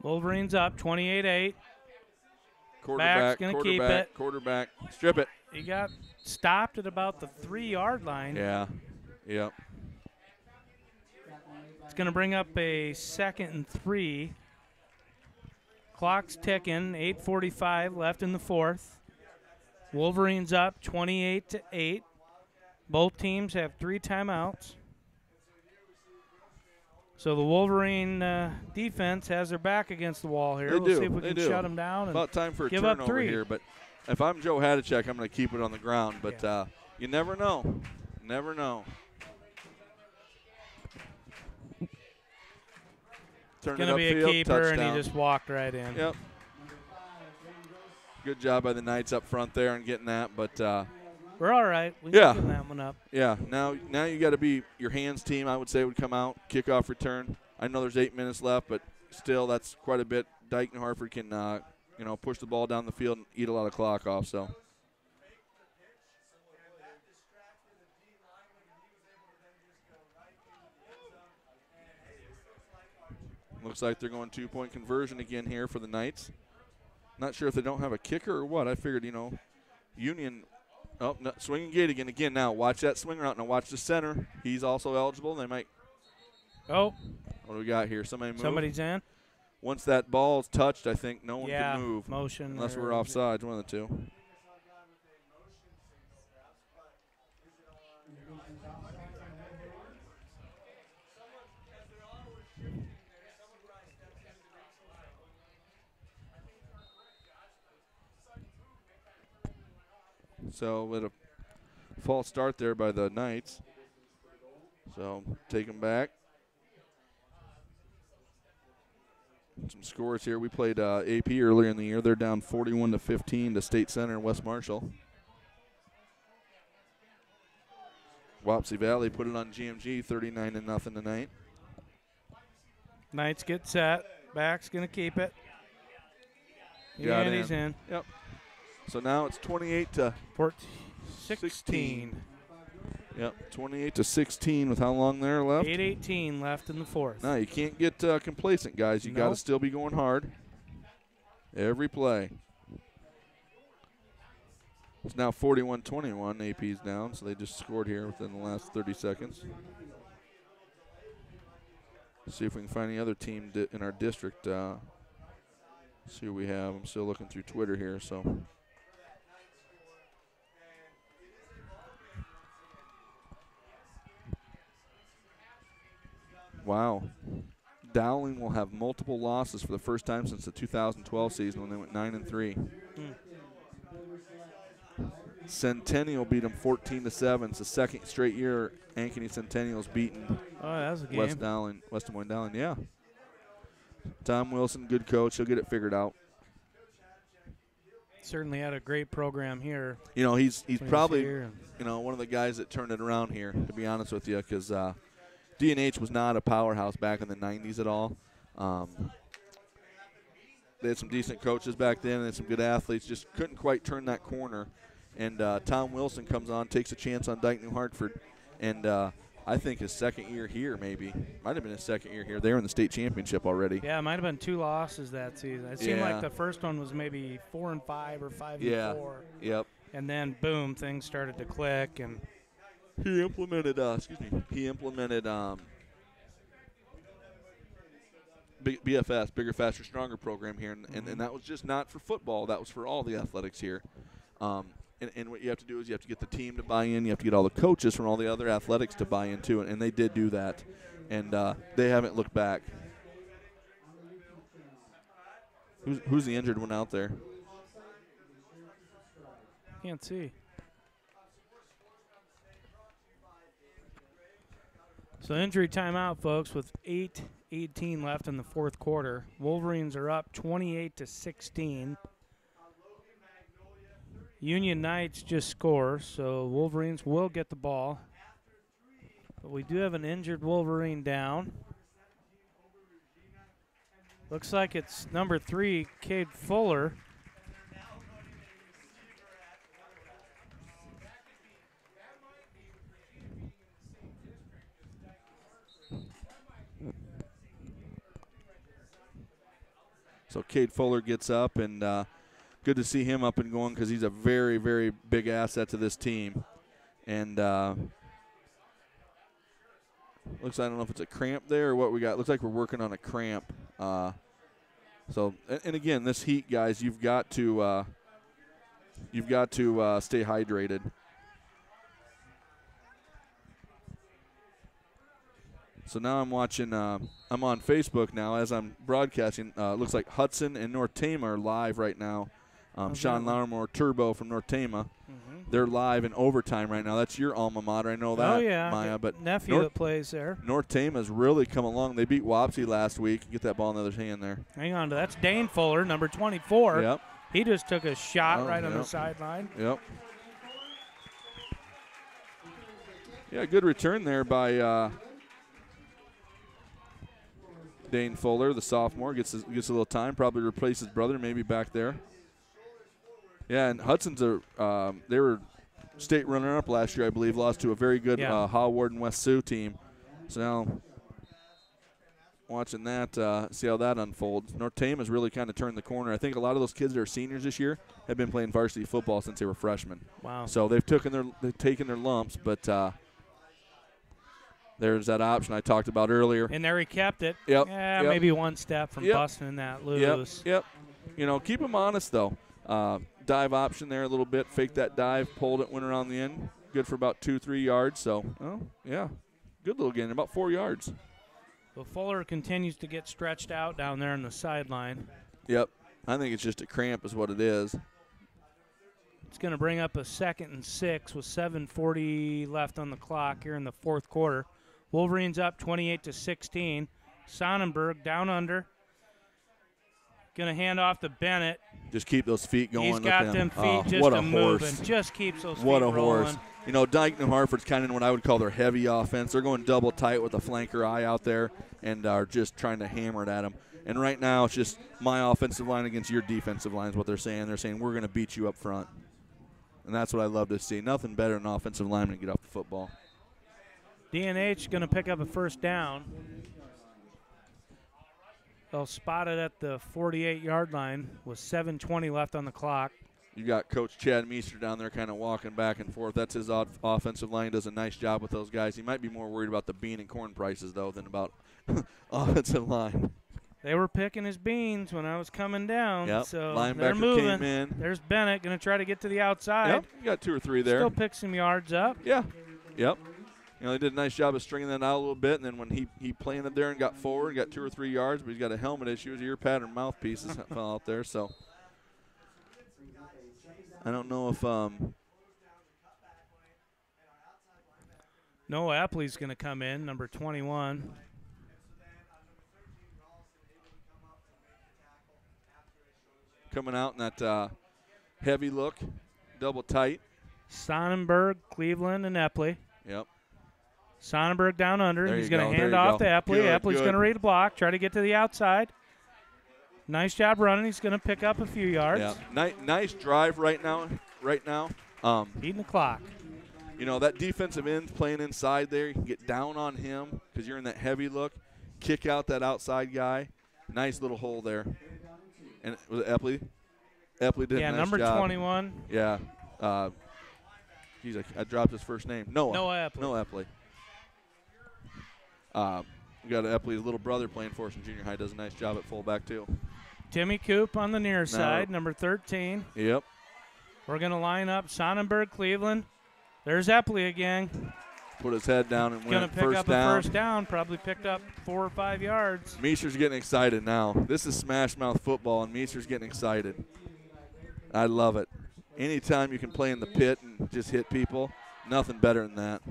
Wolverines up 28-8. Quarterback, gonna keep it. Quarterback, strip it. He got stopped at about the 3-yard line. Yeah, yep. It's going to bring up a 2nd and 3. Clock's ticking. 8:45 left in the fourth. Wolverines up 28-8. Both teams have 3 timeouts. So the Wolverine defense has their back against the wall here. We'll see if we can shut them down. And about time for a give up turnover 3 here. But if I'm Joe Hadachek, I'm going to keep it on the ground. But you never know. Never know. It's going to be a keeper, touchdown. And he just walked right in. Yep. Good job by the Knights up front there and getting that, but We're all right. We Yeah. can that one up. yeah, now you got to be your hands team. I would say would come out, kickoff return. I know there's 8 minutes left, but still that's quite a bit. Dike-New Hartford can push the ball down the field and eat a lot of clock off. So. Looks like they're going 2-point conversion again here for the Knights. Not sure if they don't have a kicker or what. I figured, Union. Oh, no, swinging gate again. Again, now watch that swing route. Now watch the center. He's also eligible. They might. Oh. What do we got here? Somebody move. Somebody's in. Once that ball's touched, I think no one Yeah, can move. motion. Unless or- we're offside, one of the two. So with a false start there by the Knights. So take them back. Some scores here. We played AP earlier in the year. They're down 41-15 to State Center in West Marshall. Wapsie Valley put it on GMG 39-0 tonight. Knights get set. Back's going to keep it. Got And he's in. Yep. So now it's 28-16. 16. Yep, 28-16 with how long there left? 8:18 left in the fourth. No, you can't get complacent, guys. You got to Nope. still be going hard every play. It's now 41-21. AP's down, so they just scored here within the last 30 seconds. See if we can find any other team in our district. See what we have. I'm still looking through Twitter here, so. Wow. Dowling will have multiple losses for the first time since the 2012 season when they went 9-3. Centennial beat them 14-7. It's the second straight year Ankeny Centennial's beaten Oh, that was a game. West Des Moines Dowling. Yeah. Tom Wilson, good coach. He'll get it figured out. Certainly had a great program here. He's when he was probably here. one of the guys that turned it around here, to be honest with you, because DNH was not a powerhouse back in the 90s at all. They had some decent coaches back then and some good athletes, just couldn't quite turn that corner. And Tom Wilson comes on, takes a chance on Dike-New Hartford, and I think his second year here maybe. Might have been his second year here. They were in the state championship already. Yeah, it might have been 2 losses that season. It seemed like the first one was maybe 4-5 or 5-4. Yep. And then, boom, things started to click. And He implemented BFS, Bigger, Faster, Stronger program here, and that was just not for football. That was for all the athletics here. And what you have to do is you have to get the team to buy in. You have to get all the coaches from all the other athletics to buy into it, and they did do that. And they haven't looked back. Who's the injured one out there? can't see. So injury timeout, folks, with 8:18 left in the fourth quarter. Wolverines are up 28-16. Union Knights just score, so Wolverines will get the ball. But we do have an injured Wolverine down. Looks like it's number 3, Cade Fuller. So Cade Fuller gets up, and good to see him up and going because he's a very, very big asset to this team. And looks like, I don't know if it's a cramp there or what we got. Looks like we're working on a cramp. So, and again, this heat, guys, you've got to stay hydrated. So now I'm watching. I'm on Facebook now as I'm broadcasting. Looks like Hudson and North Tama are live right now. Sean Larimore Turbo from North Tama. They're live in overtime right now. That's your alma mater. I know that, Oh, yeah. Maya. But Nephew that plays there. North Tama's really come along. They beat Wapsie last week. Get that ball in the other hand there. Hang on to That's Dane Fuller, number 24. Yep. He just took a shot Oh, right on the yep. sideline. Yep. Yeah, good return there by Dane Fuller, the sophomore. Gets a little time. Probably replace his brother, maybe back there. Yeah, and Hudson's they were state runner-up last year, I believe. Lost to a very good Howard and West Sioux team. So now watching that, see how that unfolds. North Tame has really kind of turned the corner. I think a lot of those kids that are seniors this year have been playing varsity football since they were freshmen. Wow. So they've taken their lumps, but there's that option I talked about earlier. And there he kept it. Yep. Yeah, yep. maybe one step from Yep. busting that loose. Yep. You know, keep them honest though. Dive option there a little bit. Fake that dive, pulled it, went around the end. Good for about 2-3 yards. So, yeah, good little gain, about 4 yards. Well, Fuller continues to get stretched out down there on the sideline. Yep. I think it's just a cramp is what it is. It's going to bring up a 2nd and 6 with 7:40 left on the clock here in the fourth quarter. Wolverines up 28-16. Sonnenberg down under. Going to hand off to Bennett. Just keep those feet going. He's got them feet just what a moving. horse. Just keeps those What feet a rolling. horse. You know, Dike-New Hartford's kind of what I would call their heavy offense. They're going double tight with a flanker eye out there and are just trying to hammer it at them. And right now it's just my offensive line against your defensive line is what they're saying. They're saying we're going to beat you up front. And that's what I love to see. Nothing better than an offensive lineman to get off the football. DNH going to pick up a first down. They'll spot it at the 48-yard line with 7:20 left on the clock. You got Coach Chad Meester down there kind of walking back and forth. That's his offensive line. Does a nice job with those guys. He might be more worried about the bean and corn prices, though, than about offensive line. They were picking his beans when I was coming down. Yep. So Linebacker they're moving. came in. There's Bennett going to try to get to the outside. Yep, you got 2 or 3 there. Still pick some yards up. Yeah. Yep. You know, they did a nice job of stringing that out a little bit, and then when he planted there and got forward, got 2 or 3 yards, but he's got a helmet issue. His ear pad and mouthpieces fell out there, so I don't know if Noah Epley's going to come in, number 21. coming out in that heavy look, double tight. Sonnenberg, Cleveland, and Epley. Yep. Sonnenberg down under. There He's you going go, to there hand you off go. to Epley. Good, Epley's good. going to read a block, try to get to the outside. Nice job running. He's going to pick up a few yards. Yeah. Nice drive right now. Beating the clock. You know, that defensive end playing inside there, you can get down on him because you're in that heavy look. Kick out that outside guy. Nice little hole there. And was it Epley? Epley did a nice number job. 21. Yeah. I dropped his first name. Noah Epley. Noah Epley. We got Epley's little brother playing for us in junior high. Does a nice job at fullback, too. Timmy Coop on the near side, number 13. Yep. We're going to line up Sonnenberg, Cleveland. There's Epley again. Put his head down and Going went to pick first up down. a first down. Probably picked up 4 or 5 yards. Meester's getting excited now. This is smash mouth football, and Meester's getting excited. I love it. Anytime you can play in the pit and just hit people, nothing better than that.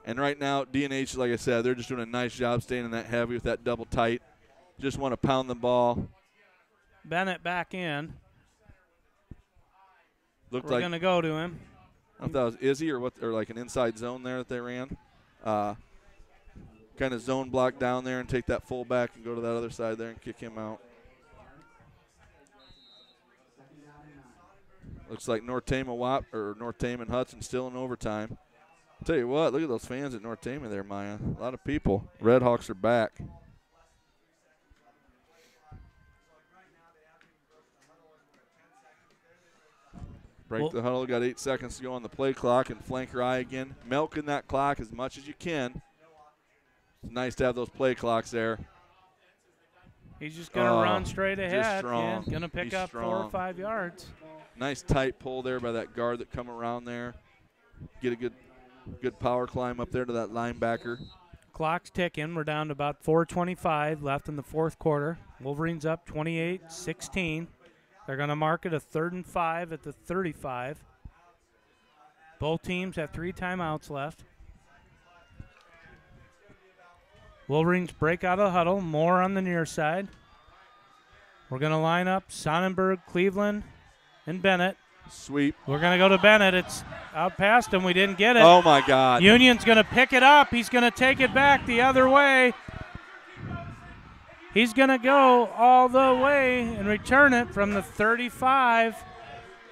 And right now, DNH, like I said, they're just doing a nice job staying in that heavy with that double tight. Just want to pound the ball. Bennett back in. Looked We're like going to go to him. I don't know if that was Izzy or like an inside zone there that they ran. Kind of zone block down there and take that fullback and go to that other side there and kick him out. Looks like North Tame and Hudson still in overtime. I'll tell you what, look at those fans at North Tame there, Maya. A lot of people. Red Hawks are back. Break the huddle. Got 8 seconds to go on the play clock, and flanker eye again. Milking that clock as much as you can. It's nice to have those play clocks there. He's just going to run straight ahead. Just strong. Going to pick He's up 4 or 5 yards. Nice tight pull there by that guard that come around there. Get a good power climb up there to that linebacker. Clock's ticking. We're down to about 4:25 left in the fourth quarter. Wolverines up 28-16. They're going to mark it a 3rd and 5 at the 35. Both teams have 3 timeouts left. Wolverines break out of the huddle. More on the near side. We're going to line up Sonnenberg, Cleveland, and Bennett. Sweep. We're going to go to Bennett. It's out past him. We didn't get it. Oh, my God. Union's going to pick it up. He's going to take it back the other way. He's going to go all the way and return it from the 35.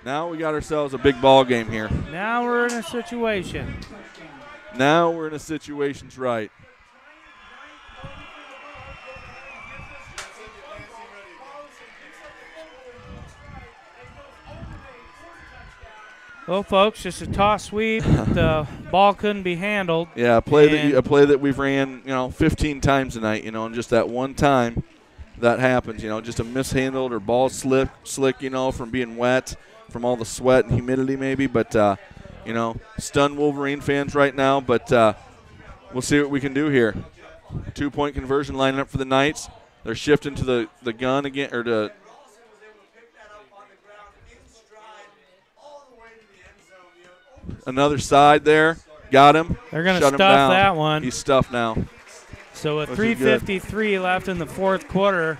Now we got ourselves a big ball game here. Now we're in a situation. Now we're in a situation's right. Well, folks, just a toss sweep. The ball couldn't be handled. Yeah, a play that we've ran, 15 times tonight, and just that one time that happens, just a mishandled or ball slick, from being wet, from all the sweat and humidity maybe. But, stunned Wolverine fans right now. But we'll see what we can do here. 2-point conversion lining up for the Knights. They're shifting to the gun again, or to another side there. Got him. They're going to Shut him stuff down. that one. He's stuffed now. So with Which is 3:53 left in the fourth quarter,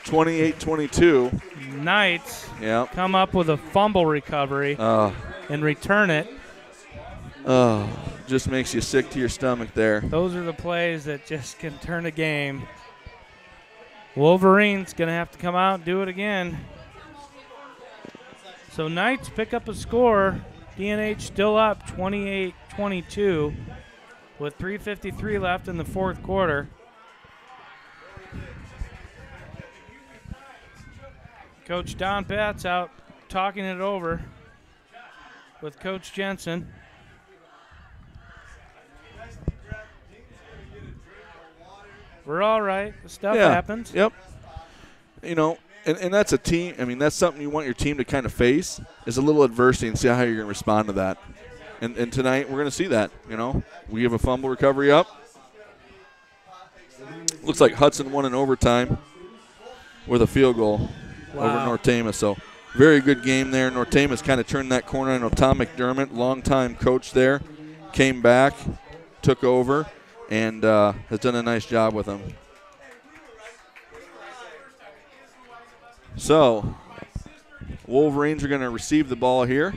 28-22. Knights Yep. come up with a fumble recovery and return it. Just makes you sick to your stomach there. Those are the plays that just can turn a game. Wolverines going to have to come out and do it again. So Knights pick up a score. DNH still up 28-22 with 3:53 left in the fourth quarter. Coach Don Betts out talking it over with Coach Jensen. We're all right. Stuff happens. Yep. And that's a team. I mean, that's something you want your team to kind of face is a little adversity and see how you're going to respond to that. And tonight we're going to see that. We have a fumble recovery up. Looks like Hudson won in overtime with a field goal over North Tama. So very good game there. North Tama's kind of turned that corner. I know Tom McDermott, longtime coach there, came back, took over, and has done a nice job with them. So, Wolverines are going to receive the ball here.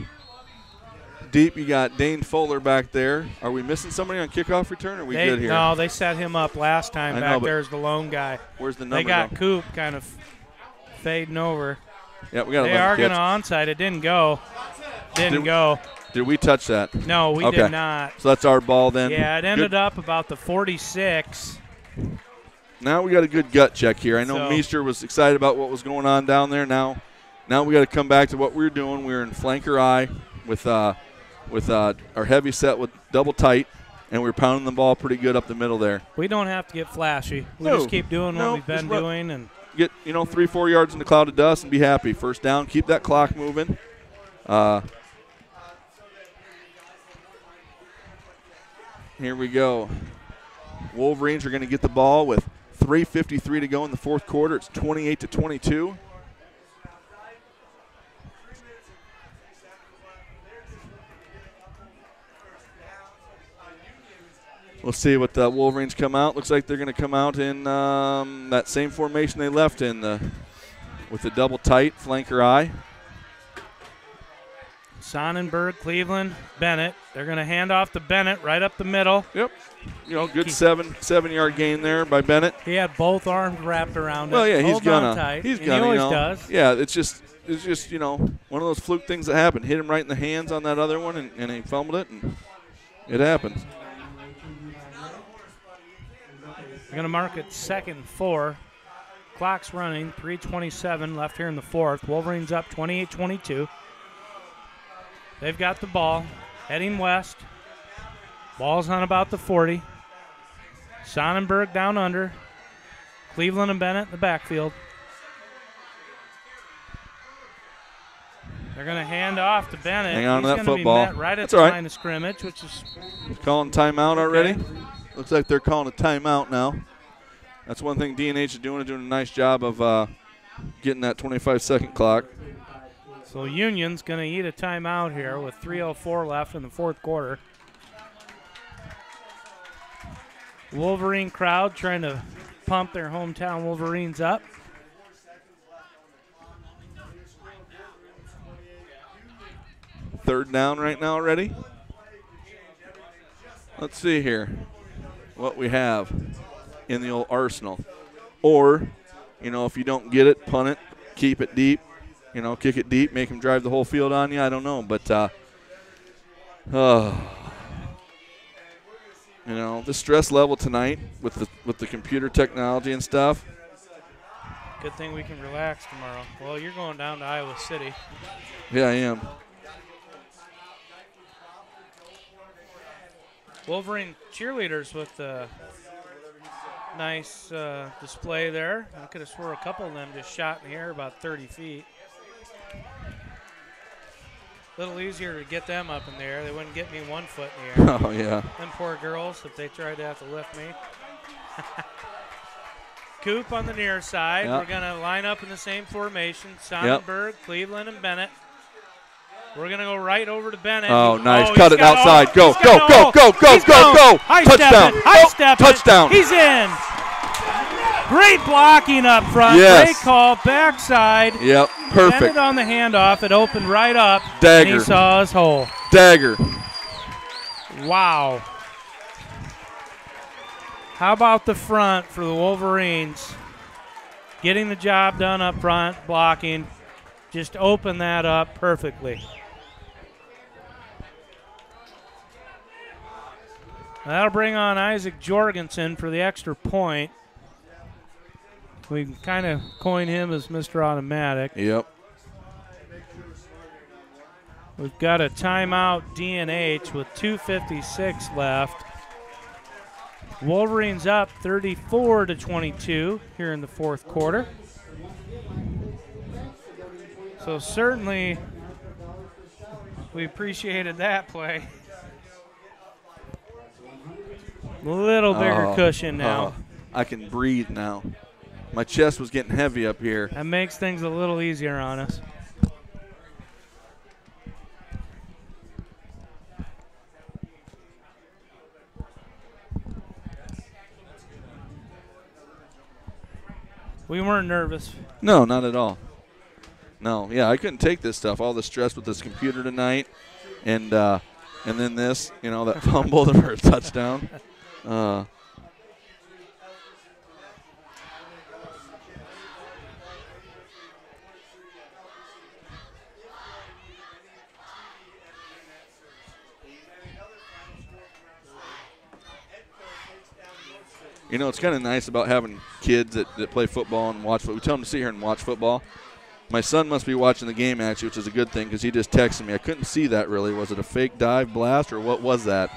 Deep, you got Dane Fuller back there. Are we missing somebody on kickoff return, or are we good here? No, they set him up last time. Back there as the lone guy. Where's the number? They got go? Coop kind of fading over. Yeah, we got. They are going to onside. It didn't go. Didn't go. Did we touch that? No, we did not. So that's our ball then. Yeah, it ended up about the 46. Now we got a good gut check here. I know Meester was excited about what was going on down there. Now we got to come back to what we were doing. We were in flanker eye with our heavy set with double tight, and we were pounding the ball pretty good up the middle there. We don't have to get flashy. We just keep doing what we've been doing and get 3-4 yards in the cloud of dust and be happy. First down, keep that clock moving. Here we go. Wolverines are going to get the ball with 3:53 to go in the fourth quarter. It's 28-22. We'll see what the Wolverines come out. Looks like they're going to come out in that same formation they left in, with the double tight flanker eye. Sonnenberg, Cleveland, Bennett. They're going to hand off to Bennett right up the middle. Yep. Good 7-yard gain there by Bennett. He had both arms wrapped around it. Well, yeah, he's gonna. He always does. Yeah, it's just one of those fluke things that happen. Hit him right in the hands on that other one, and he fumbled it, and it happens. We're going to mark it 2nd and 4. Clock's running, 3:27 left here in the fourth. Wolverines up 28-22. They've got the ball, heading west. Ball's on about the 40. Sonnenberg down under. Cleveland and Bennett in the backfield. They're going to hand off to Bennett. Hang on to that football. He's going to be met right at the line of scrimmage, which is calling timeout already. Looks like they're calling a timeout now. That's one thing DNH is doing a nice job of getting that 25-second clock. So Union's going to eat a timeout here with 3:04 left in the fourth quarter. Wolverine crowd trying to pump their hometown Wolverines up. Third down right now already. Let's see here what we have in the old arsenal. Or, you know, if you don't get it, punt it, keep it deep, you know, kick it deep, make them drive the whole field on you. I don't know, but, you know, the stress level tonight with the computer technology and stuff. Good thing we can relax tomorrow. Well, you're going down to Iowa City. Yeah, I am. Wolverine cheerleaders with a nice display there. I could have swore a couple of them just shot in the air about 30 feet. A little easier to get them up in the air. They wouldn't get me 1 foot in the air. Oh, yeah. Them poor girls, if they tried to have to lift me. Coop on the near side. Yep. We're going to line up in the same formation. Sonnenberg, Cleveland, and Bennett. We're going to go right over to Bennett. Oh, nice. He's Cut it got outside. Go, he's go, got go, all. go, go, He's go, gone. go. High Touchdown. stepping. High Oh, stepping. touchdown. He's in. Great blocking up front. Yes. Great call. Backside. Yep, Bennett perfect. on the handoff. It opened right up. Dagger. And he saw his hole. Dagger. Wow. How about the front for the Wolverines? Getting the job done up front, blocking. Just open that up perfectly. That'll bring on Isaac Jorgensen for the extra point. We can kind of coin him as Mr. Automatic. Yep. We've got a timeout DNH with 2:56 left. Wolverines up 34-22 here in the fourth quarter. So certainly we appreciated that play. A little bigger cushion now. I can breathe now. My chest was getting heavy up here. That makes things a little easier on us. We weren't nervous. No, not at all. No, yeah, I couldn't take this stuff. All the stress with this computer tonight, and then this, you know, that fumble for a touchdown. You know, it's kind of nice about having kids that play football and watch football. We tell them to sit here and watch football. My son must be watching the game, actually, which is a good thing because he just texted me. I couldn't see that really. Was it a fake dive blast or what was that?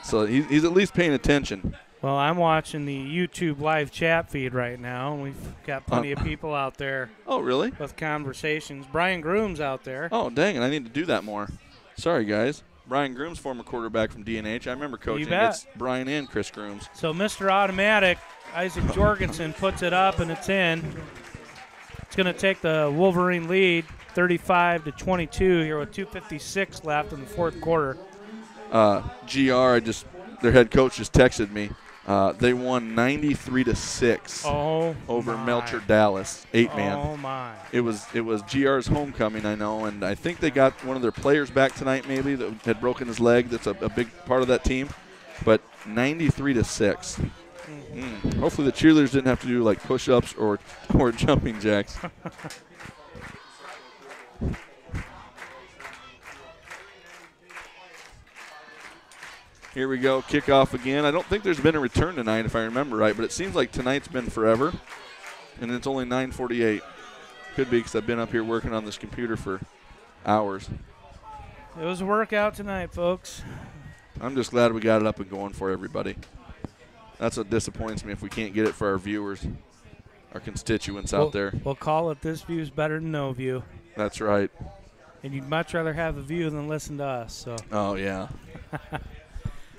So he's at least paying attention. Well, I'm watching the YouTube live chat feed right now, and we've got plenty of people out there. Oh, really? With conversations. Brian Groom's out there. Oh, dang it. I need to do that more. Sorry, guys. Brian Grooms, former quarterback from DNH. I remember coaching against Brian and Chris Grooms. So Mr. Automatic, Isaac Jorgensen, puts it up, and it's in. It's going to take the Wolverine lead 35-22 here with 2:56 left in the fourth quarter. Their head coach just texted me. They won 93-6 over Melcher Dallas, 8-man. Oh, my. It was GR's homecoming, I know, and I think they got one of their players back tonight maybe that had broken his leg. That's a big part of that team. But 93-6. Hopefully the cheerleaders didn't have to do like push-ups or jumping jacks. Here we go, kickoff again. I don't think there's been a return tonight if I remember right, but it seems like tonight's been forever, and it's only 9:48. Could be because I've been up here working on this computer for hours. It was a workout tonight, folks. I'm just glad we got it up and going for everybody. That's what disappoints me if we can't get it for our viewers, our constituents out there. We'll call it this view's better than no view. That's right. And you'd much rather have a view than listen to us. So. Oh, yeah.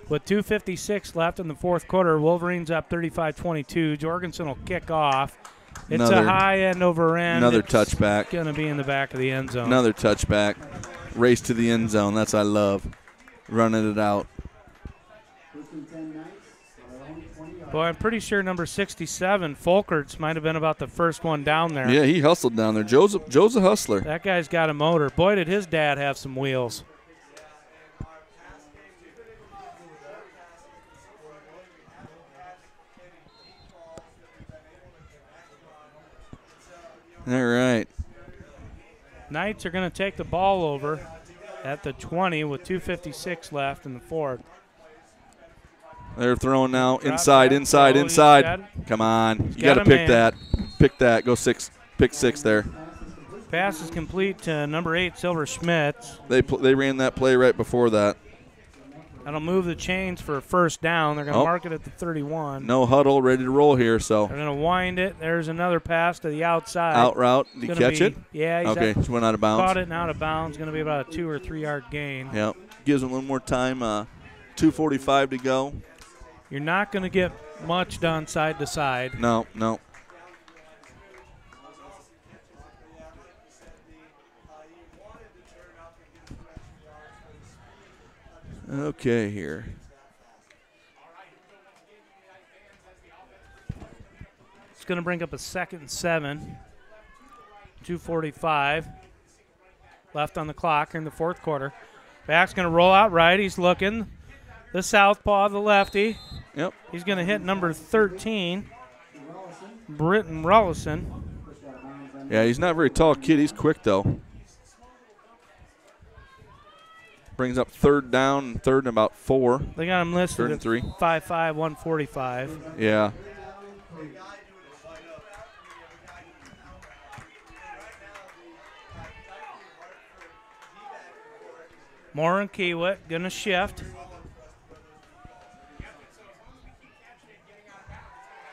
With 2:56 left in the fourth quarter, Wolverines up 35-22. Jorgensen will kick off. It's a high end over end. Another It's touchback. going to be in the back of the end zone. Another touchback. Race to the end zone. That's I love. Running it out. Boy, I'm pretty sure number 67, Folkerts, might have been about the first one down there. Yeah, he hustled down there. Joe's a hustler. That guy's got a motor. Boy, did his dad have some wheels. All right. Knights are going to take the ball over at the 20 with 2:56 left in the fourth. They're throwing now. Drop Inside, back. inside, Oh, he's inside. got it. Come on. You got got to a pick man. that. Pick that. Go six. Pick six there. Pass is complete to number 8, Silver Schmitz. They ran that play right before that. That'll move the chains for a first down. They're going to mark it at the 31. No huddle, ready to roll here. So They're going to wind it. There's another pass to the outside. out route. Did he Gonna catch be- it? Yeah, he's Okay, just went out of bounds. caught it and out of bounds. Going to be about a 2 or 3 yard gain. Yep. Gives him a little more time. 2:45 to go. You're not going to get much done side to side. No. Okay, here. It's going to bring up a 2nd and 7. 2:45 left on the clock in the fourth quarter. Back's going to roll out right. He's looking. The southpaw, the lefty. Yep. He's going to hit number 13, Britton Rullison. Yeah, he's not a very tall kid. He's quick, though. Brings up third down, third and about 4. They got him listed Third at and 3. 5'5", 145. Yeah. Moore and Kiewit going to shift.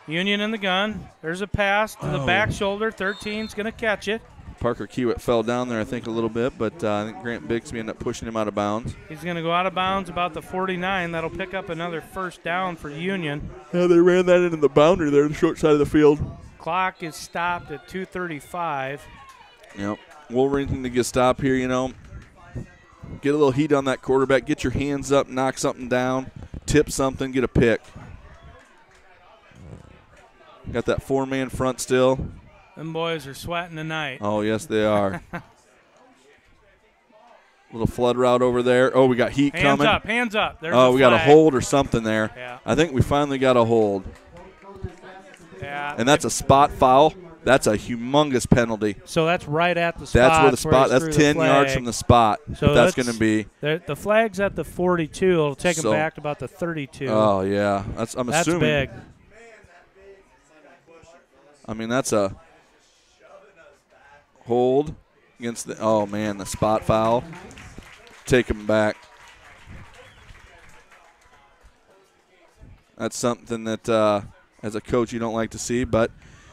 Union in the gun. There's a pass to the back shoulder. 13's going to catch it. Parker Kiewit fell down there, I think, a little bit, but I think Grant Bixby ended up pushing him out of bounds. He's going to go out of bounds about the 49. That'll pick up another first down for Union. Yeah, they ran that into the boundary there, the short side of the field. Clock is stopped at 2:35. Yep. Wolverines need to get a stop here, you know. Get a little heat on that quarterback. Get your hands up, knock something down, tip something, get a pick. Got that 4-man front still. Them boys are sweating tonight. Oh, yes, they are. Little flood route over there. Oh, we got heat coming. Hands up. There's Oh, a we got a flag. hold or something there. Yeah. I think we finally got a hold. Yeah. And that's a spot foul. That's a humongous penalty. So that's right at the spot. That's where the spot. he That's threw 10 the yards flag. from the spot. So That's going to be. The flag's at the 42. It'll take him So- back to about the 32. Oh yeah, I'm that's assuming. big. I mean, that's a hold against the. Oh man, the spot foul. Take him back. That's something that, as a coach, you don't like to see. But,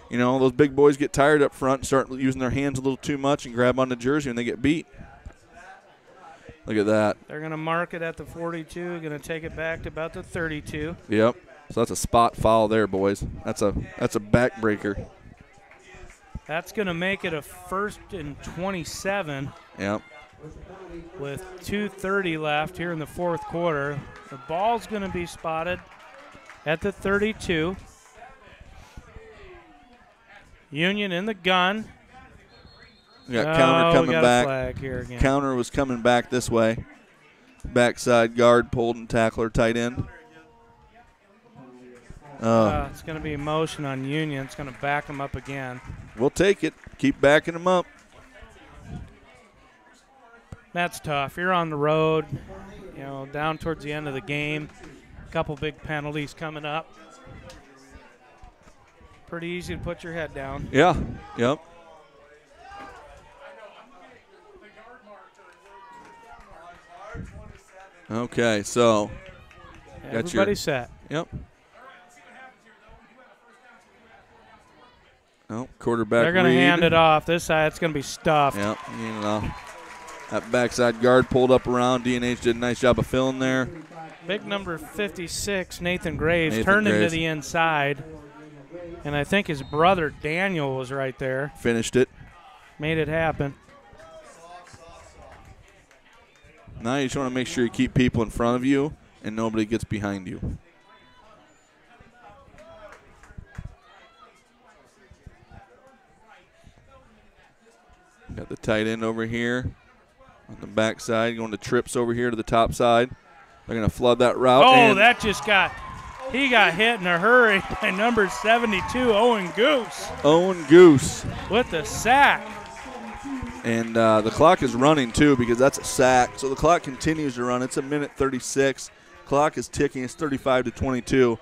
you know, those big boys get tired up front and start using their hands a little too much and grab on the jersey and they get beat. Look at that. They're going to mark it at the 42. Going to take it back to about the 32. Yep. So that's a spot foul there, boys. That's a backbreaker. That's going to make it a 1st and 27 Yep. with 2:30 left here in the fourth quarter. The ball's going to be spotted at the 32. Union in the gun. We got Counter coming we got back. A flag here again. Counter was coming back this way. Backside guard, pulled and tackler, tight end. It's going to be motion on Union. It's going to back them up again. We'll take it. Keep backing them up. That's tough. You're on the road, you know, down towards the end of the game. A couple big penalties coming up. Pretty easy to put your head down. Yeah. Yep. Okay, so got Everybody's set. Yep. Oh, quarterback. They're going to read. hand it off. This side, it's going to be stuffed. Yep. You know, that backside guard pulled up around. DNH did a nice job of filling there. Big number 56, Nathan Graves, Nathan turned him to Graves. the inside. And I think his brother Daniel was right there. Finished it. Made it happen. Now you just want to make sure you keep people in front of you and nobody gets behind you. Got the tight end over here on the backside, going to trips over here to the top side. They're going to flood that route. Oh, that just he got hit in a hurry by number 72, Owen Goose. Owen Goose. With the sack. And the clock is running, too, because that's a sack. So the clock continues to run. It's a minute 36. Clock is ticking. It's 35-22.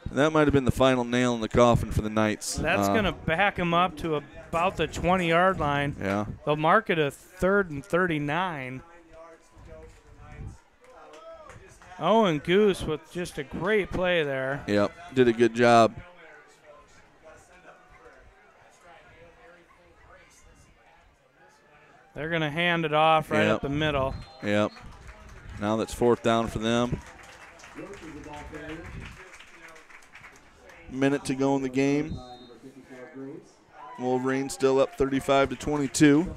And that might have been the final nail in the coffin for the Knights. That's going to back them up to about the 20-yard line. Yeah. They'll mark it a 3rd and 39. Owen Goose with just a great play there. Yep, did a good job. They're going to hand it off right up the middle. Yep. Now that's 4th down for them. Minute to go in the game. Wolverines still up 35-22.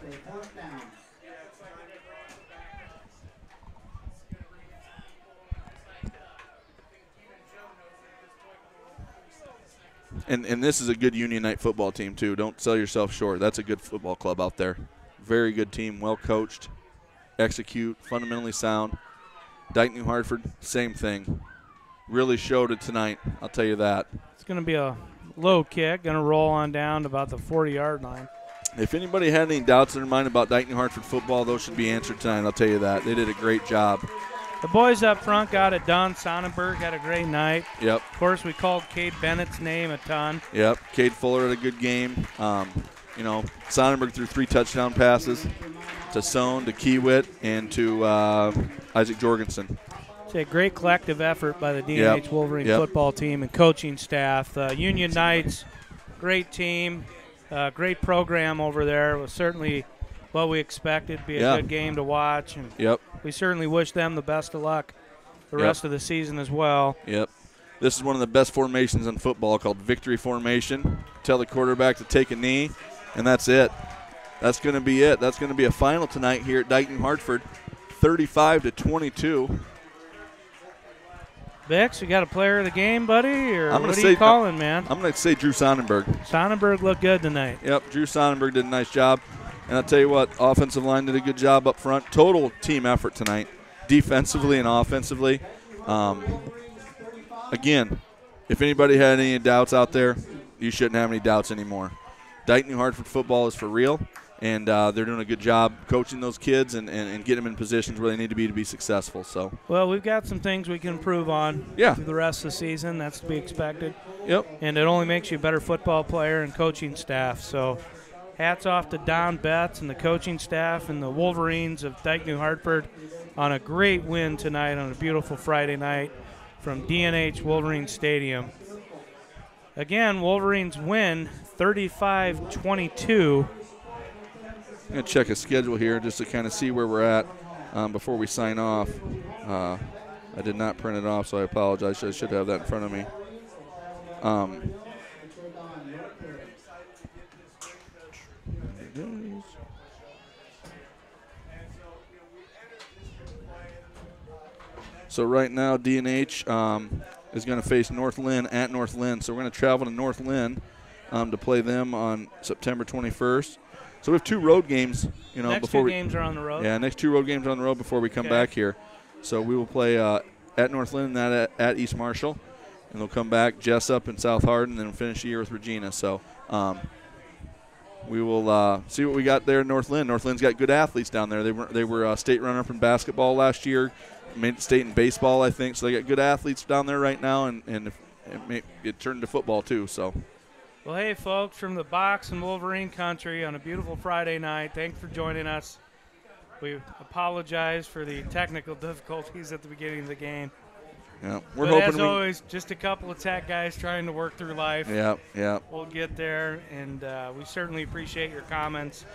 And this is a good Union Knight football team, too. Don't sell yourself short. That's a good football club out there. Very good team, well coached, execute, fundamentally sound. Dike-New Hartford, same thing. Really showed it tonight, I'll tell you that. It's going to be a low kick, going to roll on down to about the 40-yard line. If anybody had any doubts in their mind about Dike-New Hartford football, those should be answered tonight, I'll tell you that. They did a great job. The boys up front got it done. Sonnenberg had a great night. Yep. Of course, we called Cade Bennett's name a ton. Yep. Cade Fuller had a good game. Sonnenberg threw 3 touchdown passes to Sohn, to Kiewit, and to Isaac Jorgensen. It's a great collective effort by the DNH Wolverine football team and coaching staff. Union Knights, great team, great program over there. It was certainly what we expected, be a good game to watch. And we certainly wish them the best of luck the rest of the season as well. Yep. This is one of the best formations in football called victory formation. Tell the quarterback to take a knee, and that's it. That's going to be it. That's going to be a final tonight here at Dike-New Hartford, 35-22. Bix, you got a player of the game, buddy, or what are you calling, man? I'm going to say Drew Sonnenberg. Sonnenberg looked good tonight. Yep, Drew Sonnenberg did a nice job. And I'll tell you what, offensive line did a good job up front. Total team effort tonight, defensively and offensively. Again, if anybody had any doubts out there, you shouldn't have any doubts anymore. Dike-New Hartford football is for real, and they're doing a good job coaching those kids and getting them in positions where they need to be successful. So, well, we've got some things we can improve on through the rest of the season. That's to be expected. Yep. And it only makes you a better football player and coaching staff. So hats off to Don Betts and the coaching staff and the Wolverines of Dike-New Hartford on a great win tonight on a beautiful Friday night from DNH Wolverine Stadium. Again, Wolverines win 35-22. I'm going to check a schedule here just to kind of see where we're at before we sign off. I did not print it off, so I apologize. I should have that in front of me. So right now, DNH is going to face North Lynn at North Lynn. So we're going to travel to North Lynn to play them on September 21st. So we have 2 road games. Next 2 games are on the road? Yeah, next 2 road games are on the road before we come back here. So we will play at North Lynn and at East Marshall. And they'll come back, Jessup and South Hardin, and then finish the year with Regina. So we will see what we got there in North Lynn. North Lynn's got good athletes down there. They were state runner-up in basketball last year. Made state in baseball, I think. So they got good athletes down there right now, and it turned to football too. So, well, hey, folks, from the box in Wolverine country on a beautiful Friday night, thanks for joining us. We apologize for the technical difficulties at the beginning of the game. Yeah, we're hoping. As always, just a couple of tech guys trying to work through life. Yeah. We'll get there, and we certainly appreciate your comments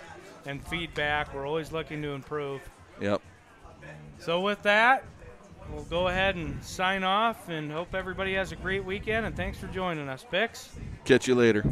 and feedback. We're always looking to improve. Yep. So with that, we'll go ahead and sign off and hope everybody has a great weekend. And thanks for joining us, Bix. Catch you later.